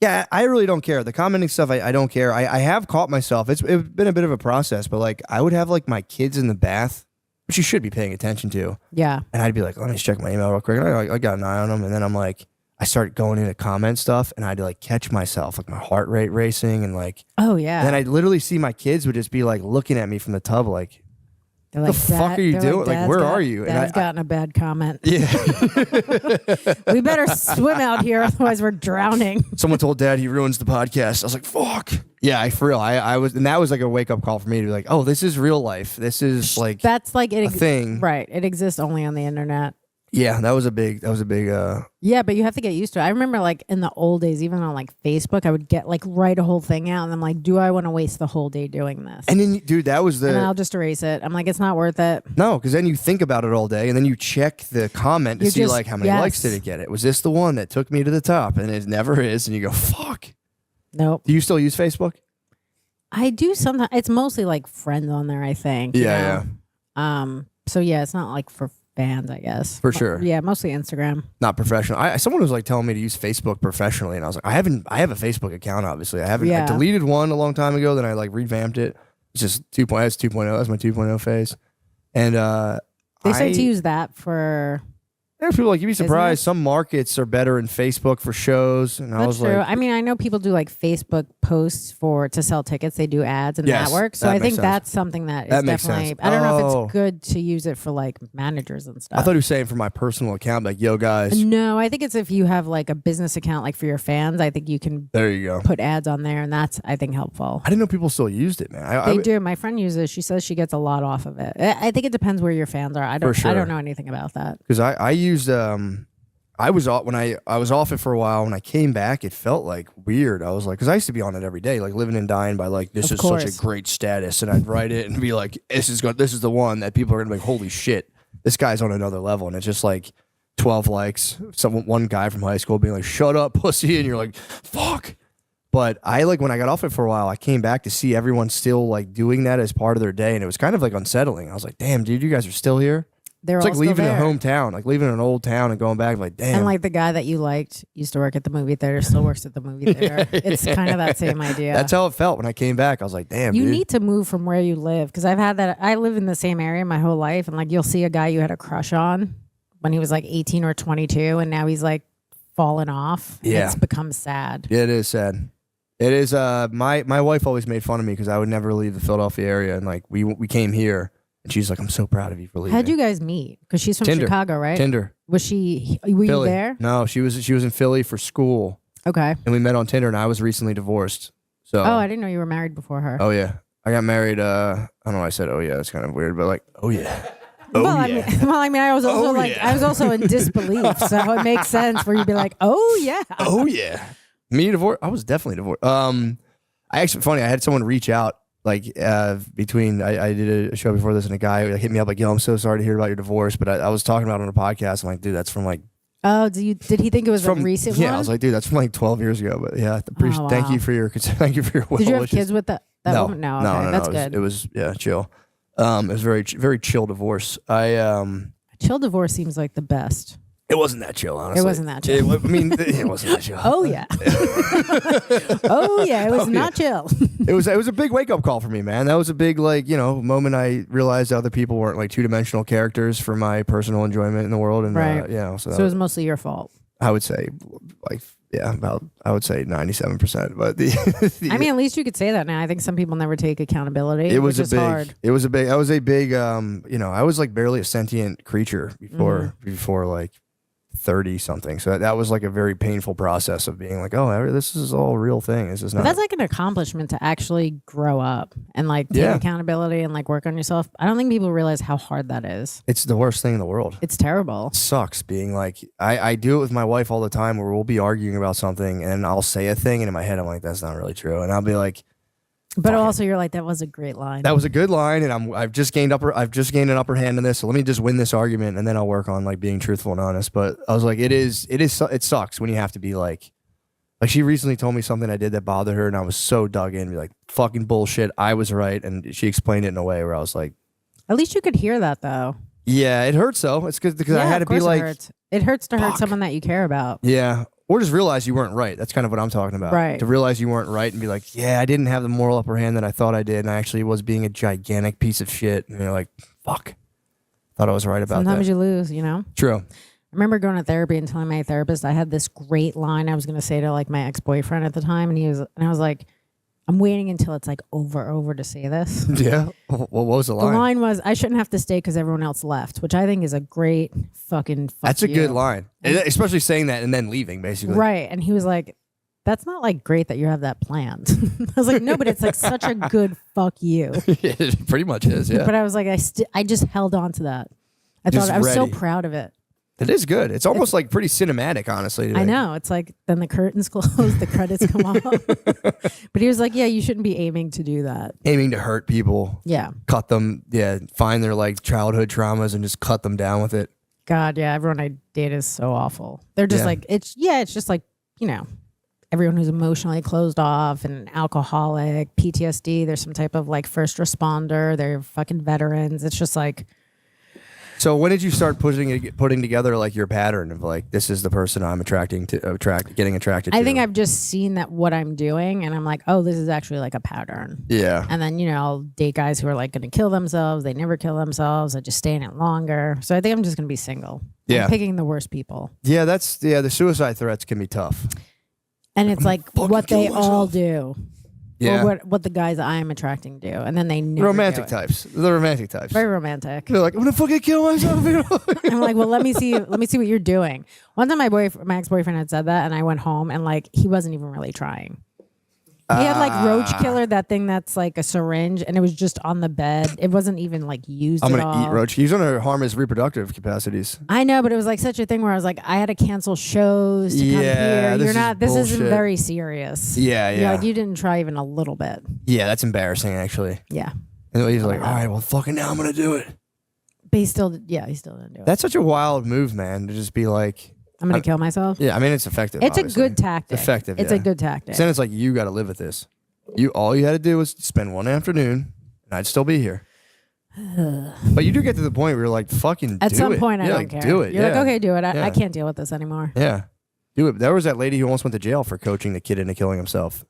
Yeah, I really don't care. The commenting stuff, I don't care. I have caught myself. It's been a bit of a process, but like I would have like my kids in the bath, which you should be paying attention to. Yeah. And I'd be like, let me just check my email real quick. And I got an eye on them. And then I'm like, I start going into comment stuff and I'd like catch myself, like my heart rate racing. And like, Oh, yeah. then I'd literally see my kids would just be like looking at me from the tub, like, They're the fuck are you they're doing? Like, "Dad's where got- are you?" And Dad's gotten a bad comment. yeah. We better swim out here, otherwise we're drowning. Someone told Dad he ruins the podcast. I was like, fuck. Yeah, for real. I was, and that was like a wake up call for me to be like, oh, this is real life. This is like That's like a thing. Right. It exists only on the internet. Yeah, that was a big. Yeah, but you have to get used to it. I remember like in the old days, even on like Facebook, I would get like write a whole thing out and I'm like, do I want to waste the whole day doing this? And then, dude, that was And then the I'll just erase it. I'm like, it's not worth it. no, because then you think about it all day, and then you check the comment to You're see just- like how many yes. likes did it get. It was this the one that took me to the top, and it never is. And you go, fuck. Nope. Do you still use Facebook? I do sometimes. It's mostly like friends on there, I think. you know? So yeah, it's not like for fans, I guess. For sure. Yeah, mostly Instagram. Not professional. Someone was like telling me to use Facebook professionally, and I was like, I have a Facebook account. Obviously, I haven't. I Yeah. deleted one a long time ago. Then I like revamped it. It's just 2.0. That's 2.0. That's my 2.0 phase. And They start to use that for. there's people like you'd be surprised. Business? Some markets are better in Facebook for shows, and I That's was true. like, I mean, I know people do like Facebook posts to sell tickets. They do ads and Yes, that works. So that I makes think sense. that's something that is That makes definitely. sense. I don't know if Oh. it's good to use it for like managers and stuff. I thought he was saying for my personal account, like, yo, guys, No, I think it's if you have like a business account, like for your fans. I think you can there you go. put ads on there, and that's I think helpful. I didn't know people still used it, man. They do. My friend uses. She says she gets a lot off of it. I think it depends where your fans are. I don't. For sure. I don't know anything about that. because I used I was off when I was off it for a while. When I came back, it felt like weird. I was like, because I used to be on it every day, like living and dying by like this Of is such course. a great status, and I'd write it and be like, this is the one that people are gonna be like, holy shit, this guy's on another level, and it's just like 12 likes. One guy from high school being like, shut up, pussy, and you're like, fuck. But I like when I got off it for a while, I came back to see everyone still like doing that as part of their day, and it was kind of like unsettling. I was like, damn, dude, you guys are still here. They're It's all like still leaving there. a hometown, like leaving an old town and going back. Like, damn. And like the guy that you liked used to work at the movie theater, still works at the movie theater. It's kind of that same idea. That's how it felt when I came back. I was like, damn, you dude. need to move from where you live because I've had that. I live in the same area my whole life, and like you'll see a guy you had a crush on when he was like 18 or 22, and now he's like fallen off. Yeah. It's become sad. Yeah, it is sad. It is. My wife always made fun of me because I would never leave the Philadelphia area, and like we came here, and she's like, I'm so proud of you for leaving. How'd you guys meet? Because she's from Tinder. Chicago, right? Tinder. Was she? Were you Philly. there? No, she was in Philly for school, Okay. and we met on Tinder, and I was recently divorced. So. Oh, I didn't know you were married before her. Oh yeah, I got married. I don't know why I said oh yeah. It's kind of weird, but like oh yeah. Oh well, yeah. I mean, I was also Oh, like, yeah. I was also in disbelief, so it makes sense where you'd be like, oh yeah. Oh yeah. Me divorced. I was definitely divorced. I actually funny. I had someone reach out like between I did a show before this, and a guy hit me up like, "Yo, I'm so sorry to hear about your divorce," but I was talking about it on a podcast. I'm like, dude, that's from like Oh, did he think it was from a recent yeah. one? I was like, dude, that's from like 12 years ago. But yeah, Oh, thank wow. you for your well did you have wishes. kids with that no, woman? No, no, okay, no, that's no. good. It was yeah, chill. It was very chill divorce. Chill divorce seems like the best. It wasn't that chill, honestly. It wasn't that chill. It wasn't that chill. Oh yeah. Oh yeah, it was not chill. It was a big wake up call for me, man. That was a big moment I realized other people weren't like 2-dimensional characters for my personal enjoyment in the world, and Right. so So it was mostly your fault. I would say I would say 97%, but I mean, at least you could say that now. I think some people never take accountability. it was which is hard. I was like barely a sentient creature before like 30 something. So that was like a very painful process of being like, oh, this is all a real thing. This is But not. that's like an accomplishment to actually grow up and like take accountability and like work on yourself. I don't think people realize how hard that is. It's the worst thing in the world. It's terrible. It sucks being like, I do it with my wife all the time where we'll be arguing about something and I'll say a thing and in my head I'm like, that's not really true. And I'll be like, But also you're like, that was a great line. that was a good line, and I've just gained an upper hand in this. So let me just win this argument, and then I'll work on like being truthful and honest. But I was like, it sucks when you have to be like she recently told me something I did that bothered her, and I was so dug in, be like, fucking bullshit, I was right, and she explained it in a way where I was like, At least you could hear that though. yeah, it hurts though. It's because I had to of be course like, it hurts to hurt fuck. someone that you care about. yeah. Or just realize you weren't right. That's kind of what I'm talking about. Right. To realize you weren't right and be like, yeah, I didn't have the moral upper hand that I thought I did, and I actually was being a gigantic piece of shit. And you're like, fuck. Thought I was right about Sometimes that. you lose, you know? True. I remember going to therapy and telling my therapist I had this great line I was going to say to like my ex-boyfriend at the time, and I was like, I'm waiting until it's like over to say this. Yeah. What was the The line? line was, I shouldn't have to stay because everyone else left, which I think is a great fucking fuck That's a you. good line. Especially saying that and then leaving, basically. Right. And he was like, that's not like great that you have that planned. I was like, no, but it's like such a good fuck you. It pretty much is, yeah. But I was like, I just held on to that. I Just thought I was so ready. proud of it. It is good. It's almost like pretty cinematic, honestly. I know. It's like then the curtains close, the credits come on. But he was like, yeah, you shouldn't be aiming to do that. Aiming to hurt people, Yeah. cut them, find their like childhood traumas and just cut them down with it. God, yeah. Everyone I date is so awful. They're just Yeah. like, it's just like, everyone who's emotionally closed off and alcoholic, PTSD, there's some type of like first responder, they're fucking veterans. It's just like, So when did you start putting together like your pattern of like, this is the person I'm getting attracted to? I think I've just seen that what I'm doing and I'm like, oh, this is actually like a pattern. Yeah. And then, I'll date guys who are like going to kill themselves. They never kill themselves. I just stay in it longer. So I think I'm just going to be single. Yeah. I'm picking the worst people. Yeah, the suicide threats can be tough. And it's like what they all do. Yeah. Or what the guys I'm attracting do. And then they never Romantic do it. types. The romantic types. Very romantic. They're like, I'm gonna fucking kill myself. I'm like, well, let me see what you're doing. One time my ex-boyfriend had said that and I went home and like he wasn't even really trying. He had like roach killer, that thing that's like a syringe, and it was just on the bed. It wasn't even like used I'm at gonna eat all. roach. He's gonna harm his reproductive capacities. I know, but it was like such a thing where I was like, I had to cancel shows to come Yeah, here. this is This isn't bullshit. very serious. Yeah, You're yeah. like, you didn't try even a little bit. Yeah, that's embarrassing actually. Yeah. And he's like, all right, well, fucking now I'm gonna do it. But he still didn't do it. That's such a wild move, man. To just be like, I'm going to kill myself. yeah. I mean, it's effective. It's obviously. a good tactic. It's effective. It's yeah. a good tactic. So then it's like you got to live with this. All you had to do was spend one afternoon, and I'd still be here. But you do get to the point where you're like, fucking At do some it. point, I Yeah, don't like, care. Do it. You're like, yeah. okay, do it. I Yeah. can't deal with this anymore. Yeah. Do it. There was that lady who almost went to jail for coaching the kid into killing himself.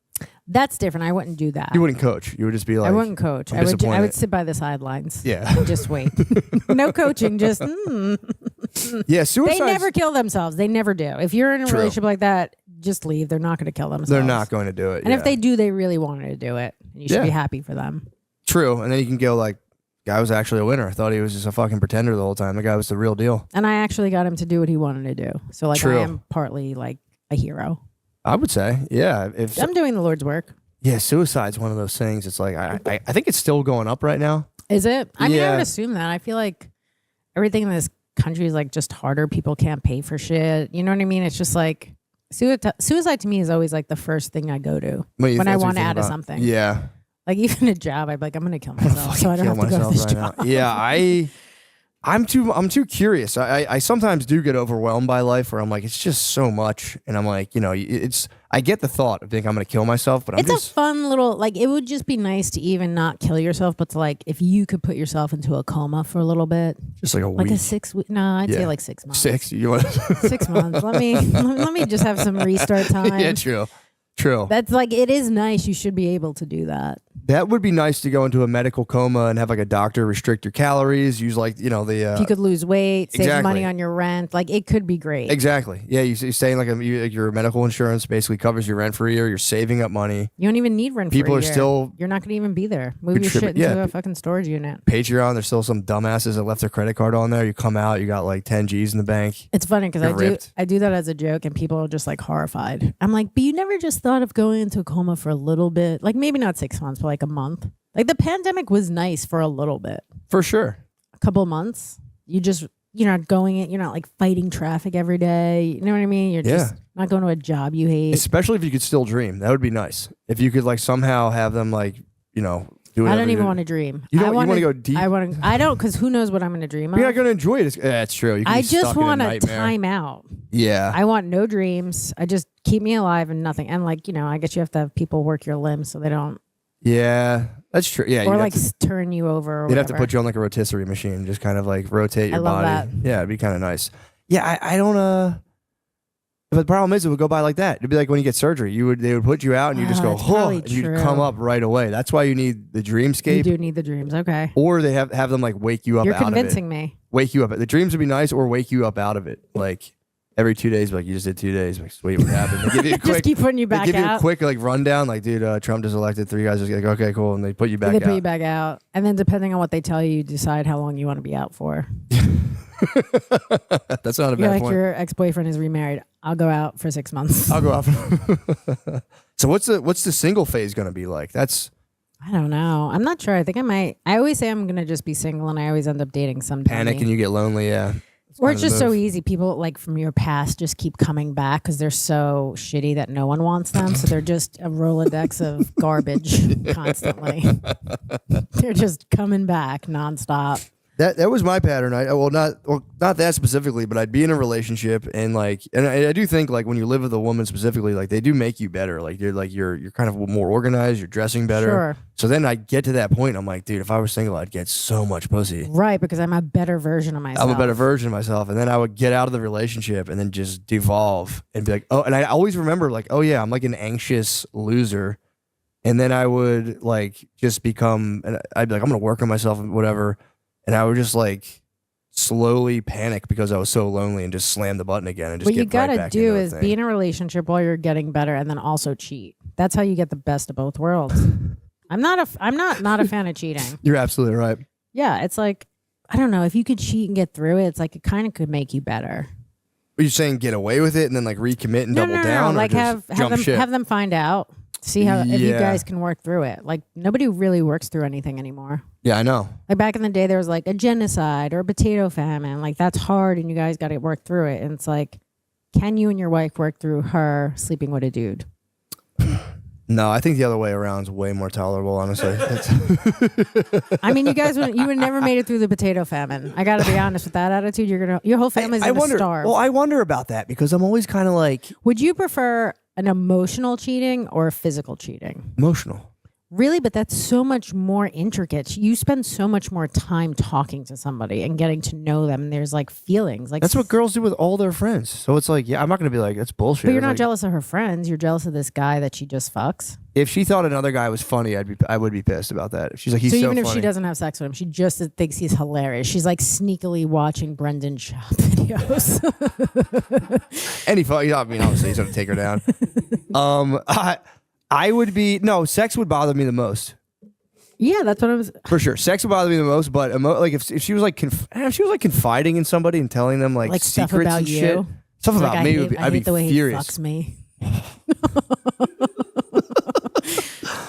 That's different. I wouldn't do that. You wouldn't coach. You would just be like, I wouldn't coach. I'm I would disappointed. sit by the sidelines. Yeah. And just wait. No coaching. Just Yeah, suicide. they never kill themselves. They never do. If you're in a True. relationship like that, just leave. They're not going to kill themselves. They're not going to do it. And if yeah. they do, they really wanted to do it. And you should Yeah. be happy for them. True. And then you can go like, guy was actually a winner. I thought he was just a fucking pretender the whole time. The guy was the real deal. And I actually got him to do what he wanted to do. So like True. I am partly like a hero. I would say, yeah. If I'm doing the Lord's work. yeah, suicide's one of those things. It's like I think it's still going up right now. Is it? I mean, I Yeah. would assume that. I feel like everything in this country is like just harder. People can't pay for shit. You know what I mean? It's just like suicide to me is always like the first thing I go to when I That's what you want to think add to about. something. Yeah. Like even a job, I'd be like, I'm going to kill myself so I don't Kill have to go to myself this right job. now. Yeah, I'm too curious. I sometimes do get overwhelmed by life where I'm like, it's just so much. And I'm like, I get the thought of thinking I'm going to kill myself, but It's a fun little, like, it would just be nice to even not kill yourself, but to, like, if you could put yourself into a coma for a little bit. just like a Like week. a 6 week. No, I'd say like 6 months. 6. You want 6 months. Let me just have some restart time. Yeah, true. That's like, it is nice. You should be able to do that. That would be nice to go into a medical coma and have like a doctor restrict your calories, use like, If you could lose weight, save exactly. money on your rent, like it could be great. Exactly. Yeah, you saying like your medical insurance basically covers your rent for a year. You're saving up money. You don't even need rent People for a are year. still You're not going to even be there. Move your shit into contribute- yeah. a fucking storage unit. Patreon, there's still some dumbasses that left their credit card on there. You come out, you got like 10 G's in the bank. It's funny because You're ripped. I do that as a joke and people are just like horrified. I'm like, but you never just thought of going into a coma for a little bit? Like maybe not 6 months, but like a month. Like the pandemic was nice for a little bit. For sure. A couple of months. You're not going it. You're not like fighting traffic every day. You know what I mean? You're just not going to a job you hate. Especially if you could still dream. That would be nice. If you could like somehow have them like, do I don't even want to dream. You I want to go deep? I don't, because who knows what I'm going to dream of. You're not going to enjoy it. That's true. You can I be stuck just in want a nightmare. time out. Yeah. I want no dreams. I just keep me alive and nothing. And like, I guess you have to have people work your limbs so they don't. Yeah. That's true. Yeah. Or you'd like have to- turn you over. Or They'd have to whatever. put you on like a rotisserie machine, just kind of like rotate your I love body. that. Yeah, it'd be kind of nice. Yeah, I don't. But the problem is, it would go by like that. It'd be like when you get surgery, they would put you out and you just go, that's probably and you'd true. come up right away. That's why you need the You dreamscape, do need the dreams. Okay. or they have them like wake you up. You're out convincing of it. me. Wake you up. The dreams would be nice, or wake you up out of it. Like every 2 days, like you just did 2 days. Like sweet, what happened? They give you a Just quick. keep putting you They back give you a out. quick like rundown, like dude, Trump just elected 3 guys. Just like okay, cool, and they put you back They out. put you back out. And then depending on what they tell you, you decide how long you want to be out for. That's not a You're bad like, point. your ex-boyfriend is remarried. I'll go out for 6 months. I'll go off. So what's the single phase going to be like? That's I don't know. I'm not sure. I think I might. I always say I'm going to just be single and I always end up dating some panic dummy. and you get lonely. Yeah. Or kind it's of the just so move. easy. People like from your past just keep coming back because they're so shitty that no one wants them. So they're just a Rolodex of garbage constantly. They're just coming back nonstop. That was my pattern. Not that specifically, but I'd be in a relationship and I do think like when you live with a woman specifically, like they do make you better. Like you're kind of more organized. You're dressing better. Sure. So then I get to that point. I'm like, dude, if I was single, I'd get so much pussy. Right, because I'm a better version of myself. I'm a better version of myself. And then I would get out of the relationship and then just devolve and be like, oh, and I always remember like, oh yeah, I'm like an anxious loser. And then I would like just become, and I'd be like, I'm going to work on myself and whatever. And I would just like slowly panic because I was so lonely and just slam the button again and just What get you gotta right back do into the is thing. be in a relationship while you're getting better and then also cheat. That's how you get the best of both worlds. I'm not a fan of cheating. You're absolutely right. Yeah, it's like, I don't know, if you could cheat and get through it, it's like it kind of could make you better. Are you saying get away with it and then like recommit and double down? Like or just jump ship? have them find out. See how if you Yeah. guys can work through it. Like nobody really works through anything anymore. Yeah, I know. Like back in the day, there was like a genocide or a potato famine. Like that's hard, and you guys got to work through it. And it's like, can you and your wife work through her sleeping with a dude? No, I think the other way around is way more tolerable, honestly. I mean, you would never made it through the potato famine. I got to be honest with that attitude. Your whole family's I gonna wonder. starve. Well, I wonder about that because I'm always kind of like Would you prefer an emotional cheating or physical cheating? emotional. Really, but that's so much more intricate. You spend so much more time talking to somebody and getting to know them. And there's like feelings. Like That's what girls do with all their friends. So it's like, yeah, I'm not going to be like, that's bullshit. But you're It's not like, jealous of her friends. You're jealous of this guy that she just fucks. If she thought another guy was funny, I would be pissed about that. If she's like, he's so even if funny. she doesn't have sex with him, she just thinks he's hilarious. She's like sneakily watching Brendan Schaub videos. Any fuck, I mean, obviously he's going to take her down. I would be, no, sex would bother me the most. Yeah, that's what I was. For sure. Sex would bother me the most, but like if she was like, if she was like confiding in somebody and telling them like Stuff secrets about and you. shit. Stuff It's about like, me, I I'd be hate the way furious. he fucks me.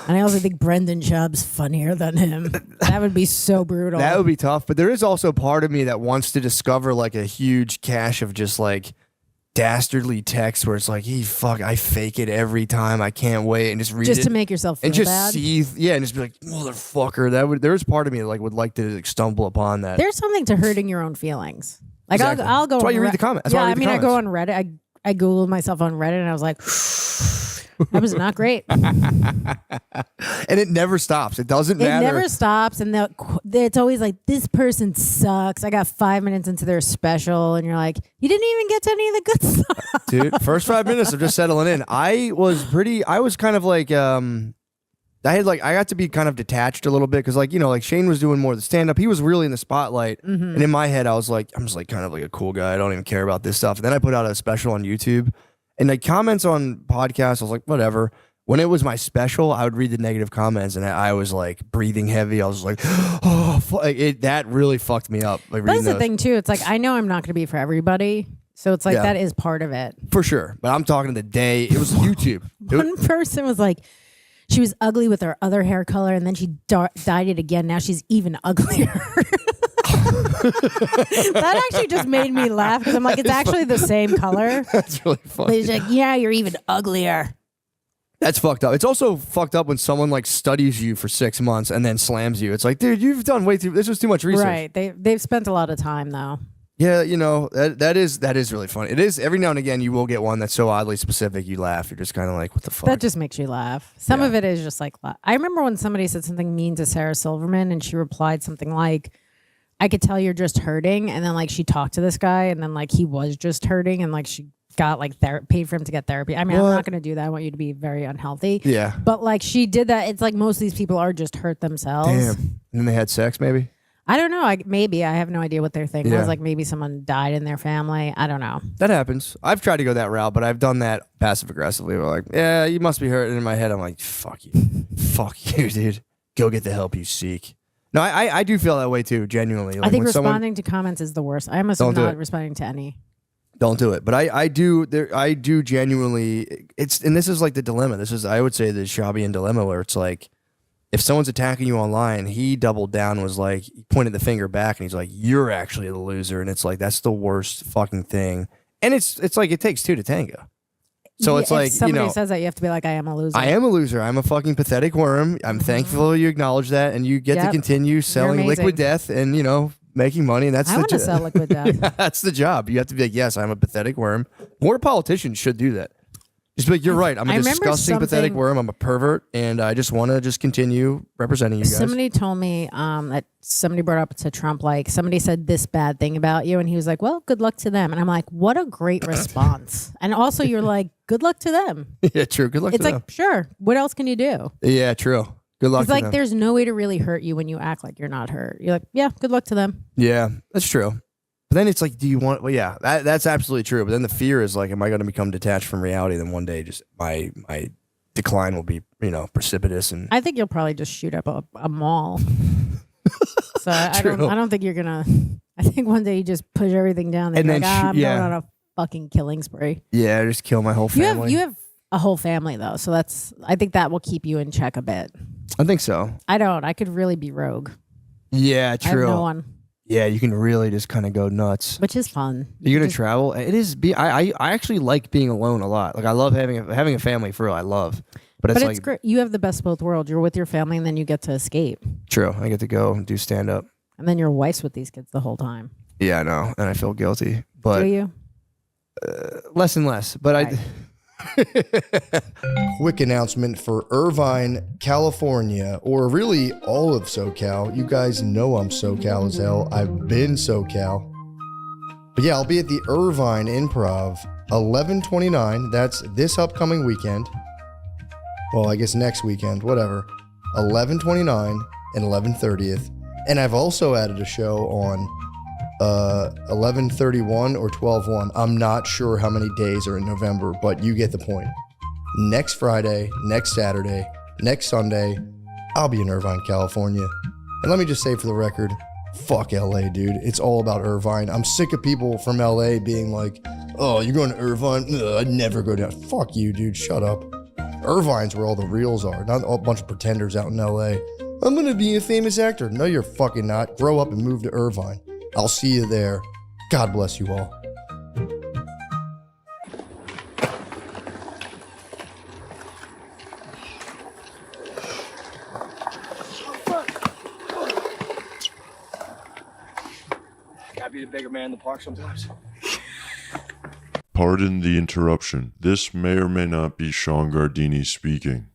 And I also think Brendan Schaub's funnier than him. That would be so brutal. That would be tough, but there is also part of me that wants to discover like a huge cache of just like dastardly texts where it's like, I fake it every time. I can't wait, and just read Just it to make yourself feel and just bad. seethe, and just be like, motherfucker. There's part of me that like would like to like stumble upon that. There's something to hurting your own feelings. Like Exactly. I'll go. That's why on you read the comments. That's why I read the I go on comments. Reddit. I googled myself on Reddit, and I was like, that was not great. And it never stops. It doesn't It matter. never stops, and it's always like, this person sucks. I got 5 minutes into their special, and you're like, you didn't even get to any of the good stuff. Dude, first 5 minutes of just settling in. I was kind of like, I got to be kind of detached a little bit because, like, you know, like Shane was doing more of the stand up. He was really in the spotlight. And in my head, I was like, I'm just like kind of like a cool guy. I don't even care about this stuff. And then I put out a special on YouTube, and like comments on podcasts, I was like, whatever. When it was my special, I would read the negative comments, and I was like breathing heavy. I was like, oh, that really fucked me up. Like, That's the those. thing too. It's like, I know I'm not going to be for everybody, so it's like Yeah. that is part of it. For sure. But I'm talking the day. It was YouTube. One person was like, she was ugly with her other hair color, and then she dyed it again. Now she's even uglier. That actually just made me laugh because I'm like, it's actually the same color. That's really But funny. he's like, yeah, you're even uglier. That's fucked up. It's also fucked up when someone like studies you for 6 months and then slams you. It's like, dude, you've done way too. This was too much research. Right. They've spent a lot of time though. Yeah, you know that is really funny. It is every now and again you will get one that's so oddly specific you laugh. You're just kind of like, what the fuck? That just makes you laugh. Some Yeah. of it is just like, I remember when somebody said something mean to Sarah Silverman, and she replied something like, I could tell you're just hurting. And then like she talked to this guy, and then like he was just hurting, and like she got like paid for him to get therapy. I mean, I'm not going to do that. I want you to be very unhealthy. Yeah. But like she did that. It's like most of these people are just hurt themselves. Damn. And then they had sex, maybe. I don't know. Maybe I have no idea what their thing Yeah. was. Like maybe someone died in their family. I don't know. That happens. I've tried to go that route, but I've done that passive aggressively. We're like, yeah, you must be hurt. And in my head, I'm like, fuck you, fuck you, dude. Go get the help you seek. No, I do feel that way too. Genuinely. Like I think when someone- responding to comments is the worst. I almost Don't am do not it. responding to any. Don't do it. But I do genuinely, and this is like the dilemma. This is, I would say, the Shabian dilemma where it's like, if someone's attacking you online, he doubled down and was like, he pointed the finger back and he's like, you're actually the loser. And it's like, that's the worst fucking thing. And it's like, it takes two to tango. So Yeah, it's if like, somebody says that, you have to be like, I am a loser. I am a loser. I'm a fucking pathetic worm. I'm thankful you acknowledge that, and you get to Yep. continue selling amazing. liquid death and, you know, making money. And that's I the want to sell liquid death. Yeah, that's the job. You have to be like, yes, I'm a pathetic worm. More politicians should do that. Just be like, you're right. I'm a I remember disgusting, pathetic something- worm. I'm a pervert, and I just want to just continue representing you guys. Somebody told me that somebody brought up to Trump, like somebody said this bad thing about you, and he was like, well, good luck to them. And I'm like, what a great response. And also you're like, good luck to them. Yeah, true. Good luck It's to like, sure, what else can you do? them. Yeah, true. Good luck It's to like them. there's no way to really hurt you when you act like you're not hurt. You're like, yeah, good luck to them. Yeah, that's true. But then it's like, do you want? Well, yeah, that's absolutely true. But then the fear is like, am I going to become detached from reality? Then one day, just my decline will be, you know, precipitous. And I think you'll probably just shoot up a mall. So I True. don't think you're gonna. I think one day you just push everything down there. And You're then like, I'm yeah. going on a fucking killing spree. yeah, just kill my whole family. You have a whole family though, so I think that will keep you in check a bit. I think so. I don't. I could really be rogue. Yeah, I have true. no one, Yeah, you can really just kind of go nuts. which is fun. You're gonna Just- travel. It is. I actually like being alone a lot. Like I love having a family for real. I love, but it's But like it's great. You have the best of both worlds. You're with your family, and then you get to escape. true. I get to go and do stand up. And then your wife's with these kids the whole time. Yeah, I know, and I feel guilty, Do but you? less and less. But Right. Quick announcement for Irvine, California, or really all of SoCal. You guys know I'm SoCal as hell. I've been SoCal. But yeah, I'll be at the Irvine Improv 11/29. That's this upcoming weekend. Well, I guess next weekend, whatever. 11/29 and 11/30th. And I've also added a show on 11/31 or 12/1. I'm not sure how many days are in November, but you get the point. Next Friday, next Saturday, next Sunday, I'll be in Irvine, California. And let me just say for the record, fuck LA, dude. It's all about Irvine. I'm sick of people from LA being like, oh, you're going to Irvine? Ugh, I'd never go down. Fuck you, dude. Shut up. Irvine's where all the reals are, not a bunch of pretenders out in LA. I'm going to be a famous actor. No, you're fucking not. Grow up and move to Irvine. I'll see you there. God bless you all. might be the bigger man in the park sometimes. Pardon the interruption. This may or may not be Sean Gardini speaking.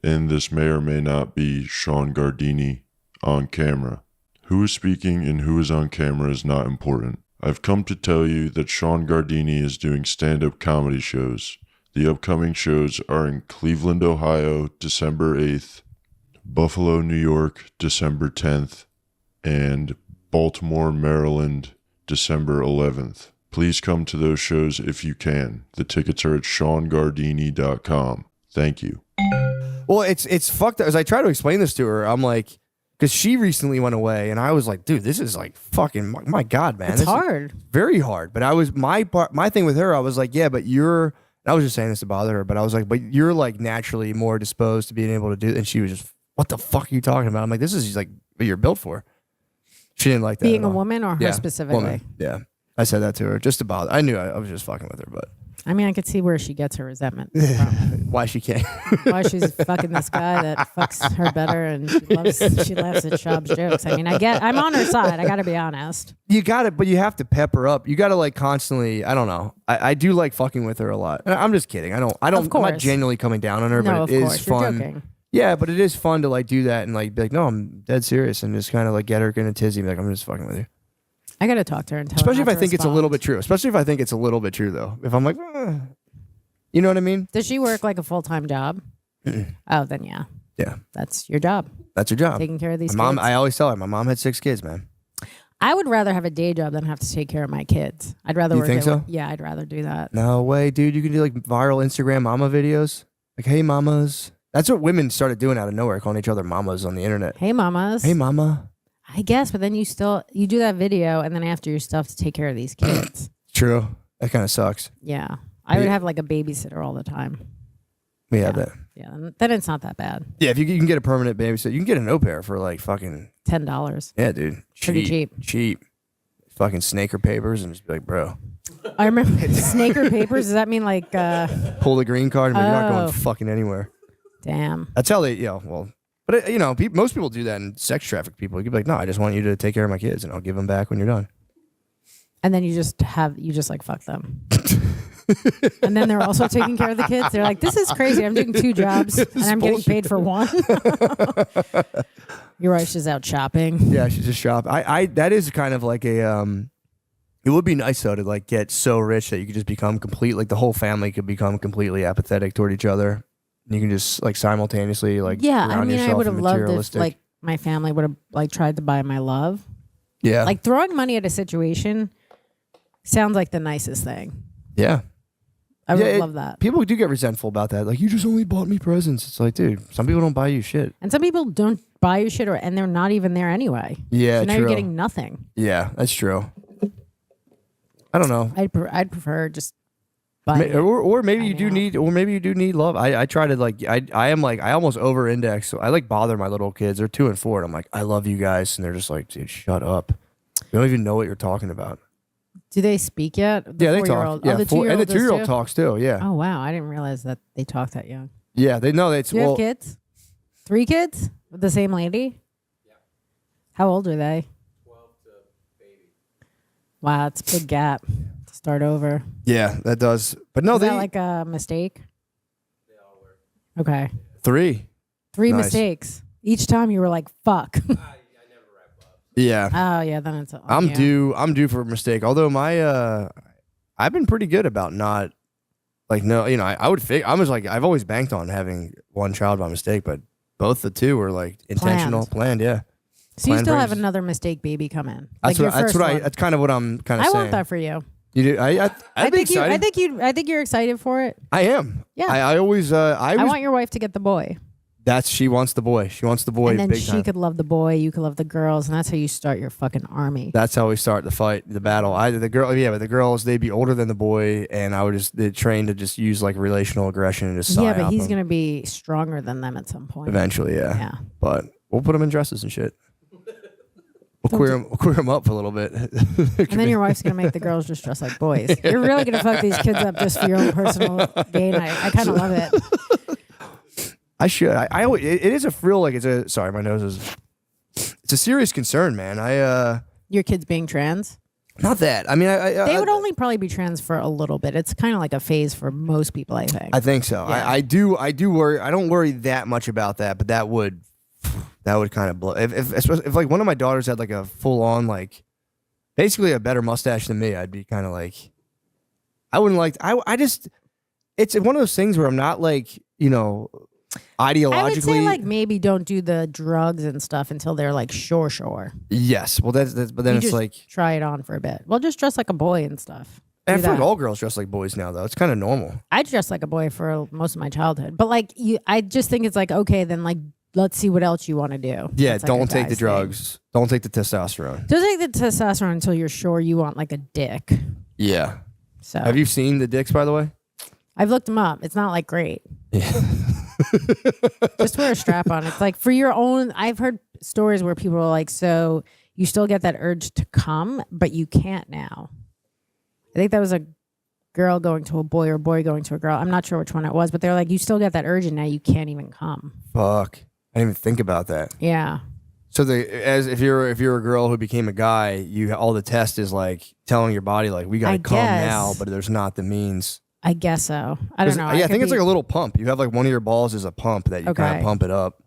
And this may or may not be Sean Gardini on camera. Who is speaking and who is on camera is not important. I've come to tell you that Sean Gardini is doing stand-up comedy shows. The upcoming shows are in Cleveland, Ohio, December 8th, Buffalo, New York, December 10th, and Baltimore, Maryland, December 11th. Please come to those shows if you can. The tickets are at SeanGardini.com. Thank you. Well, it's fucked up. As I try to explain this to her, I'm like, because she recently went away, and I was like, dude, this is like fucking, my God, man. It's hard. Very hard. But I was, my thing with her, I was like, yeah, but I was just saying this to bother her, but I was like, but you're like naturally more disposed to being able to do it. And she was just, what the fuck are you talking about? I'm like, this is like what you're built for. She didn't like that. Being at a all. woman or her specifically? Woman. Yeah. I said that to her just to bother. I knew I was just fucking with her, but. I mean, I could see where she gets her resentment from. Why she can't. Why she's fucking this guy that fucks her better and she laughs at Shab's jokes. I mean, I'm on her side. I got to be honest. You got it, but you have to pep her up. You got to like constantly, I don't know. I do like fucking with her a lot. I'm just kidding. I'm not genuinely coming down on her, but it is fun. You're joking. Yeah, but it is fun to like do that and like be like, no, I'm dead serious, and just kind of like get her in a tizzy and be like, I'm just fucking with you. I got to talk to her and tell Especially her if I think it's a little bit true. Especially if I think it's a little bit true, though. If I'm like, you know what I mean? Does she work like a full-time job? Oh, then yeah. Yeah. That's your job. That's her job. Taking care of these kids. Mom, I always tell her, my mom had 6 kids, man. I would rather have a day job than have to take care of my kids. I'd rather work. You think so? Yeah, I'd rather do that. No way, dude. You can do like viral Instagram mama videos. Like, hey, mamas. That's what women started doing out of nowhere, calling each other mamas on the internet. Hey, mamas. Hey, mama. I guess, but then you do that video, and then after your stuff to take care of these kids. True. That kind of sucks. Yeah. I would have like a babysitter all the time. We have that. Yeah, then it's not that bad. Yeah, if you can get a permanent babysitter, you can get an au pair for like fucking $10. Yeah, dude. Pretty cheap. Cheap. Fucking snaker papers and just be like, bro. I remember snaker papers. Does that mean like pull the green card and you're not going fucking anywhere? Damn. That's how they, well. But, most people do that in sex traffic people. You could be like, no, I just want you to take care of my kids and I'll give them back when you're done. And then you just like fuck them. And then they're also taking care of the kids. They're like, this is crazy. I'm doing 2 jobs and I'm getting paid for 1. Your wife's just out shopping. Yeah, she's just shopping. That is kind of like a, it would be nice though to like get so rich that you could just become like the whole family could become completely apathetic toward each other. You can just like simultaneously like I mean, I would have loved if like my family would have like tried to buy my love. Yeah, like throwing money at a situation sounds like the nicest thing. Yeah, I would love that. People do get resentful about that. Like, you just only bought me presents. It's like, dude, some people don't buy you shit, and some people don't buy you shit, and they're not even there anyway. Yeah, so now true. you're getting nothing. Yeah, that's true. I don't know. I'd prefer just. Or maybe you do need love. I try to like I am like I almost over index. So I like bother my little kids. They're 2 and 4, and I'm like, I love you guys, and they're just like, dude, shut up. You don't even know what you're talking about. Do they speak yet? Yeah, they talk. Yeah, the 2-year-old and the 2-year-old talks too. Yeah. Oh wow, I didn't realize that they talk that young. Yeah, they know that. Do you have kids? 3 kids with the same lady? Yeah. How old are they? 12 to baby. Wow, it's a big gap. Start over. Yeah, that does. But no, Is that like a mistake? They all were. Okay. 3 nice. Mistakes. Each time you were like, fuck. I never wrap up. Yeah. Oh yeah, then it's. I'm due for a mistake. Although I've been pretty good about not like I would I was like I've always banked on having 1 child by mistake, but both the 2 were like intentional, planned. Yeah. So you still have another mistake baby come in. That's that's kind of what I'm kind of saying. I want that for you. You do? I think I think you're excited for it. I am. Yeah. I always I want your wife to get the boy. She wants the boy. She wants the boy. And then big she time. could love the boy. You could love the girls, and that's how you start your fucking army. That's how we start the fight, the battle. But the girls, they'd be older than the boy, and I would they'd train to just use like relational aggression and just but he's gonna be stronger than them at some point. Eventually, yeah. Yeah. But we'll put him in dresses and shit. We'll queer him up for a little bit. And then your wife's gonna make the girls just dress like boys. You're really gonna fuck these kids up just for your own personal gain. I kind of love it. I should. It is a thrill. Like sorry, my nose is. It's a serious concern, man. Your kids being trans. Not that. I mean, They would only probably be trans for a little bit. It's kind of like a phase for most people, I think. I think so. Yeah. I do worry. I don't worry that much about that, but that would kind of blow. If like one of my daughters had like a full on like basically a better mustache than me, I'd be kind of like, I wouldn't like. I just, it's one of those things where I'm not like, you know, ideologically. I would say like maybe don't do the drugs and stuff until they're like sure. Yes. Well, that's but then You it's just like. try it on for a bit. Well, just dress like a boy and stuff. I Do feel like that. all girls dress like boys now, though. It's kind of normal. I dressed like a boy for most of my childhood, but like I just think it's like okay, then like let's see what else you want to do. Yeah. It's like a Don't take the guy's drugs. thing. Don't take the testosterone. Don't take the testosterone until you're sure you want like a dick. Yeah. So Have you seen the dicks, by the way? I've looked them up. It's not like great. Yeah. Just wear a strap on. It's like for your own. I've heard stories where people are like, so you still get that urge to come, but you can't now. I think that was a girl going to a boy or a boy going to a girl. I'm not sure which one it was, but they're like, you still get that urge and now you can't even come. Fuck. I didn't even think about that. Yeah. So if you're a girl who became a guy, all the test is like telling your body like we gotta I come guess. now, but there's not the means. I guess so. I don't know. Yeah, I think it's be- like a little pump. You have like one of your balls is a pump that you kind Okay. of pump it up.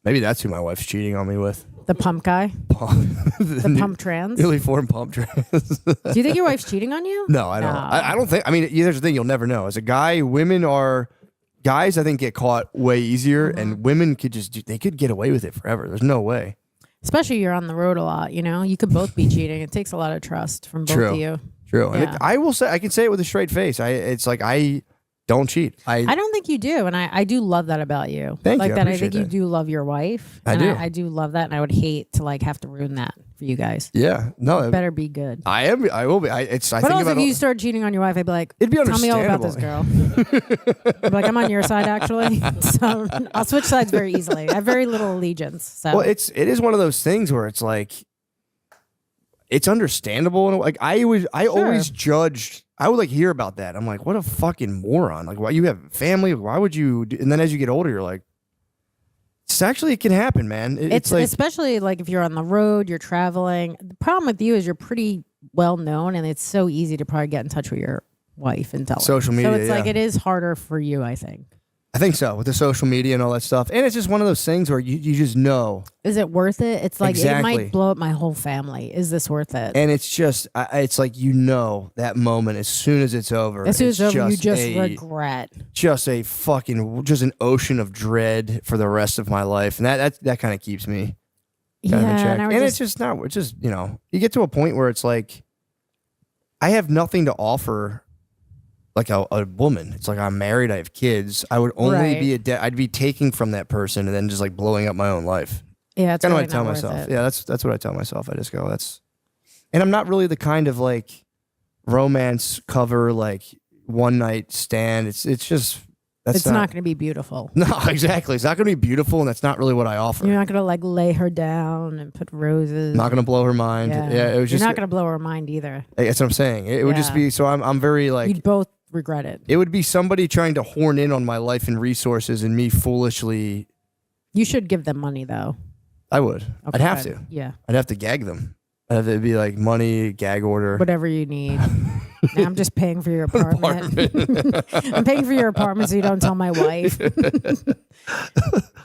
Maybe that's who my wife's cheating on me with. the pump guy, the pump trans. Newly formed pump trans. Do you think your wife's cheating on you? No, I don't. I don't think. I mean, here's the thing: you'll never know. As a guy, guys. I think get caught way easier, Mm-hmm. and women could they could get away with it forever. There's no way. Especially you're on the road a lot. You know, you could both be cheating. It takes a lot of trust from both True. of you. True. And Yeah. I will say, I can say it with a straight face. It's like I don't cheat. I don't think you do, and I do love that about you. Thank like you, I that. I appreciate think you that. do love your wife. I and do. I do love that, and I would hate to like have to ruin that for you guys. Yeah. No. Better be good. I am. I will be. I But think also, about if you start cheating on your wife, I'd be like, It'd be tell me all about this girl. I'd be like, I'm on your side, actually. So I'll switch sides very easily. I have very little allegiance. So Well, it is one of those things where it's like, it's understandable. And like I always judged. I would like hear about that. I'm like, what a fucking moron. Like, why you have family? Why would you? And then as you get older, you're like, it can happen, man. it's like, especially like if you're on the road, you're traveling. The problem with you is you're pretty well known, and it's so easy to probably get in touch with your wife and tell her. Social media, So it's like yeah. it is harder for you, I think. I think so, with the social media and all that stuff. And it's just one of those things where you just know. Is it worth it? It's like it Exactly. might blow up my whole family. Is this worth it? And it's just, it's like, that moment as soon as it's over. As soon as it's over, you just a- regret. Just an ocean of dread for the rest of my life. And that kind of keeps me kind of in check. and I would And just, it's just, you get to a point where it's like, I have nothing to offer like a woman. It's like I'm married, I have kids. I would only Right. be I'd be taking from that person and then just like blowing up my own life. yeah, it's Kind of really what I tell not worth myself. it. Yeah, that's what I tell myself. I just go, and I'm not really the kind of like romance cover like one night stand. It's just It's not going to be beautiful. No, exactly. It's not going to be beautiful, and that's not really what I offer. You're not going to like lay her down and put roses. Not going to blow her mind. Yeah, it was You're just. not going to blow her mind either. That's what I'm saying. It would just Yeah. be. So I'm very like. You'd both regret it. It would be somebody trying to horn in on my life and resources, and me foolishly. You should give them money though. I would. I'd Okay, have good. to. Yeah. I'd have to gag them. I'd have to be like money, gag order. Whatever you need. Now I'm just paying for your apartment. I'm paying for your apartment so you don't tell my wife.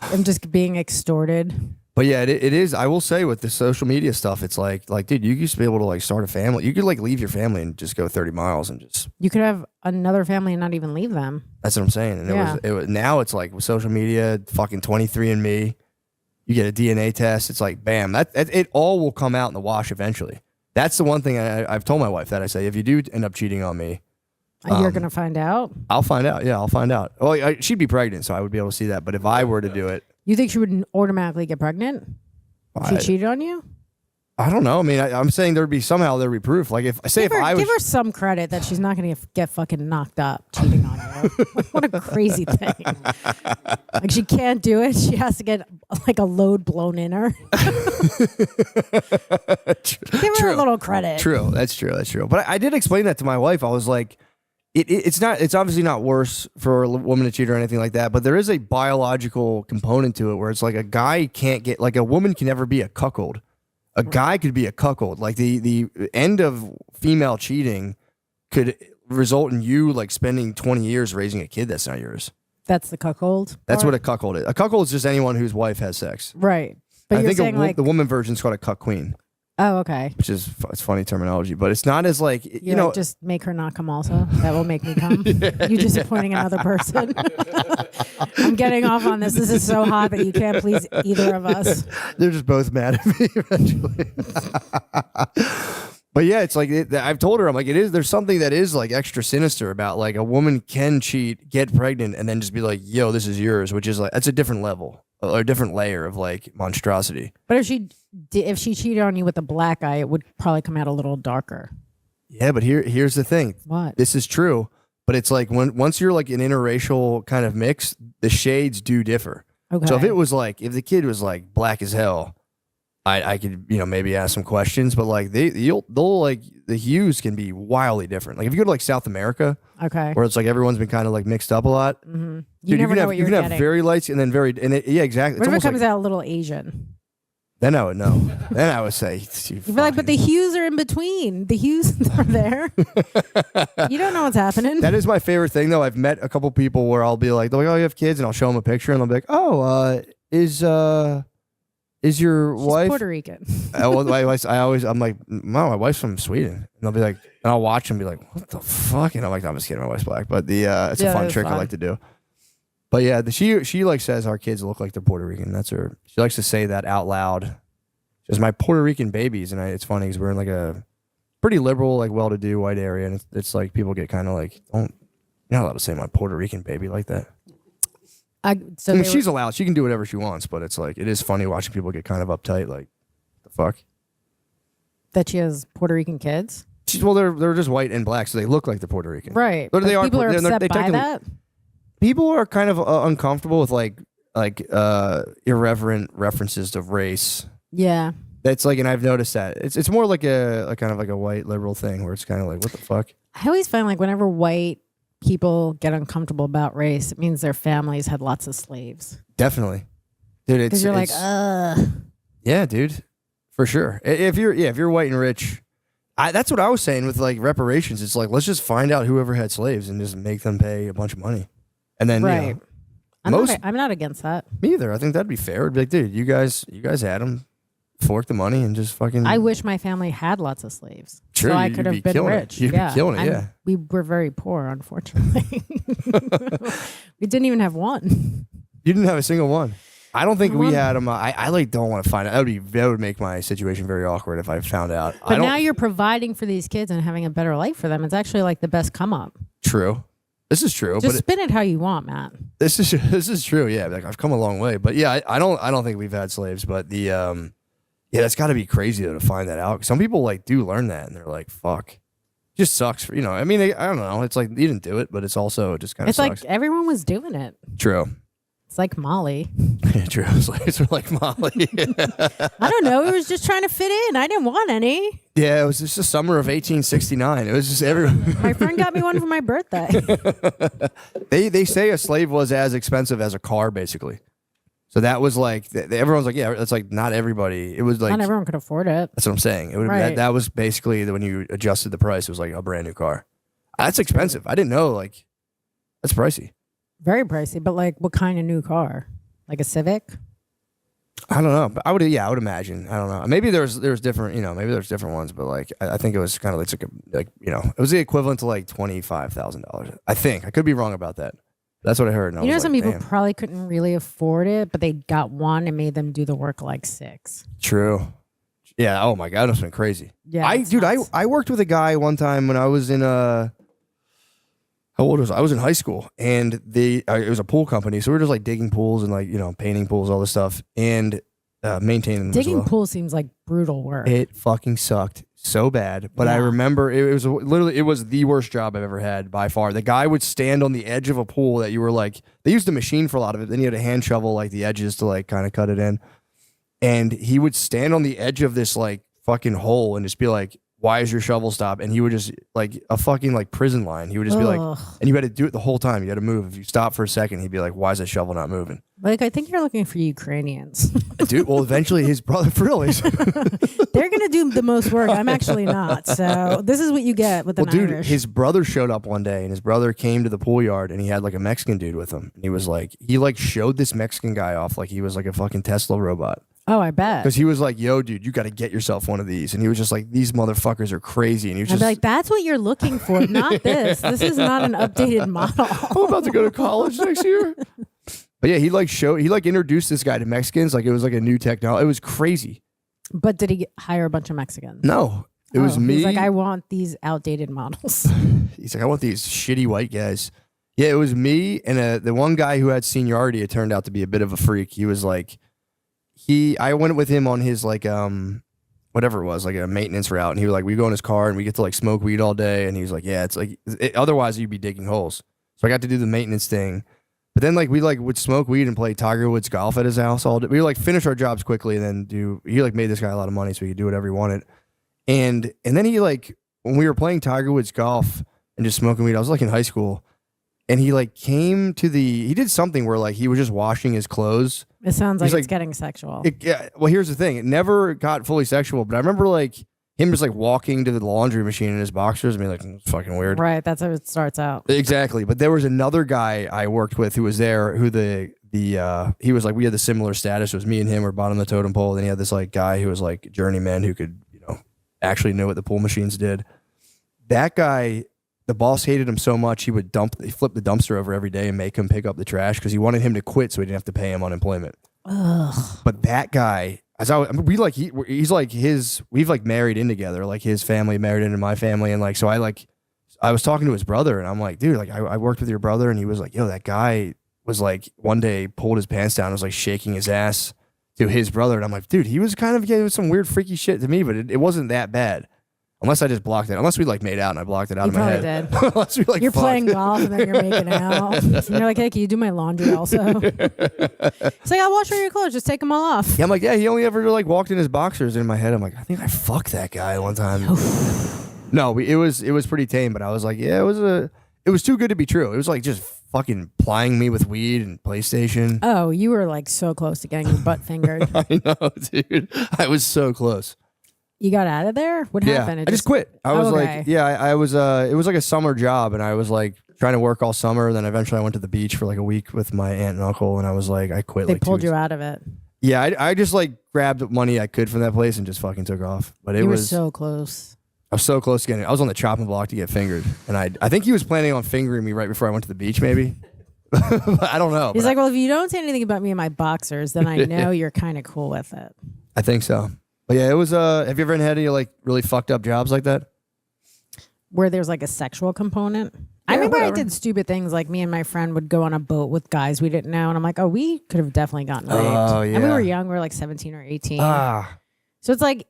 I'm just being extorted. But yeah, it is. I will say with the social media stuff, it's like, dude, you used to be able to like start a family. You could like leave your family and just go 30 miles and just. You could have another family and not even leave them. That's what I'm saying. And Yeah. it was now it's like with social media, fucking 23andMe. You get a DNA test. It's like, bam, it all will come out in the wash eventually. That's the one thing I've told my wife that I say, if you do end up cheating on me, You're going to find out. I'll find out. Yeah, I'll find out. Well, she'd be pregnant, so I would be able to see that. But if I were to do it, You think she would automatically get pregnant? If she I- cheated on you? I don't know. I mean, I'm saying there'd be proof. Like if Give I was give her some credit that she's not going to get fucking knocked up cheating on you. Like, what a crazy thing. Like she can't do it. She has to get like a load blown in her. Give her a little credit. True. That's true. But I did explain that to my wife. I was like, it's obviously not worse for a woman to cheat or anything like that, but there is a biological component to it where it's like a guy can't get, like a woman can never be a cuckold. A guy could be a cuckold. Like the end of female cheating could result in you like spending 20 years raising a kid that's not yours. That's the cuckold. That's part? what a cuckold is. A cuckold is just anyone whose wife has sex. Right. But I you're think saying like the woman version's called a cuck queen, oh, okay. which is it's funny terminology, but it's not as like You're you know. like, just make her not come also. That will make me come. You disappointing another person. I'm getting off on this. This is so hot that you can't please either of us. They're just both mad at me eventually. But yeah, it's like I've told her, I'm like, it is. There's something that is like extra sinister about like a woman can cheat, get pregnant, and then just be like, "Yo, this is yours," which is like that's a different level or a different layer of like monstrosity. But if she cheated on you with a black eye, it would probably come out a little darker. Yeah, but here's the thing. What? This is true, but it's like once you're like an interracial kind of mix, the shades do differ. Okay. So if it was like if the kid was like black as hell, I could maybe ask some questions, but like they'll like the hues can be wildly different. Like if you go to like South America, okay, where it's like everyone's been kind of like mixed up a lot. mm-hmm. You never know what you you're can have getting. very lights and then yeah, exactly. What if it almost comes like, out a little Asian? Then I would know. Then I would say You'd be like, but the hues are in between. The hues are there. You don't know what's happening. That is my favorite thing, though. I've met a couple people where I'll be like, they're like, "Oh, you have kids," and I'll show them a picture, and they'll be like, "Oh, is your She's wife Puerto Rican? I'm like, "No, my wife's from Sweden," and they'll be like, and I'll watch them and be like, "What the fuck?" And I'm like, "No, I'm just kidding. My wife's black," but it's a fun that's trick I fun. like to do. But yeah, she like says our kids look like they're Puerto Rican. That's her. She likes to say that out loud. Just my Puerto Rican babies, and it's funny because we're in like a pretty liberal, like well-to-do white area, and it's like people get kind of like, you're not allowed to say my Puerto Rican baby like that. I mean, she's allowed; she can do whatever she wants, but it's like it is funny watching people get kind of uptight, like the fuck. That she has Puerto Rican kids, they're just white and black, so they look like they're Puerto Rican, right? But they are. People are upset by technically- that. People are kind of uncomfortable with like irreverent references to race. Yeah. That's like, and I've noticed that it's more like a kind of like a white liberal thing where it's kind of like, what the fuck? I always find like whenever white people get uncomfortable about race, it means their families had lots of slaves. Definitely, dude. Because you're like, yeah, dude, for sure. If you're white and rich, that's what I was saying with like reparations. It's like, let's just find out whoever had slaves and just make them pay a bunch of money, and then right. I'm not against that. Me either. I think that'd be fair. It'd be like, dude, you guys had them. Fork the money and just fucking. I wish my family had lots of slaves, Sure, so I you'd could be have been killing it. rich. You'd be killing it, And yeah. we were very poor, unfortunately. We didn't even have one. You didn't have a single one. I don't think we One. had them. I like don't want to find out. That would make my situation very awkward if I found out. But now you're providing for these kids and having a better life for them. It's actually like the best come up. True. This is true. Just but spin it how you want, Matt. this is true. Yeah, like I've come a long way. But yeah, I don't think we've had slaves. But the yeah, that's got to be crazy though to find that out. Some people like do learn that and they're like, fuck. It just sucks for I mean, I don't know. It's like you didn't do it, but it's also just kind of It's sucks. like everyone was doing it. True. It's like Molly. Yeah, true. It's like Molly. I don't know. It was just trying to fit in. I didn't want any. Yeah, it was just the summer of 1869. It was just everyone. My friend got me one for my birthday. They say a slave was as expensive as a car, basically. So that was like everyone's like, yeah, that's like not everybody. It was like Not everyone could afford it. that's what I'm saying. It would Right. that was basically when you adjusted the price. It was like a brand new car. That's expensive. I didn't know. Like that's pricey. Very pricey, but like what kind of new car? Like a Civic? I don't know, but I would imagine. I don't know. Maybe there's different, maybe there's different ones, but like I think it was kind of like it was the equivalent to like $25,000. I think I could be wrong about that. That's what I heard. And I You know, was some like, people damn. probably couldn't really afford it, but they got one and made them do the work like 6. True. Yeah. Oh my God, that's been crazy. Yeah, it's nuts. I worked with a guy one time when I was in how old was I? I was in high school, and it was a pool company, so we were just like digging pools and like painting pools, all this stuff, and maintaining them. Digging as well. pools seems like brutal work. It fucking sucked so bad. But I Yeah. remember it was the worst job I've ever had by far. The guy would stand on the edge of a pool that you were like, they used a machine for a lot of it. Then you had a hand shovel like the edges to like kind of cut it in. And he would stand on the edge of this like fucking hole and just be like, why is your shovel stop? And he would just like a fucking like prison line. He would just be like, Ugh. and you had to do it the whole time. You had to move. If you stop for a second, he'd be like, why is that shovel not moving? Like, I think you're looking for Ukrainians. Dude, well, eventually his brother, for real, he's- They're going to do the most work. I'm actually not. So this is what you get with an dude, Irish. his brother showed up one day and his brother came to the pool yard and he had like a Mexican dude with him. And he was like, he like showed this Mexican guy off like he was like a fucking Tesla robot. Oh, I bet. Because he was like, yo, dude, you got to get yourself one of these. And he was just like, these motherfuckers are crazy. And he was I'd just be like, that's what you're looking for, not this. This is not an updated model. I'm about to go to college next year. But yeah, he like introduced this guy to Mexicans. Like it was like a new technology. It was crazy. But did he hire a bunch of Mexicans? No, it was me. He's like, I want these outdated models. He's like, I want these shitty white guys. Yeah, it was me and the one guy who had seniority. It turned out to be a bit of a freak. He was like, I went with him on his like whatever it was, like a maintenance route, and he was like, we go in his car and we get to like smoke weed all day, and he was like, yeah, it's like otherwise you'd be digging holes. So I got to do the maintenance thing. But then like we like would smoke weed and play Tiger Woods golf at his house all day. We would like finish our jobs quickly and then he like made this guy a lot of money so he could do whatever he wanted. And then he like when we were playing Tiger Woods golf and just smoking weed, I was like in high school, and he like came to he did something where like he was just washing his clothes. It sounds like He's it's like- getting sexual. Yeah, well, here's the thing. It never got fully sexual, but I remember like him just like walking to the laundry machine in his boxers and being like, it's fucking weird. Right. That's how it starts out. Exactly. But there was another guy I worked with who was there who he was like, we had the similar status. It was me and him were bottom of the totem pole. Then he had this like guy who was like journeyman who could, actually know what the pool machines did. That guy, the boss hated him so much he would flip the dumpster over every day and make him pick up the trash because he wanted him to quit so he didn't have to pay him unemployment. Ugh. But that guy, we've like married in together, like his family married into my family, and like so I was talking to his brother and I'm like, dude, like I worked with your brother, and he was like, yo, that guy was like one day pulled his pants down and was like shaking his ass to his brother, and I'm like, dude, he was kind of getting some weird freaky shit to me, but it wasn't that bad. Unless I just blocked it. Unless we like made out and I blocked it out You of my probably head. did. Unless we like You're fucked. playing golf and then you're making out. And you're like, hey, can you do my laundry also? It's like, I'll wash all your clothes. Just take them all off. Yeah, I'm like, yeah, he only ever like walked in his boxers. In my head, I'm like, I think I fucked that guy one time. No, it was pretty tame, but I was like, yeah, it was too good to be true. It was like just fucking plying me with weed and PlayStation. Oh, you were like so close to getting your butt fingered. I know, dude. I was so close. You got out of there? What Yeah, happened? I just quit. I was Okay. like, yeah, I was. It was like a summer job, and I was like trying to work all summer. Then eventually, I went to the beach for like a week with my aunt and uncle, and I was like, I quit. They like pulled 2 you weeks. out of it. Yeah, I just like grabbed money I could from that place and just fucking took off. But it You were was so close. I was so close to getting. I was on the chopping block to get fingered, and I think he was planning on fingering me right before I went to the beach, maybe. I don't know. He's but like, well, if you don't say anything about me and my boxers, then I know you're kind of cool with it. I think so. But yeah, it was. Have you ever had any like really fucked up jobs like that? Where there's like a sexual component. I Yeah, remember whatever. I did stupid things like me and my friend would go on a boat with guys we didn't know. And I'm like, oh, we could have definitely gotten raped. Oh, And we yeah. were young. We were like 17 or 18. Ah, So it's like,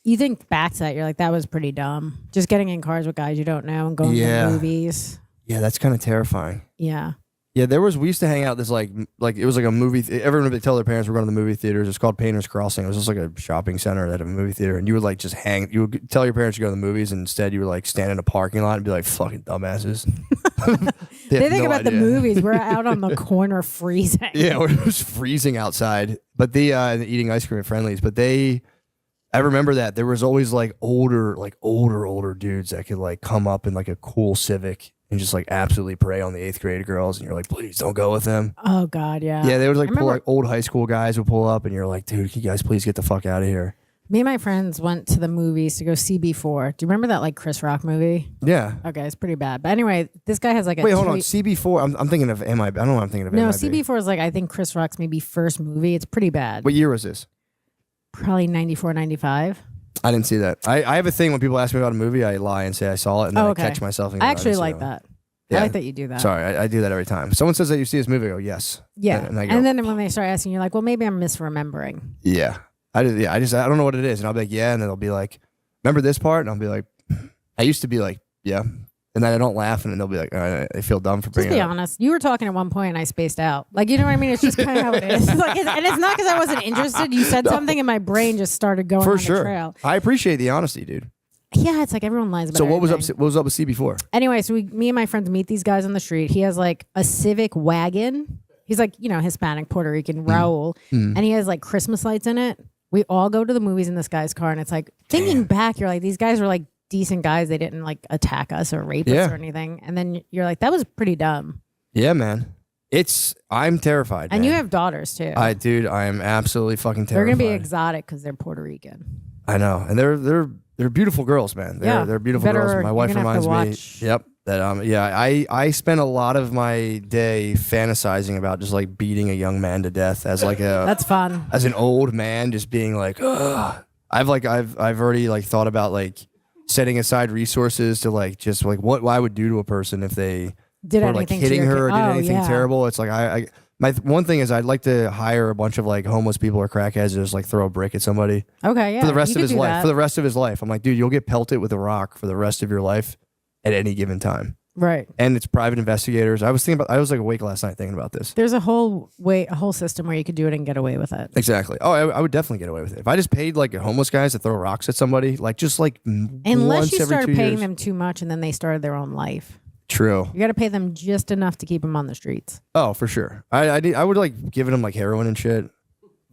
you think back to that, you're like, that was pretty dumb. Just getting in cars with guys you don't know and going Yeah. to movies. yeah, that's kind of terrifying. Yeah. Yeah, we used to hang out this like it was like a movie. Everyone would tell their parents we're going to the movie theaters. It's called Painter's Crossing. It was just like a shopping center that had a movie theater, and you would like just hang. You would tell your parents to go to the movies, and instead you would like stand in a parking lot and be like fucking dumbasses. They think about the movies. We're out on the corner freezing. Yeah, it was freezing outside, but eating ice cream at Friendly's. But I remember that there was always like older dudes that could like come up in like a cool Civic and just like absolutely prey on the 8th grade girls, and you're like, please don't go with them. Oh, God, yeah. Yeah, they would like I pull remember- like old high school guys would pull up, and you're like, dude, can you guys please get the fuck out of here? Me and my friends went to the movies to go see CB4. Do you remember that like Chris Rock movie? Yeah. Okay, it's pretty bad. But anyway, this guy has like a Wait, hold on. tweet- CB4. I'm thinking of MIB. I don't know what I'm thinking of. No, MIB. CB4 is like, I think Chris Rock's maybe first movie. It's pretty bad. What year was this? Probably 94, 95. I didn't see that. I have a thing when people ask me about a movie, I lie and say I saw it, and then Oh, okay. I catch myself. And I go, actually didn't see like that. that. Yeah. I like that you do that. Sorry, I do that every time. Someone says that you see this movie, I go, yes. Yeah. And I go, And then when they start asking, you're like, well, maybe I'm misremembering. yeah. I don't know what it is. And I'll be like, yeah. And then they'll be like, remember this part? And I'll be like, I used to be like, yeah. And then I don't laugh, and then they'll be like, all right, I feel dumb for Just bringing be it up. honest. You were talking at one point and I spaced out. Like, you know what I mean? It's just kind of how it is. Like, and it's not because I wasn't interested. You said something and my brain just started going For on sure. the trail. I appreciate the honesty, dude. Yeah, it's like everyone lies about So what was up? everything. What was up with C before? Anyway, so me and my friends meet these guys on the street. He has like a Civic wagon. He's like, Hispanic, Puerto Rican, Raul. And he has like Christmas lights in it. We all go to the movies in this guy's car. And it's like, thinking back, you're like, these guys were like decent guys. They didn't like attack us or rape us or anything. And then you're like, that was pretty dumb. Yeah, man. I'm terrified. And man. you have daughters too. Dude, I am absolutely fucking They're terrified. going to be exotic because they're Puerto Rican. I know. And they're beautiful girls, man. They're beautiful girls. My wife you're gonna have reminds to me. Yep. That I spend a lot of my day fantasizing about just like beating a young man to death as like a That's fun. as an old man, just being like, ugh. I've already like thought about like setting aside resources to like just like what I would do to a person if they Did were like anything to hitting your her or kid. did Oh, anything yeah. terrible. It's like my one thing is I'd like to hire a bunch of like homeless people or crackheads to just like throw a brick at somebody Okay, yeah. for the rest you of could his do life. that. For the rest of his life, I'm like, dude, you'll get pelted with a rock for the rest of your life at any given time. Right. And it's private investigators. I was like awake last night thinking about this. There's a whole system where you could do it and get away with it. Exactly. Oh, I would definitely get away with it if I just paid like homeless guys to throw rocks at somebody, like just like Unless once you every start 2 paying years. them too much and then they started their own life. True. You got to pay them just enough to keep them on the streets. Oh, for sure. I would like giving them like heroin and shit.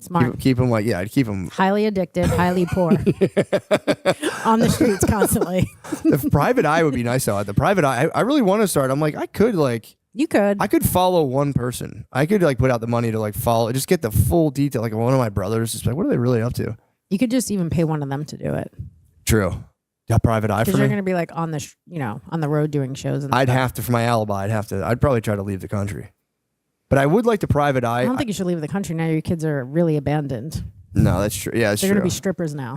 Smart. Keep them like I'd keep them. Highly addicted, highly poor. On the streets constantly. The private eye would be nice though. The private eye, I really want to start. I'm like, I could follow one person. I could like put out the money to like follow, just get the full detail. Like one of my brothers, just like, what are they really up to? You could just even pay one of them to do it. True. Got private eye for Because you're me. going to be like on the, on the road doing shows. And I'd stuff. have to for my alibi. I'd probably try to leave the country. But I would like to private eye. I don't think you should leave the country now. Your kids are really abandoned. No, that's true. Yeah, that's They're true. going to be strippers now.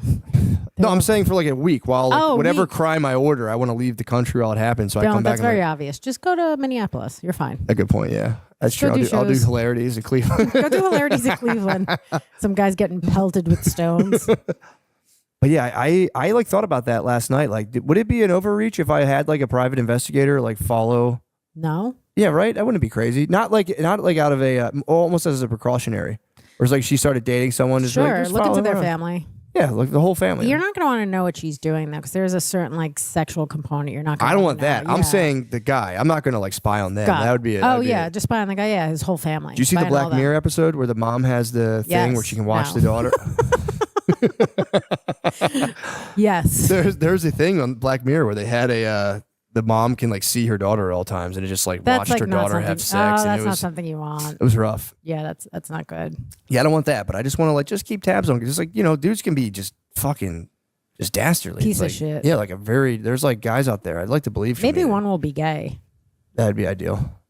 No, I'm saying for like a week while like, Oh, whatever week. crime I order, I want to leave the country while it happens. So I come back. That's and very like, obvious. Just go to Minneapolis. You're fine. a good point. Yeah, that's Go true. do I'll do shows. hilarities in Cleveland. Go do hilarities in Cleveland. Some guys getting pelted with stones. But yeah, I like thought about that last night. Like, would it be an overreach if I had like a private investigator like follow? No. Yeah, right. That wouldn't be crazy. Not like out of a almost as a precautionary. Or it's like she started dating someone. Just Sure. like, just Look follow into their her. family. Yeah, look the whole family. You're not going to want to know what she's doing though, because there's a certain like sexual component. You're not. Gonna I don't wanna want that. know. I'm Yeah. saying the guy. I'm not going to like spy on them. God. That would be. Oh yeah, just spy on the guy. Yeah, his whole family. Do you see Spy the on all Black them. Mirror episode where the mom has the thing where Yes. she can watch No. the daughter? Yes. There's a thing on Black Mirror where they had the mom can like see her daughter at all times, and it just like That's watched like her not daughter something. have sex, and that's it not was something you want. it was rough. Yeah, that's not good. Yeah, I don't want that, but I just want to like just keep tabs on because like dudes can be just fucking just dastardly. Piece of Like, shit. Yeah, like there's like guys out there. I'd like to believe. for Maybe me one will be gay. that'd be ideal.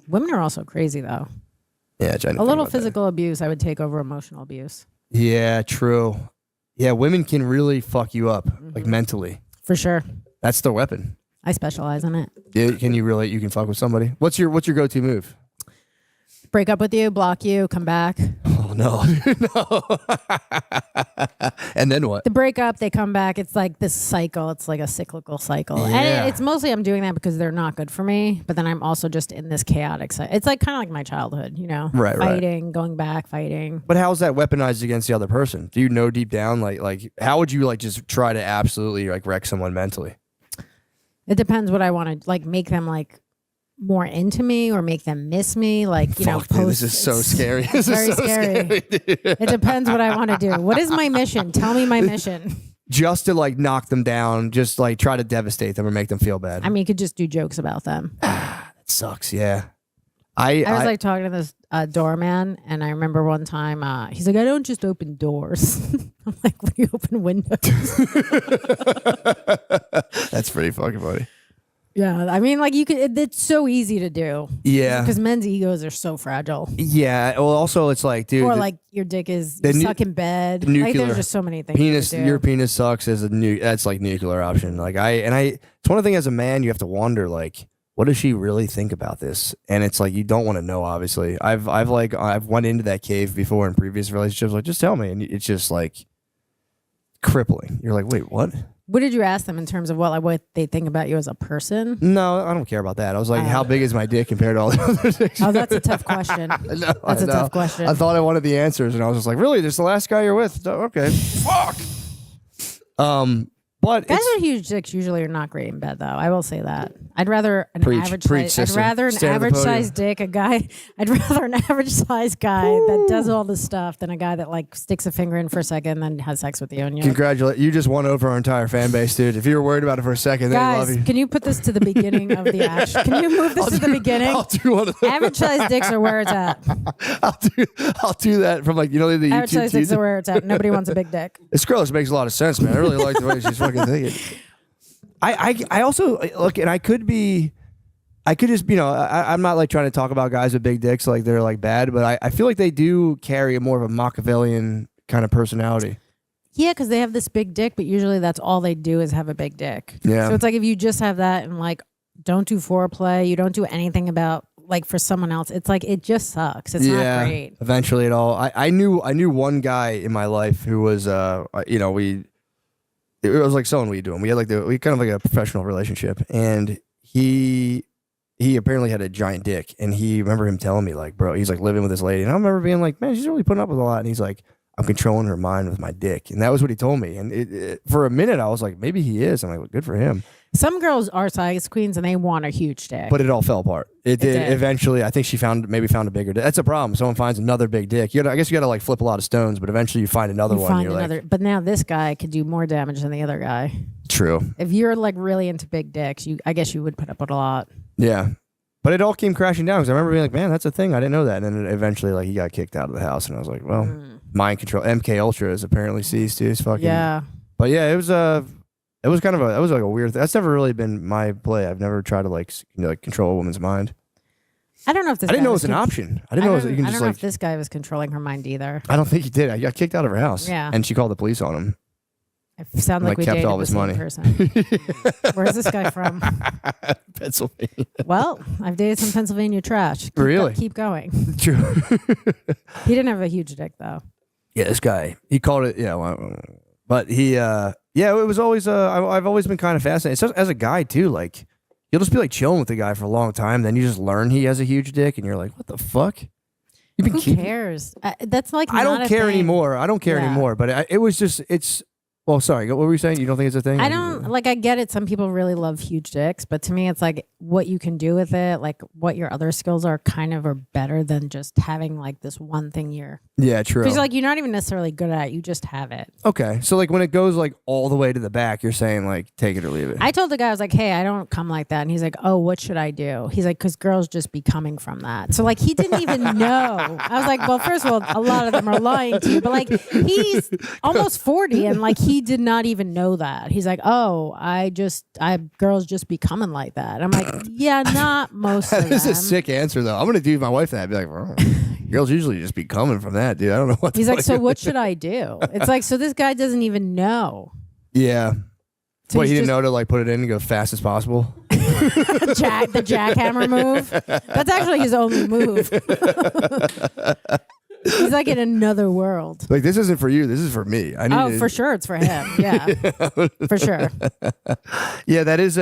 Women are also crazy though. Yeah, I didn't A think little about that. physical abuse I would take over emotional abuse. Yeah, true. Yeah, women can really fuck you up like mentally. For sure. That's the weapon. I specialize in it. Yeah, can you can fuck with somebody? What's your go-to move? Break up with you, block you, come back. Oh no, no. And then what? The breakup, they come back. It's like this cycle. It's like a cyclical cycle. Yeah. And it's mostly I'm doing that because they're not good for me. But then I'm also just in this chaotic cycle. It's like kind of like my childhood, Right, right. fighting, going back, fighting. But how's that weaponized against the other person? Do you know deep down, like how would you like just try to absolutely like wreck someone mentally? It depends what I want to like make them like more into me or make them miss me. Like, Fuck, dude, this is so scary. This is very so scary. dude. It depends what I want to do. What is my mission? Tell me my mission. Just to like knock them down, just like try to devastate them or make them feel bad. I mean, you could just do jokes about them. That sucks. Yeah. I was like talking to this doorman, and I remember one time he's like, "I don't just open doors." I'm like, "What do you open windows?" That's pretty fucking funny. Yeah, I mean, like you could. It's so easy to do. Yeah. because men's egos are so fragile. Yeah. Well, also it's like, dude, Or the like your dick is the you nu- suck in bed. the Like nuclear there's just so many things. penis. you could do. Your penis sucks as that's like nuclear option. Like it's one thing as a man you have to wonder like, what does she really think about this? And it's like you don't want to know. Obviously, I've went into that cave before in previous relationships. Like, just tell me, and it's just like crippling. You're like, wait, what? What did you ask them in terms of what they think about you as a person? No, I don't care about that. I was like, how big is my dick compared to all the other dicks? Oh, that's a tough question. No, That's I a know. tough question. I thought I wanted the answers, and I was just like, really? This is the last guy you're with? Okay, fuck. But Guys it's, with huge dicks usually are not great in bed, though. I will say that. I'd rather an Preach, average preach, size. I'd sister. rather an Stand at the average podium. size dick. I'd rather an average size guy that does all the stuff than a guy that like sticks a finger in for a second and then has sex with you. And you're like, congratulate you just won over our entire fan base, dude. If you were worried about it for a second, they love guys, you. can you put this to the beginning of the action? Can you move this to the beginning? I'll do one of those. Average size dicks are where it's at. I'll do that from like the Average YouTube size dicks teaser. are where it's at. Nobody wants a big dick. This girl just makes a lot of sense, man. I really like the way she's fucking thinking. I also look, and I could just, I'm not like trying to talk about guys with big dicks like they're like bad, but I feel like they do carry more of a Machiavellian kind of personality. Yeah, because they have this big dick, but usually that's all they do is have a big dick. Yeah. So it's like if you just have that and like don't do foreplay, you don't do anything about like for someone else, it's like it just sucks. It's not great. Eventually at all. I knew one guy in my life who was it was like someone we doing. We had we kind of like a professional relationship, and he apparently had a giant dick, and he remember him telling me like, bro, he's like living with this lady, and I remember being like, man, she's really putting up with a lot, and he's like, I'm controlling her mind with my dick, and that was what he told me, and for a minute I was like, maybe he is. I'm like, well, good for him. Some girls are size queens and they want a huge dick. But it all fell apart. It did. did. Eventually, I think she found a bigger dick. That's a problem. Someone finds another big dick. I guess you got to like flip a lot of stones, but eventually you find another you one. find You're another, like, but now this guy could do more damage than the other guy. true. If you're like really into big dicks, I guess you would put up with a lot. Yeah. But it all came crashing down because I remember being like, man, that's a thing. I didn't know that. And then eventually, like, he got kicked out of the house, and I was like, well, mind control. MK Ultra is apparently seized too. It's fucking. Yeah. But yeah, it was kind of that was like a weird thing. That's never really been my play. I've never tried to like control a woman's mind. I don't know if this I didn't guy know it was was an option. I didn't know you can I just don't know like. if this guy was controlling her mind either. I don't think he did. I got kicked out of her house. Yeah. And she called the police on him. It sounds like Like, we kept dated all the his same money. person. Where's this guy from? Pennsylvania. Well, I've dated some Pennsylvania trash. Really? Keep going. True. He didn't have a huge dick though. Yeah, this guy. He called it. Yeah, but he. Yeah, it was always. I've always been kind of fascinated. So as a guy too, like you'll just be like chilling with the guy for a long time, then you just learn he has a huge dick, and you're like, what the fuck? You've been Who keeping. cares? That's like I not don't a care thing. anymore. I don't care Yeah. anymore. But it was just. It's. Well, sorry. What were you saying? You don't think it's a thing? I don't like. I get it. Some people really love huge dicks, but to me, it's like what you can do with it, like what your other skills are, kind of are better than just having like this one thing you're. Yeah, true. Because like you're not even necessarily good at it. You just have it. Okay, so like when it goes like all the way to the back, you're saying like take it or leave it. I told the guy, I was like, hey, I don't come like that. And he's like, oh, what should I do? He's like, because girls just be coming from that. So like he didn't even know. I was like, well, first of all, a lot of them are lying to you. But like he's almost 40 and like he did not even know that. He's like, oh, girls just be coming like that. I'm like, yeah, not most of them. This is a sick answer though. I'm gonna do my wife that. I'd be like, "Oh, girls usually just be coming from that, dude. I don't know what. He's the like, fuck so you're-" what should I do? It's like, so this guy doesn't even know. Yeah. So What, he he's didn't just- know to like put it in and go fast as possible. the jackhammer move. That's actually his only move. He's like in another world. Like this isn't for you. This is for me. I need. Oh, for sure, it's for him. Yeah, for sure. Yeah, that is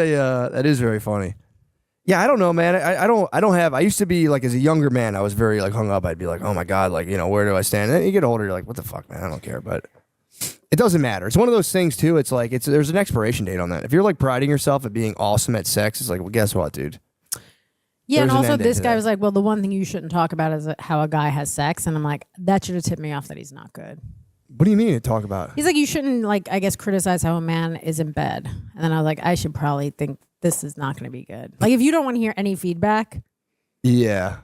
very funny. Yeah, I don't know, man. I don't have. I used to be like as a younger man, I was very like hung up. I'd be like, oh my god, like where do I stand? And then you get older, you're like, what the fuck, man? I don't care. But it doesn't matter. It's one of those things too. It's like there's an expiration date on that. If you're like priding yourself at being awesome at sex, it's like, well, guess what, dude? Yeah, and There's an also end date this to guy that. was like, well, the one thing you shouldn't talk about is how a guy has sex. And I'm like, that should have tipped me off that he's not good. What do you mean to talk about? He's like, you shouldn't, like, I guess, criticize how a man is in bed. And then I was like, I should probably think this is not going to be good. Like, if you don't want to hear any feedback. Yeah.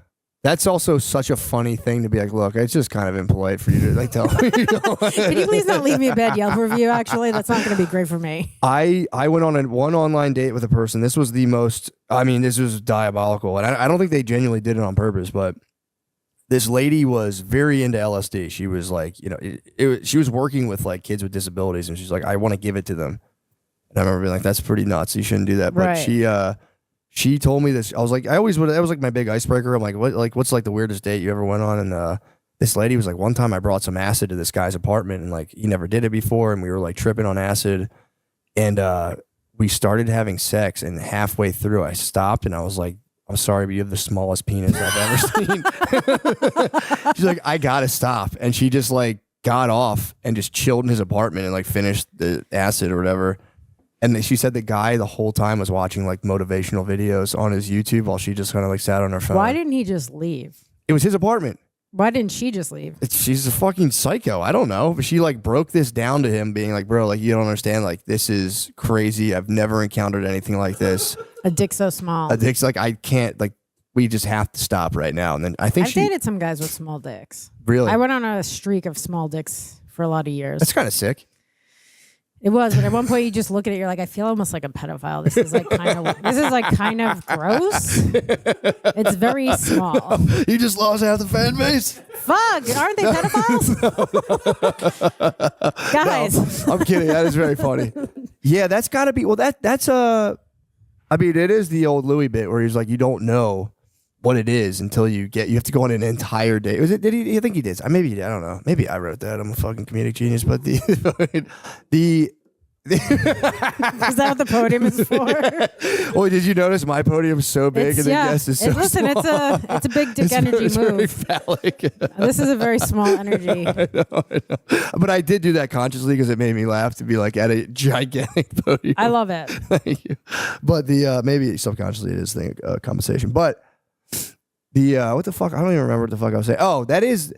That's also such a funny thing to be like, look, it's just kind of impolite for you to like tell me. Can you please not leave me a bad Yelp review, actually? That's not going to be great for me. I went on one online date with a person. This was the most, this was diabolical. And I don't think they genuinely did it on purpose, but this lady was very into LSD. She was like, she was working with like kids with disabilities, and she's like, I want to give it to them. And I remember being like, that's pretty nuts. You shouldn't do that. But Right. she told me this. I was like, I always would. That was like my big icebreaker. I'm like, what's like the weirdest date you ever went on? And this lady was like, one time I brought some acid to this guy's apartment, and like he never did it before, and we were like tripping on acid, and we started having sex, and halfway through I stopped, and I was like, I'm sorry, but you have the smallest penis I've ever seen. She's like, I gotta stop, and she just like got off and just chilled in his apartment and like finished the acid or whatever. And she said the guy the whole time was watching like motivational videos on his YouTube while she just kind of like sat on her phone. Why didn't he just leave? It was his apartment. Why didn't she just leave? She's a fucking psycho. I don't know. But she like broke this down to him being like, bro, like you don't understand. Like this is crazy. I've never encountered anything like this. A dick so small. A dick's like, I can't, like, we just have to stop right now. And then I think I've dated some guys with small dicks. Really? I went on a streak of small dicks for a lot of years. That's kind of sick. It was, but at one point you just look at it, you're like, I feel almost like a pedophile. This is like kind of gross. It's very small. You just lost half the fan base. Fuck, aren't they pedophiles? Guys. No, I'm kidding. That is very funny. Yeah, that's got to be. Well, that's I mean, it is the old Louis bit where he's like, you don't know what it is until you have to go on an entire day. Was it? Did he? I think he did. Maybe I don't know. Maybe I wrote that. I'm a fucking comedic genius. But the Is that what the podium is for? Oh, did you notice my podium's so big and the guest is so listen, small? it's a big dick energy it's move. Very phallic. This is a very small energy. I know. But I did do that consciously because it made me laugh to be like at a gigantic podium. I love it. Thank you. But the maybe subconsciously it is thing compensation. But the what the fuck? I don't even remember what the fuck I was saying. Oh, that is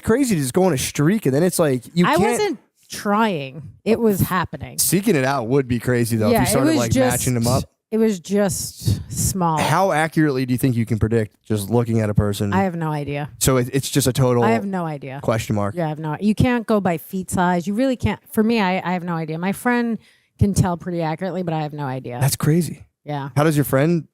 crazy to just go on a streak and then it's like you can't. I wasn't trying. It was happening. Seeking it out would be crazy though if you started like matching them up. It was just small. How accurately do you think you can predict just looking at a person? I have no idea. So it's just a total. I have no idea. Question mark. Yeah, I have no. You can't go by feet size. You really can't. For me, I have no idea. My friend can tell pretty accurately, but I have no idea. That's crazy. Yeah. How does your friend?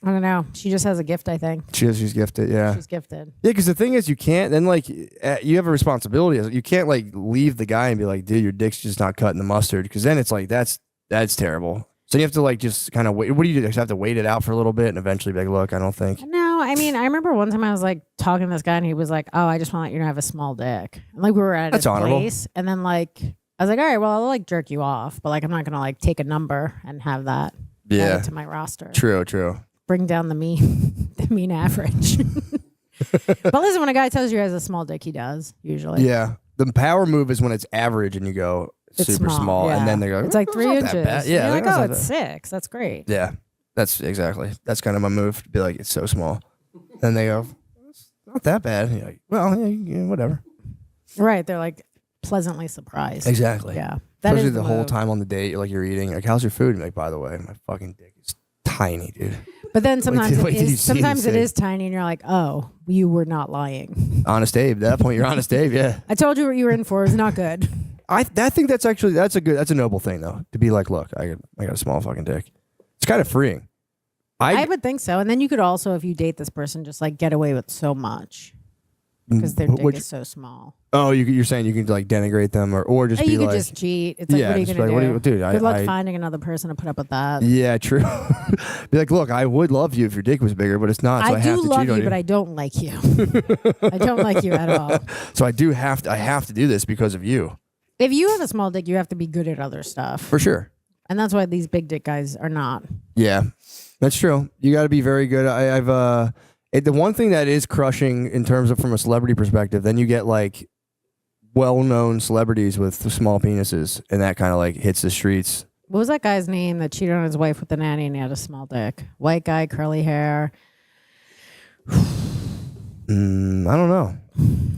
I don't know. She just has a gift, I think. She's gifted. Yeah. She's gifted. Yeah, because the thing is, you can't. Then like you have a responsibility. You can't like leave the guy and be like, dude, your dick's just not cutting the mustard. Because then it's like that's terrible. So you have to like just kind of wait. What do you do? You have to wait it out for a little bit and eventually be like, look, I don't think. No, I mean, I remember one time I was like talking to this guy and he was like, oh, I just want to let you know I have a small dick. And like we were at his place. And then like, I was like, all right, well, I'll like jerk you off. But like, I'm not going to like take a number and have that added to my roster. True. Bring down the mean average. But listen, when a guy tells you he has a small dick, he does usually. Yeah. The power move is when it's average and you go It's super small. yeah. And then they go, it's like 3 inches. Yeah. You're like, oh, it's 6. That's great. Yeah. That's kind of my move to be like, it's so small. Then they go, it's not that bad. And you're like, well, yeah, whatever. Right. They're like pleasantly surprised. Exactly. Yeah. That Especially is the whole move. time on the date, you're eating. Like, how's your food? And like, by the way, my fucking dick is tiny, dude. But then sometimes wait till you see sometimes this it is tiny, and you're like, oh, you were not lying. Honest Abe. At that point, you're Honest Abe. Yeah. I told you what you were in for. It's not good. I think that's a noble thing though, to be like, look, I got a small fucking dick. It's kind of freeing. I would think so. And then you could also, if you date this person, just like get away with so much because their dick is so small. Oh, you're saying you can like denigrate them or just be you could like, just cheat. It's like, what are you just gonna like, do? what do you, dude? Good luck finding another person to put up with that. Yeah, true. Be like, look, I would love you if your dick was bigger, but it's not. So I have do to love cheat on you, but I don't like you. I don't like you at all. So I have to do this because of you. If you have a small dick, you have to be good at other stuff. For sure. And that's why these big dick guys are not. Yeah, that's true. You got to be very good. The one thing that is crushing in terms of from a celebrity perspective, then you get like well-known celebrities with small penises, and that kind of like hits the streets. What was that guy's name that cheated on his wife with the nanny and he had a small dick? White guy, curly hair. I don't know.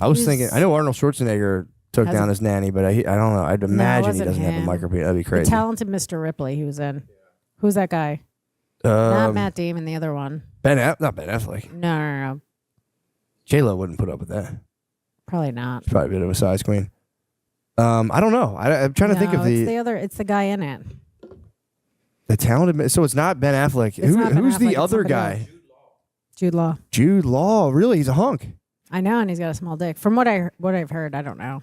I was thinking. I know Arnold Schwarzenegger took down his nanny, but I don't know. I'd imagine he doesn't have a micro penis. That'd be crazy. The talented Mr. Ripley he was in. Who's that guy? Not Matt Damon, the other one. Not Ben Affleck. No. J-Lo wouldn't put up with that. Probably not. She's probably a bit of a size queen. I don't know. I'm trying to think of it's the guy in it. The talented. So it's not Ben Affleck. Who's the other guy? Jude Law. Jude Law. Really? He's a hunk. I know, and he's got a small dick. From what I've heard, I don't know.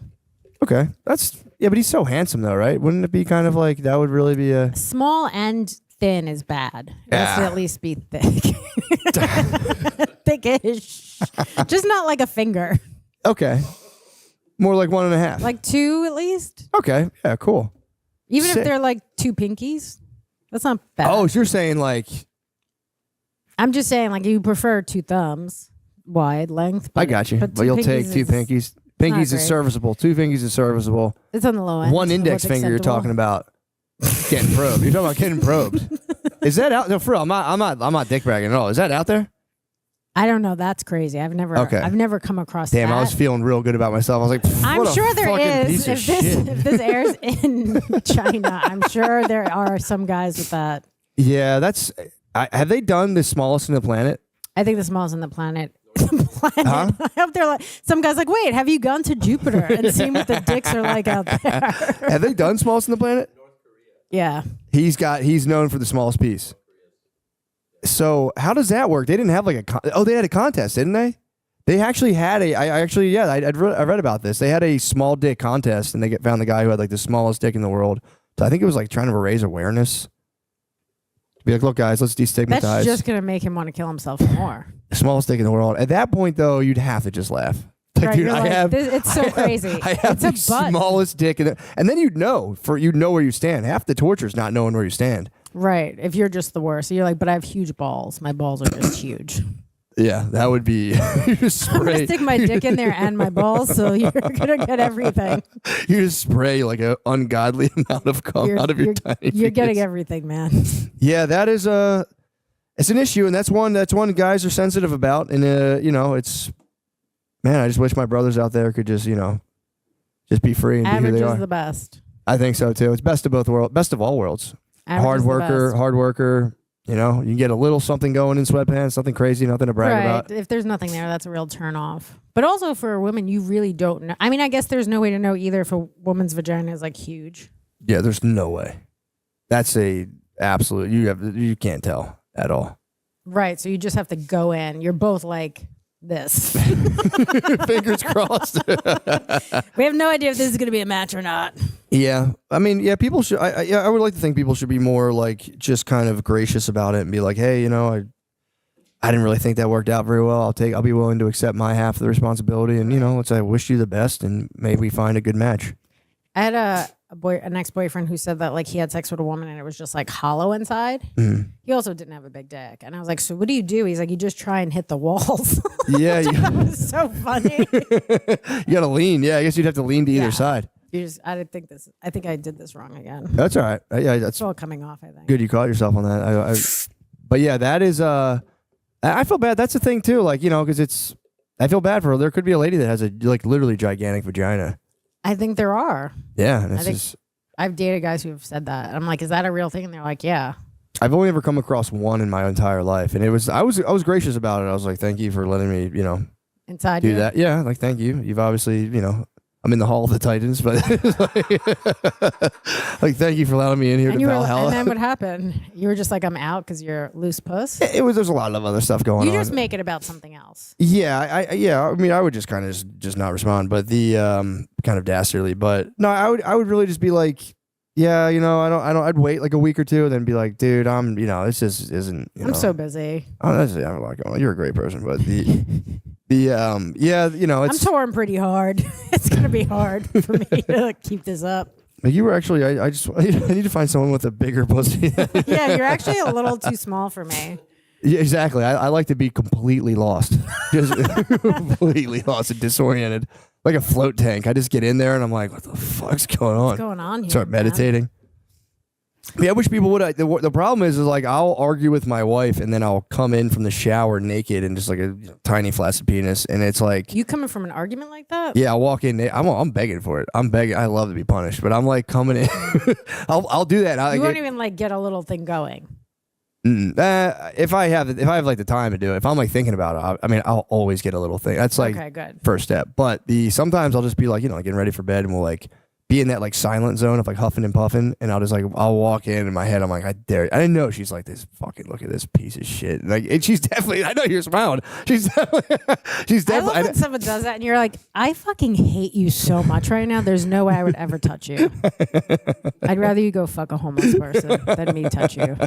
Okay, but he's so handsome though, right? Wouldn't it be kind of like that would really be a small and thin is bad. It has to at least be thick. Thickish. Just not like a finger. Okay. More like 1.5. Like 2 at least. Okay. Yeah, cool. Even if they're like 2 pinkies, that's not bad. Oh, so you're saying like I'm just saying like you prefer 2 thumbs wide length. I got you. But you'll take 2 pinkies. Pinkies is serviceable. 2 pinkies is serviceable. It's on the low end. 1 index finger you're talking about. getting probed. You're talking about getting probed. Is that out? No, for real. I'm not dick bragging at all. Is that out there? I don't know. That's crazy. I've never come across Damn, that. I was feeling real good about myself. I was like, I'm sure there is. Piece If this airs in China, I'm sure there are some guys with that. Yeah, have they done the smallest in the planet? I think the smallest on the planet. I hope they're like, some guys like, wait, have you gone to Jupiter and seen what the dicks are like out there? Have they done smallest in the planet? Yeah. He's known for the smallest piece. So how does that work? They didn't have like they had a contest, didn't they? They actually had I read about this. They had a small dick contest, and they found the guy who had like the smallest dick in the world. So I think it was like trying to raise awareness. Be like, look, guys, let's destigmatize. That's just gonna make him want to kill himself more. Smallest dick in the world. At that point, though, you'd have to just laugh. Like, Right, dude, you're like, it's so crazy. I have It's the a butt. smallest dick, and then you'd know where you stand. Half the torture is not knowing where you stand. Right. If you're just the worst. You're like, but I have huge balls. My balls are just huge. Yeah, that would be. You just I'm gonna spray. stick my dick in there and my balls, so you're gonna get everything. You just spray like an ungodly amount of cum out of your tiny. You're getting penis. everything, man. Yeah, that is it's an issue, and that's one guys are sensitive about, and it's. Man, I just wish my brothers out there could just just be free and be Average who they is are. the best. I think so too. It's best of both worlds, best of all worlds. Average Hard is the worker, best. hard worker. You can get a little something going in sweatpants, nothing crazy, nothing to brag Right. about. If there's nothing there, that's a real turn off. But also for a woman, you really don't know. I mean, I guess there's no way to know either if a woman's vagina is like huge. Yeah, there's no way. That's a absolute. You can't tell at all. Right. So you just have to go in. You're both like this. Fingers crossed. We have no idea if this is going to be a match or not. Yeah, I mean, yeah, people should. I would like to think people should be more like just kind of gracious about it and be like, hey, I didn't really think that worked out very well. I'll be willing to accept my half of the responsibility, and let's say I wish you the best, and maybe we find a good match. I had an ex-boyfriend who said that like he had sex with a woman and it was just like hollow inside. He also didn't have a big dick, and I was like, so what do you do? He's like, you just try and hit the walls. Yeah, That was so funny. you gotta lean. Yeah, I guess you'd have to lean to either side. I think I did this wrong again. That's all right. Yeah, that's It's all coming off, I think. good. You caught yourself on that. But yeah, that is. I feel bad. That's the thing too. Like because I feel bad for her. There could be a lady that has a like literally gigantic vagina. I think there are. Yeah, and I think I've dated guys who have said that. And I'm like, is that a real thing? And they're like, yeah. I've only ever come across one in my entire life, and I was gracious about it. I was like, thank you for letting me Inside do you. that. Yeah, like thank you. You've obviously I'm in the Hall of the Titans, but like thank you for allowing me in here And to Valhalla. and then what happened? You were just like, I'm out because you're loose puss. There's a lot of other stuff going You on. just make it about something else. Yeah, I mean, I would just kind of just not respond, but the kind of dastardly. But no, I would really just be like, yeah, I'd wait like a week or two, and then be like, dude, this just isn't. I'm so busy. I have a lot going on. You're a great person, but I'm it's. torn pretty hard. It's gonna be hard for me to keep this up. You were actually. I need to find someone with a bigger pussy. Yeah, you're actually a little too small for me. Yeah, exactly. I like to be completely lost, just completely lost and disoriented, like a float tank. I just get in there and I'm like, what the fuck's going on? What's going on here? Start man? meditating. Yeah, I wish people would. The problem is like I'll argue with my wife and then I'll come in from the shower naked and just like a tiny flaccid penis, and it's like, You coming from an argument like that? yeah, I'll walk in. I'm begging for it. I'm begging. I love to be punished, but I'm like coming in. I'll do that. You won't even like get a little thing going. If I have like the time to do it, if I'm like thinking about it, I'll always get a little thing. That's like Okay, good. first step. But sometimes I'll just be like, getting ready for bed, and we'll like be in that like silent zone of like huffing and puffing, and I'll walk in my head, I'm like, I dare you. I didn't know she's like this fucking look at this piece of shit. And she's definitely, I know you're smiling. She's definitely I love when someone does that and you're like, I fucking hate you so much right now. There's no way I would ever touch you. I'd rather you go fuck a homeless person than me touch you.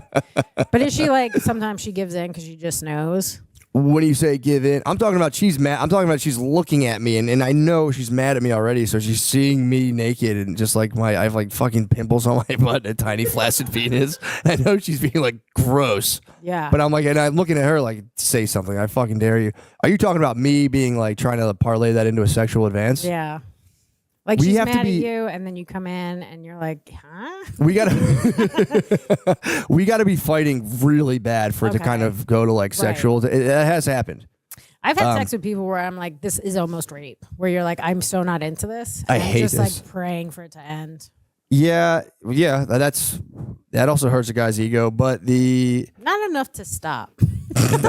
But is she like, sometimes she gives in because she just knows? When you say give in, I'm talking about she's mad. I'm talking about she's looking at me, and I know she's mad at me already. So she's seeing me naked, and just like I have like fucking pimples on my butt, and a tiny flaccid penis. I know she's being like gross. Yeah. But I'm like, and I'm looking at her like, say something. I fucking dare you. Are you talking about me being like trying to parlay that into a sexual advance? Yeah. Like We she's have to mad be- at you, and then you come in and you're like, huh? We gotta we gotta be fighting really bad for it to Okay. kind of go to like sexual. It has happened. I've had sex with people where I'm like, this is almost rape. Where you're like, I'm so not into this. I And I'm hate just this. like praying for it to end. Yeah, that also hurts a guy's ego, but Not enough to stop. He's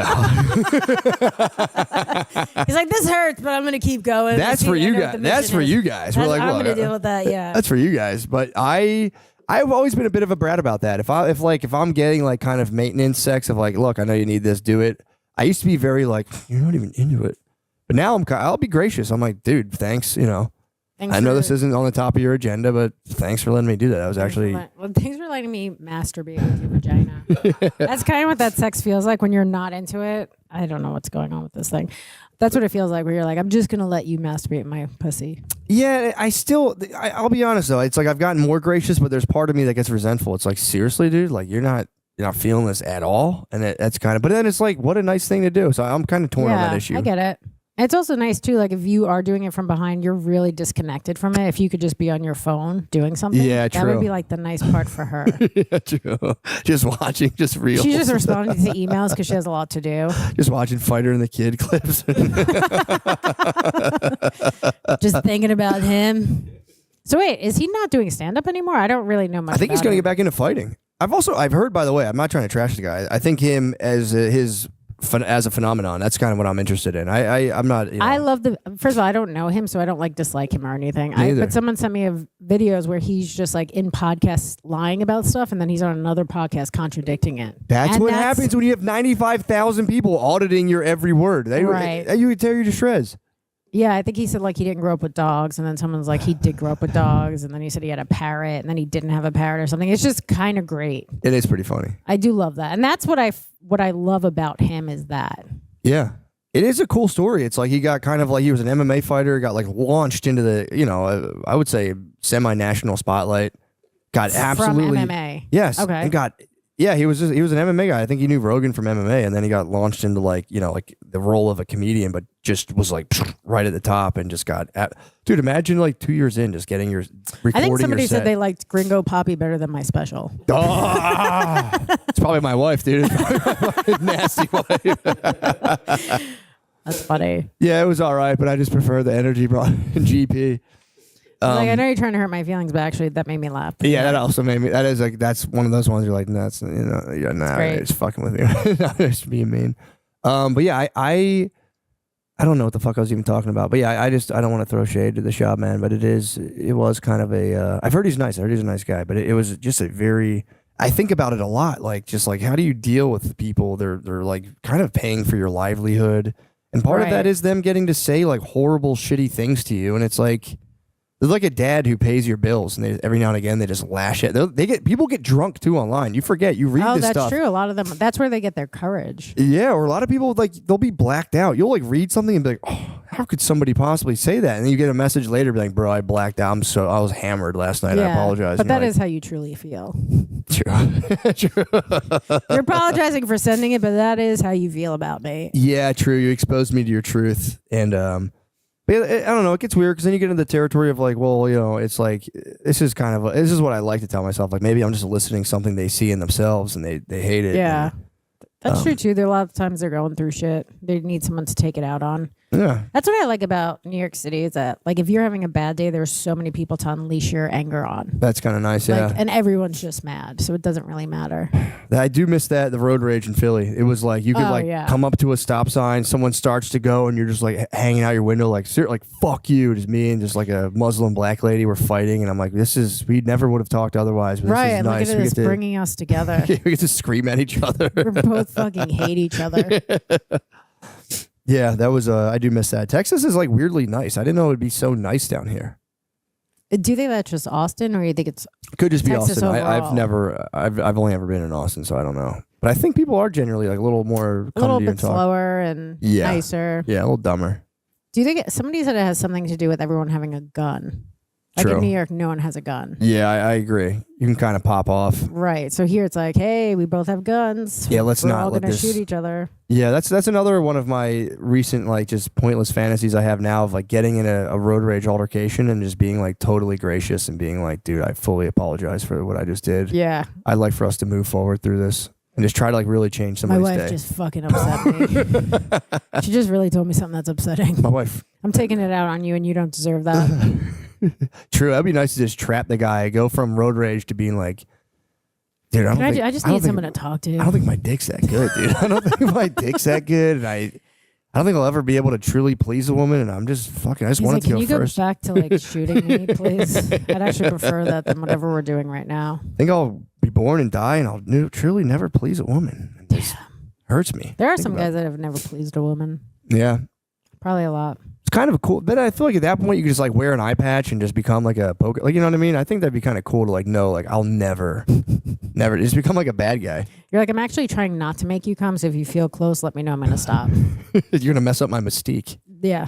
like, this hurts, but I'm gonna keep going. that's for you guys. That's for you guys. We're like, I'm look, gonna deal with that. Yeah. that's for you guys. But I've always been a bit of a brat about that. If I'm getting like kind of maintenance sex of like, look, I know you need this, do it. I used to be very like, you're not even into it. But now I'll be gracious. I'm like, dude, thanks. You know, Thanks I know for- this isn't on the top of your agenda, but thanks for letting me do that. That was actually thanks for letting me masturbate with your vagina. That's kind of what that sex feels like when you're not into it. I don't know what's going on with this thing. That's what it feels like where you're like, I'm just gonna let you masturbate my pussy. Yeah, I'll be honest though. It's like I've gotten more gracious, but there's part of me that gets resentful. It's like, seriously, dude, like you're not feeling this at all, and that's kind of. But then it's like, what a nice thing to do. So I'm kind of torn on that issue. I get it. It's also nice too, like if you are doing it from behind, you're really disconnected from it. If you could just be on your phone doing something, Yeah, that true. would be like the nice part for her. Yeah, true. Just watching, just real. She's just responding to emails because she has a lot to do. Just watching Fighter and the Kid clips. Just thinking about him. So wait, is he not doing stand up anymore? I don't really know much. I think he's about going to him. get back into fighting. I've heard, by the way, I'm not trying to trash the guy. I think him as as a phenomenon. That's kind of what I'm interested in. I'm not. You know, I love first of all, I don't know him, so I don't like dislike him or anything. Neither. But someone sent me videos where he's just like in podcasts lying about stuff, and then he's on another podcast contradicting it. That's And what happens when you have 95,000 people auditing your every word. Right. You would tear you to shreds. Yeah, I think he said like he didn't grow up with dogs, and then someone's like he did grow up with dogs, and then he said he had a parrot, and then he didn't have a parrot or something. It's just kind of great. It is pretty funny. I do love that, and that's what I love about him is that. Yeah. It is a cool story. It's like he got kind of like he was an MMA fighter, got like launched into the, I would say semi-national spotlight. Got absolutely from MMA. Yes. Okay. And he was an MMA guy. I think he knew Rogan from MMA, and then he got launched into like the role of a comedian, but just was like right at the top and just got dude, imagine like 2 years in just getting your recording. I think somebody your set. said they liked Gringo Poppy better than my special. Oh, it's probably my wife, dude. Nasty wife. That's funny. Yeah, it was all right, but I just prefer the energy brought in GP. Like I know you're trying to hurt my feelings, but actually that made me laugh. Yeah, that also made me. That is like that's one of those ones you're like, that's you're nah, great. it's fucking with me. Just being mean. But yeah, I don't know what the fuck I was even talking about. But yeah, I don't want to throw shade to the shop man, but it was kind of a. I've heard he's nice. I heard he's a nice guy, but it was just a very. I think about it a lot, like just like how do you deal with people? They're like kind of paying for your livelihood, and part of Right. that is them getting to say like horrible, shitty things to you, and it's like. They're like a dad who pays your bills, and every now and again they just lash it. People get drunk too online. You forget. You read Oh, this that's stuff. true. A lot of them. That's where they get their courage. Yeah, or a lot of people like they'll be blacked out. You'll like read something and be like, "Oh, how could somebody possibly say that?" And then you get a message later, be like, "Bro, I blacked out. I was hammered last night. I apologize." But And that you're is how you truly feel. like, true. You're apologizing for sending it, but that is how you feel about me. Yeah, true. You exposed me to your truth, and but I don't know. It gets weird because then you get into the territory of like, well, it's like this is what I like to tell myself. Like maybe I'm just eliciting something they see in themselves and they hate it. Yeah. And, That's true too. There are a lot of times they're going through shit. They need someone to take it out on. yeah. That's what I like about New York City is that like if you're having a bad day, there's so many people to unleash your anger on. That's kind of nice. Yeah. Like, and everyone's just mad, so it doesn't really matter. I do miss the road rage in Philly. It was like you could come up to a stop sign, someone starts to go, and you're just like hanging out your window, like fuck you. Just me and just like a Muslim black lady were fighting, and I'm like, we never would have talked otherwise. But Right, this is and nice. look at this bringing us together. We get to scream at each other. We both fucking hate each other. Yeah, that was. I do miss that. Texas is like weirdly nice. I didn't know it would be so nice down here. Do you think that's just Austin, or you think it's Could just be Texas Austin. overall? I've only ever been in Austin, so I don't know. But I think people are generally like a little more a little come to you bit and talk. slower and Yeah. nicer? Yeah, a little dumber. Do you think somebody said it has something to do with everyone having a gun? Like True. in New York, no one has a gun. Yeah, I agree. You can kind of pop off. Right. So here it's like, hey, we both have guns. Yeah, let's We're not all let gonna this- shoot each other. Yeah, that's another one of my recent like just pointless fantasies I have now of like getting in a road rage altercation and just being like totally gracious and being like, dude, I fully apologize for what I just did. Yeah. I'd like for us to move forward through this and just try to like really change My somebody's wife day. just fucking upset me. She just really told me something that's upsetting. My wife. I'm taking it out on you, and you don't deserve that. True. That'd be nice to just trap the guy, go from road rage to being like, dude, I don't think I just don't need think- someone to talk to. I don't think my dick's that good, dude. I don't think my dick's that good, and I don't think I'll ever be able to truly please a woman. And I'm just fucking. I just He's wanted like, to can go you go first. back to like shooting me, please? I'd actually prefer that than whatever we're doing right now. I think I'll be born and die, and I'll truly never please a woman. It just hurts me. There are Think some about guys that have never pleased a woman. it. Yeah, Probably a lot. it's kind of a cool. But I feel like at that point you could just like wear an eye patch and just become like a poker. Like you know what I mean? I think that'd be kind of cool to like know like I'll never, never just become like a bad guy. You're like, I'm actually trying not to make you come. So if you feel close, let me know. I'm gonna stop. You're gonna mess up my mystique. Yeah.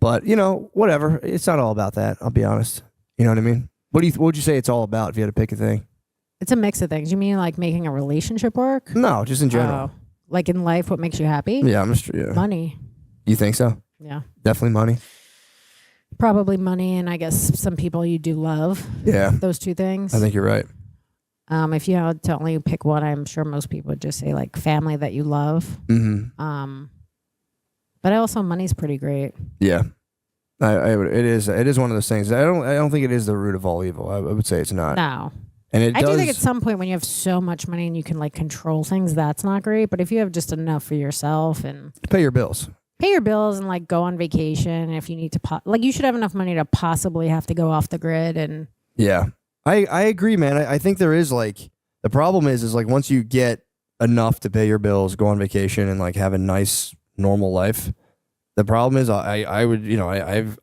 But you know, whatever. It's not all about that. I'll be honest. You know what I mean? What would you say it's all about if you had to pick a thing? It's a mix of things. You mean like making a relationship work? No, just in general. Oh. Like in life, what makes you happy? Yeah, I'm just. Yeah. Money. You think so? Yeah. Definitely money. Probably money, and I guess some people you do love. Yeah, Those two things. I think you're right. If you had to only pick one, I'm sure most people would just say like family that you love. Mm-hmm. But also money's pretty great. Yeah, it is one of those things. I don't think it is the root of all evil. I would say it's not. No. And it I does. do think at some point when you have so much money and you can like control things, that's not great. But if you have just enough for yourself and pay your bills. pay your bills and like go on vacation, and if you need to, like you should have enough money to possibly have to go off the grid. And Yeah, I agree, man. I think there is like the problem is like once you get enough to pay your bills, go on vacation, and like have a nice normal life. The problem is I would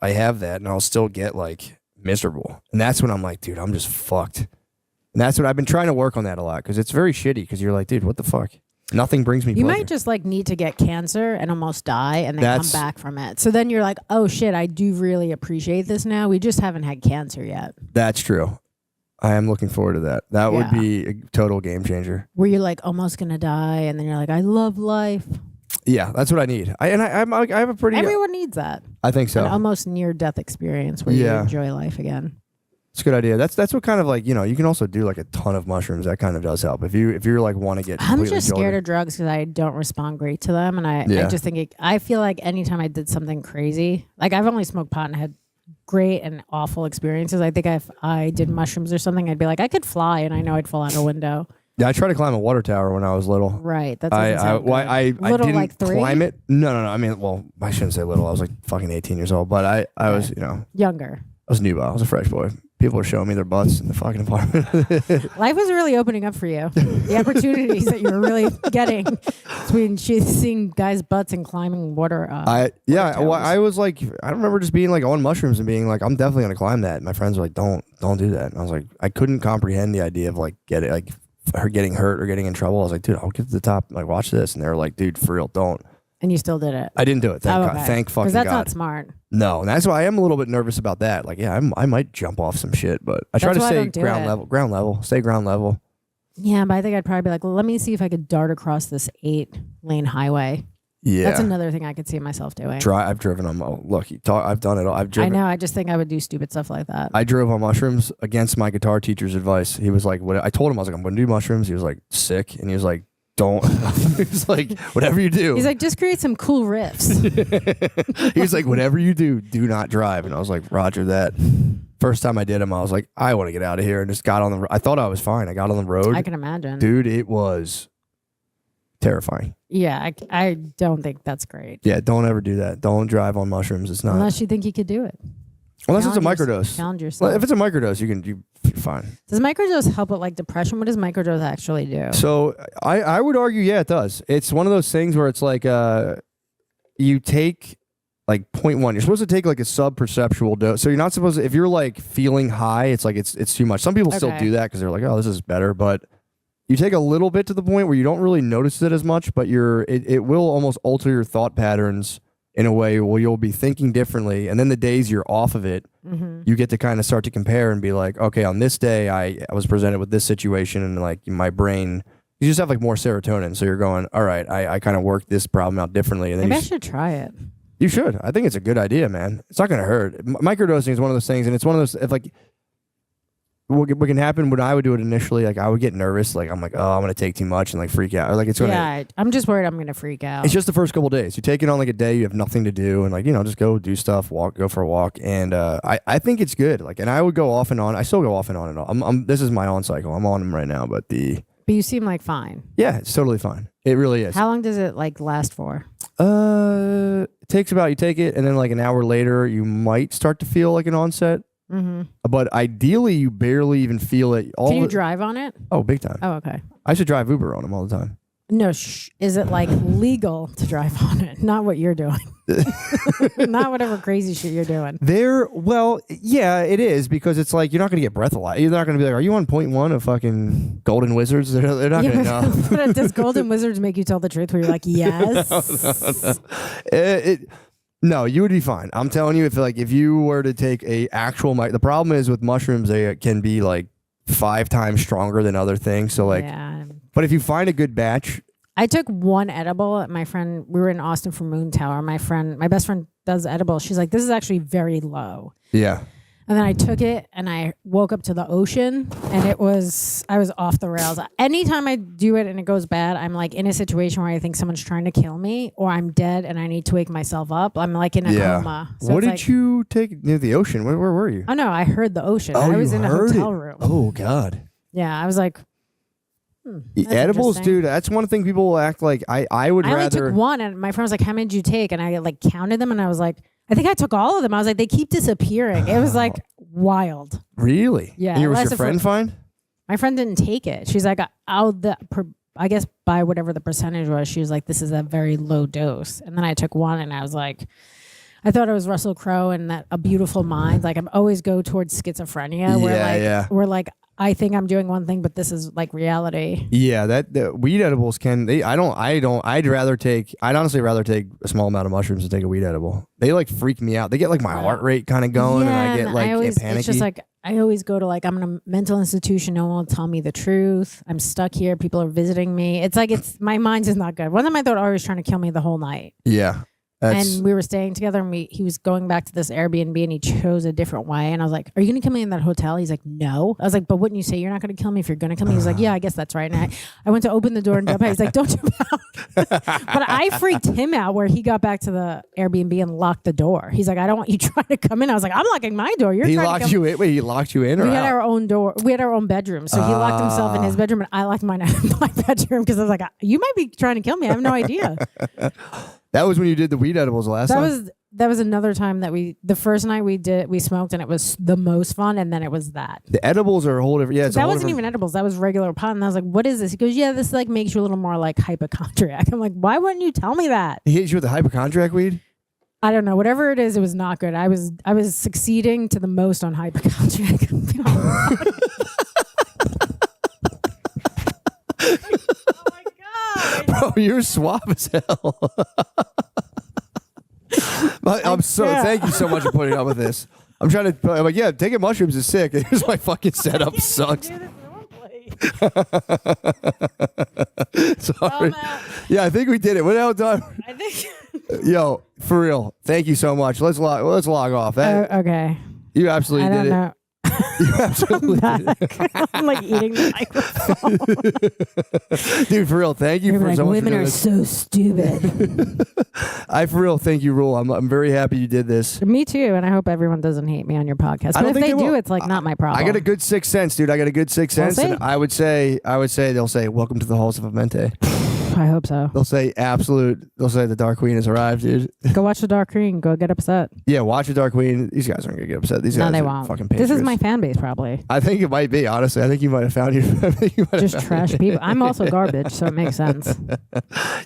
I have that and I'll still get like miserable, and that's when I'm like, dude, I'm just fucked. And that's what I've been trying to work on that a lot because it's very shitty because you're like, dude, what the fuck? Nothing brings me you pleasure. might just like need to get cancer and almost die and then That's- come back from it. So then you're like, oh shit, I do really appreciate this now. We just haven't had cancer yet. That's true. I am looking forward to that. That would Yeah. be a total game changer. Where you're like almost gonna die, and then you're like, I love life. Yeah, that's what I need. I have a pretty. Everyone needs that. I think so. An almost near death experience where you Yeah. enjoy life again. It's a good idea. That's what kind of like you can also do like a ton of mushrooms. That kind of does help if you're like want to get. I'm completely just scared jolted. of drugs because I don't respond great to them, and I Yeah. just think I feel like anytime I did something crazy, like I've only smoked pot and had great and awful experiences. I think if I did mushrooms or something, I'd be like I could fly, and I know I'd fall out a window. Yeah, I tried to climb a water tower when I was little. Right. That I doesn't sound good. I Little, didn't like 3? climb it. No. I mean, well, I shouldn't say little. I was like fucking 18 years old, but I was I Younger. was new. I was a fresh boy. People were showing me their butts in the fucking apartment. Life was really opening up for you. The opportunities that you were really getting between seeing guys' butts and climbing water. I was like, I remember just being like on mushrooms and being like, I'm definitely gonna climb that. And my friends were like, don't do that. And I was like, I couldn't comprehend the idea of like her getting hurt or getting in trouble. I was like, dude, I'll get to the top. Like, watch this. And they were like, dude, for real, don't. And you still did it. I didn't do it. Thank Oh, God. okay. Thank fucking Because that's God. not smart. No, and that's why I am a little bit nervous about that. Like, yeah, I might jump off some shit, but I try That's to why I stay don't do ground it. level, stay ground level. Yeah, but I think I'd probably be like, well, let me see if I could dart across this 8-lane highway. Yeah, That's another thing I could see myself doing. I've driven on. Oh, look, I've done it all. I've I driven. know. I just think I would do stupid stuff like that. I drove on mushrooms against my guitar teacher's advice. He was like, "What?" I told him I was like, "I'm going to do mushrooms." He was like, "Sick," and he was like, "Don't." He was like, "Whatever you do." He's like, just create some cool riffs. He was like, "Whatever you do, do not drive." And I was like, "Roger that." First time I did them, I was like, "I want to get out of here," and just got on the. I thought I was fine. I got on the road. I can imagine. Dude, it was terrifying. Yeah, I don't think that's great. Yeah, don't ever do that. Don't drive on mushrooms. It's not Unless you think you could do it. unless it's a Challenge microdose. Challenge Well, yourself. if it's a microdose, you're fine. Does microdose help with like depression? What does microdose actually do? So I would argue, yeah, it does. It's one of those things where it's like you take like 0.1. You're supposed to take like a sub-perceptual dose. So you're not supposed to, if you're like feeling high, it's like it's too much. Some people still Okay. do that because they're like, oh, this is better. But you take a little bit to the point where you don't really notice it as much, but it will almost alter your thought patterns in a way where you'll be thinking differently. And then the days you're off of it, you get to kind of start to compare and be like, okay, on this day, I was presented with this situation, and like my brain, you just have like more serotonin. So you're going, all right, I kind of worked this problem out differently. And then Maybe I should try it. you should. I think it's a good idea, man. It's not going to hurt. Microdosing is one of those things, and it's one of those, if like, what can happen when I would do it initially, like I would get nervous, like I'm like, oh, I'm gonna take too much and like freak out, or like it's gonna. Yeah, I'm just worried I'm gonna freak out. It's just the first couple days. You take it on like a day, you have nothing to do, and like just go do stuff, go for a walk, and I think it's good. Like, and I would go off and on. I still go off and on and on. This is my on cycle. I'm on them right now, but But you seem like fine. yeah, it's totally fine. It really is. How long does it like last for? It takes about, you take it, and then like an hour later, you might start to feel like an onset. Mm-hmm. But ideally, you barely even feel it. Can you drive on it? Oh, big time. Oh, okay. I should drive Uber on them all the time. No, is it like legal to drive on it? Not what you're doing. Not whatever crazy shit you're doing. Well, yeah, it is, because it's like you're not going to get breathalyzed. You're not going to be like, are you on 0.1 of fucking Golden Wizards? They're not going to know. But does Golden Wizards make you tell the truth where you're like, yes? No, you would be fine. I'm telling you, if you were to take a actual the problem is with mushrooms, they can be like 5 times stronger than other things. So like, yeah. But if you find a good batch. I took one edible. My friend, we were in Austin for Moon Tower. My best friend does edible. She's like, this is actually very low. Yeah. And then I took it and I woke up to the ocean, and I was off the rails. Anytime I do it and it goes bad, I'm like in a situation where I think someone's trying to kill me, or I'm dead and I need to wake myself up. I'm like in a coma. So what did you take near the ocean? Where were you? Oh no, I heard the ocean. Oh, I was you in a heard hotel it? room. Oh God. Yeah, I was like, that's edibles, interesting. dude. That's one thing people will act like. I would I only rather. took one, and my friend was like, how many did you take? And I like counted them, and I was like, I think I took all of them. I was like, they keep disappearing. It was like wild. Really? Yeah. And was unless your if friend fine? My friend didn't take it. She's like, I guess by whatever the percentage was, she was like, this is a very low dose. And then I took one, and I was like, I thought it was Russell Crowe and that A Beautiful Mind. Like I'm always go towards schizophrenia, where like I think I'm doing one thing, but this is like reality. Yeah, the weed edibles can. I'd honestly rather take a small amount of mushrooms than take a weed edible. They like freak me out. They get like my heart rate kind of going, and I get like panicky. It's just like I always go to like, I'm in a mental institution. No one will tell me the truth. I'm stuck here. People are visiting me. It's like my mind's is not good. One time I thought Ari was trying to kill me the whole night. Yeah. And we were staying together, and he was going back to this Airbnb, and he chose a different way. And I was like, are you going to kill me in that hotel? He's like, no. I was like, but wouldn't you say you're not going to kill me if you're going to kill me? He's like, yeah, I guess that's right. And I went to open the door and jump out. He's like, don't jump out. But I freaked him out where he got back to the Airbnb and locked the door. He's like, I don't want you trying to come in. I was like, I'm locking my door. He locked you in? Wait, he locked you in? We or had out? our own door. We had our own bedroom. So he locked himself in his bedroom, and I locked mine in my bedroom because I was like, you might be trying to kill me. I have no idea. That was when you did the weed edibles last time? That was another time that the first night we smoked, and it was the most fun, and then it was that. The edibles are a whole different. Yeah, That wasn't even edibles. That was regular pot. And I was like, what is this? He goes, yeah, this like makes you a little more like hypochondriac. I'm like, why wouldn't you tell me that? He hit you with the hypochondriac weed? I don't know. Whatever it is, it was not good. I was succeeding to the most on hypochondriac. Bro, you're suave as hell. Thank you so much for putting up with this. I'm like, yeah, taking mushrooms is sick. Here's my fucking setup sucks. Sorry. Yeah, I think we did it. We're now done. I think. Yo, for real. Thank you so much. Let's log off. Okay. You absolutely I don't did know. it. You absolutely did it. I'm like eating the microphone. Dude, for real, thank you for like, so much. women for doing are this. so stupid. I for real thank you, Rule. I'm very happy you did this. Me too, and I hope everyone doesn't hate me on your podcast. I But don't if think they they do, will. it's like not my problem. I got a good sixth sense, dude. I got a good sixth We'll sense, and see. I would say they'll say, "Welcome to the halls of Amente." I hope so. They'll say They'll say the Dark Queen has arrived, dude. Go watch the Dark Queen. Go get upset. Yeah, watch the Dark Queen. These guys aren't gonna get upset. These No, guys they are won't. fucking This is patriots. my fan base, probably. I think it might be. Honestly, I think you might have found Just trash people. I'm also garbage, so it makes sense.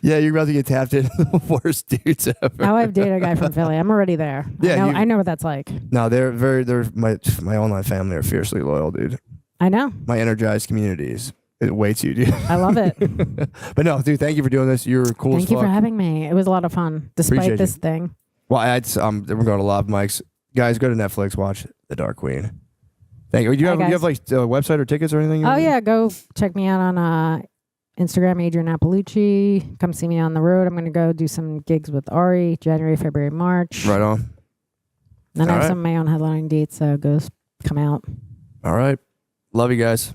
Yeah, you're about to get tapped into the worst dudes ever. Now I've dated a guy from Philly. I'm already there. Yeah, I know what that's like. No, they're my online family are fiercely loyal, dude. I know. My energized communities. It awaits you, dude. I love it. But no, dude, thank you for doing this. You're cool as Thank you fuck. for having me. It was a lot of fun, despite Appreciate this you. thing. Well, we're going to live mics. Guys, go to Netflix, watch The Dark Queen. Thank you. Do you Bye, have guys. like a website or tickets or anything? Oh yeah, go check me out on Instagram, Adrian Appalucci. Come see me on the road. I'm going to go do some gigs with Ari, January, February, March. Right on. Then I have All right. some of my own headlining dates, so come out. All right. Love you guys.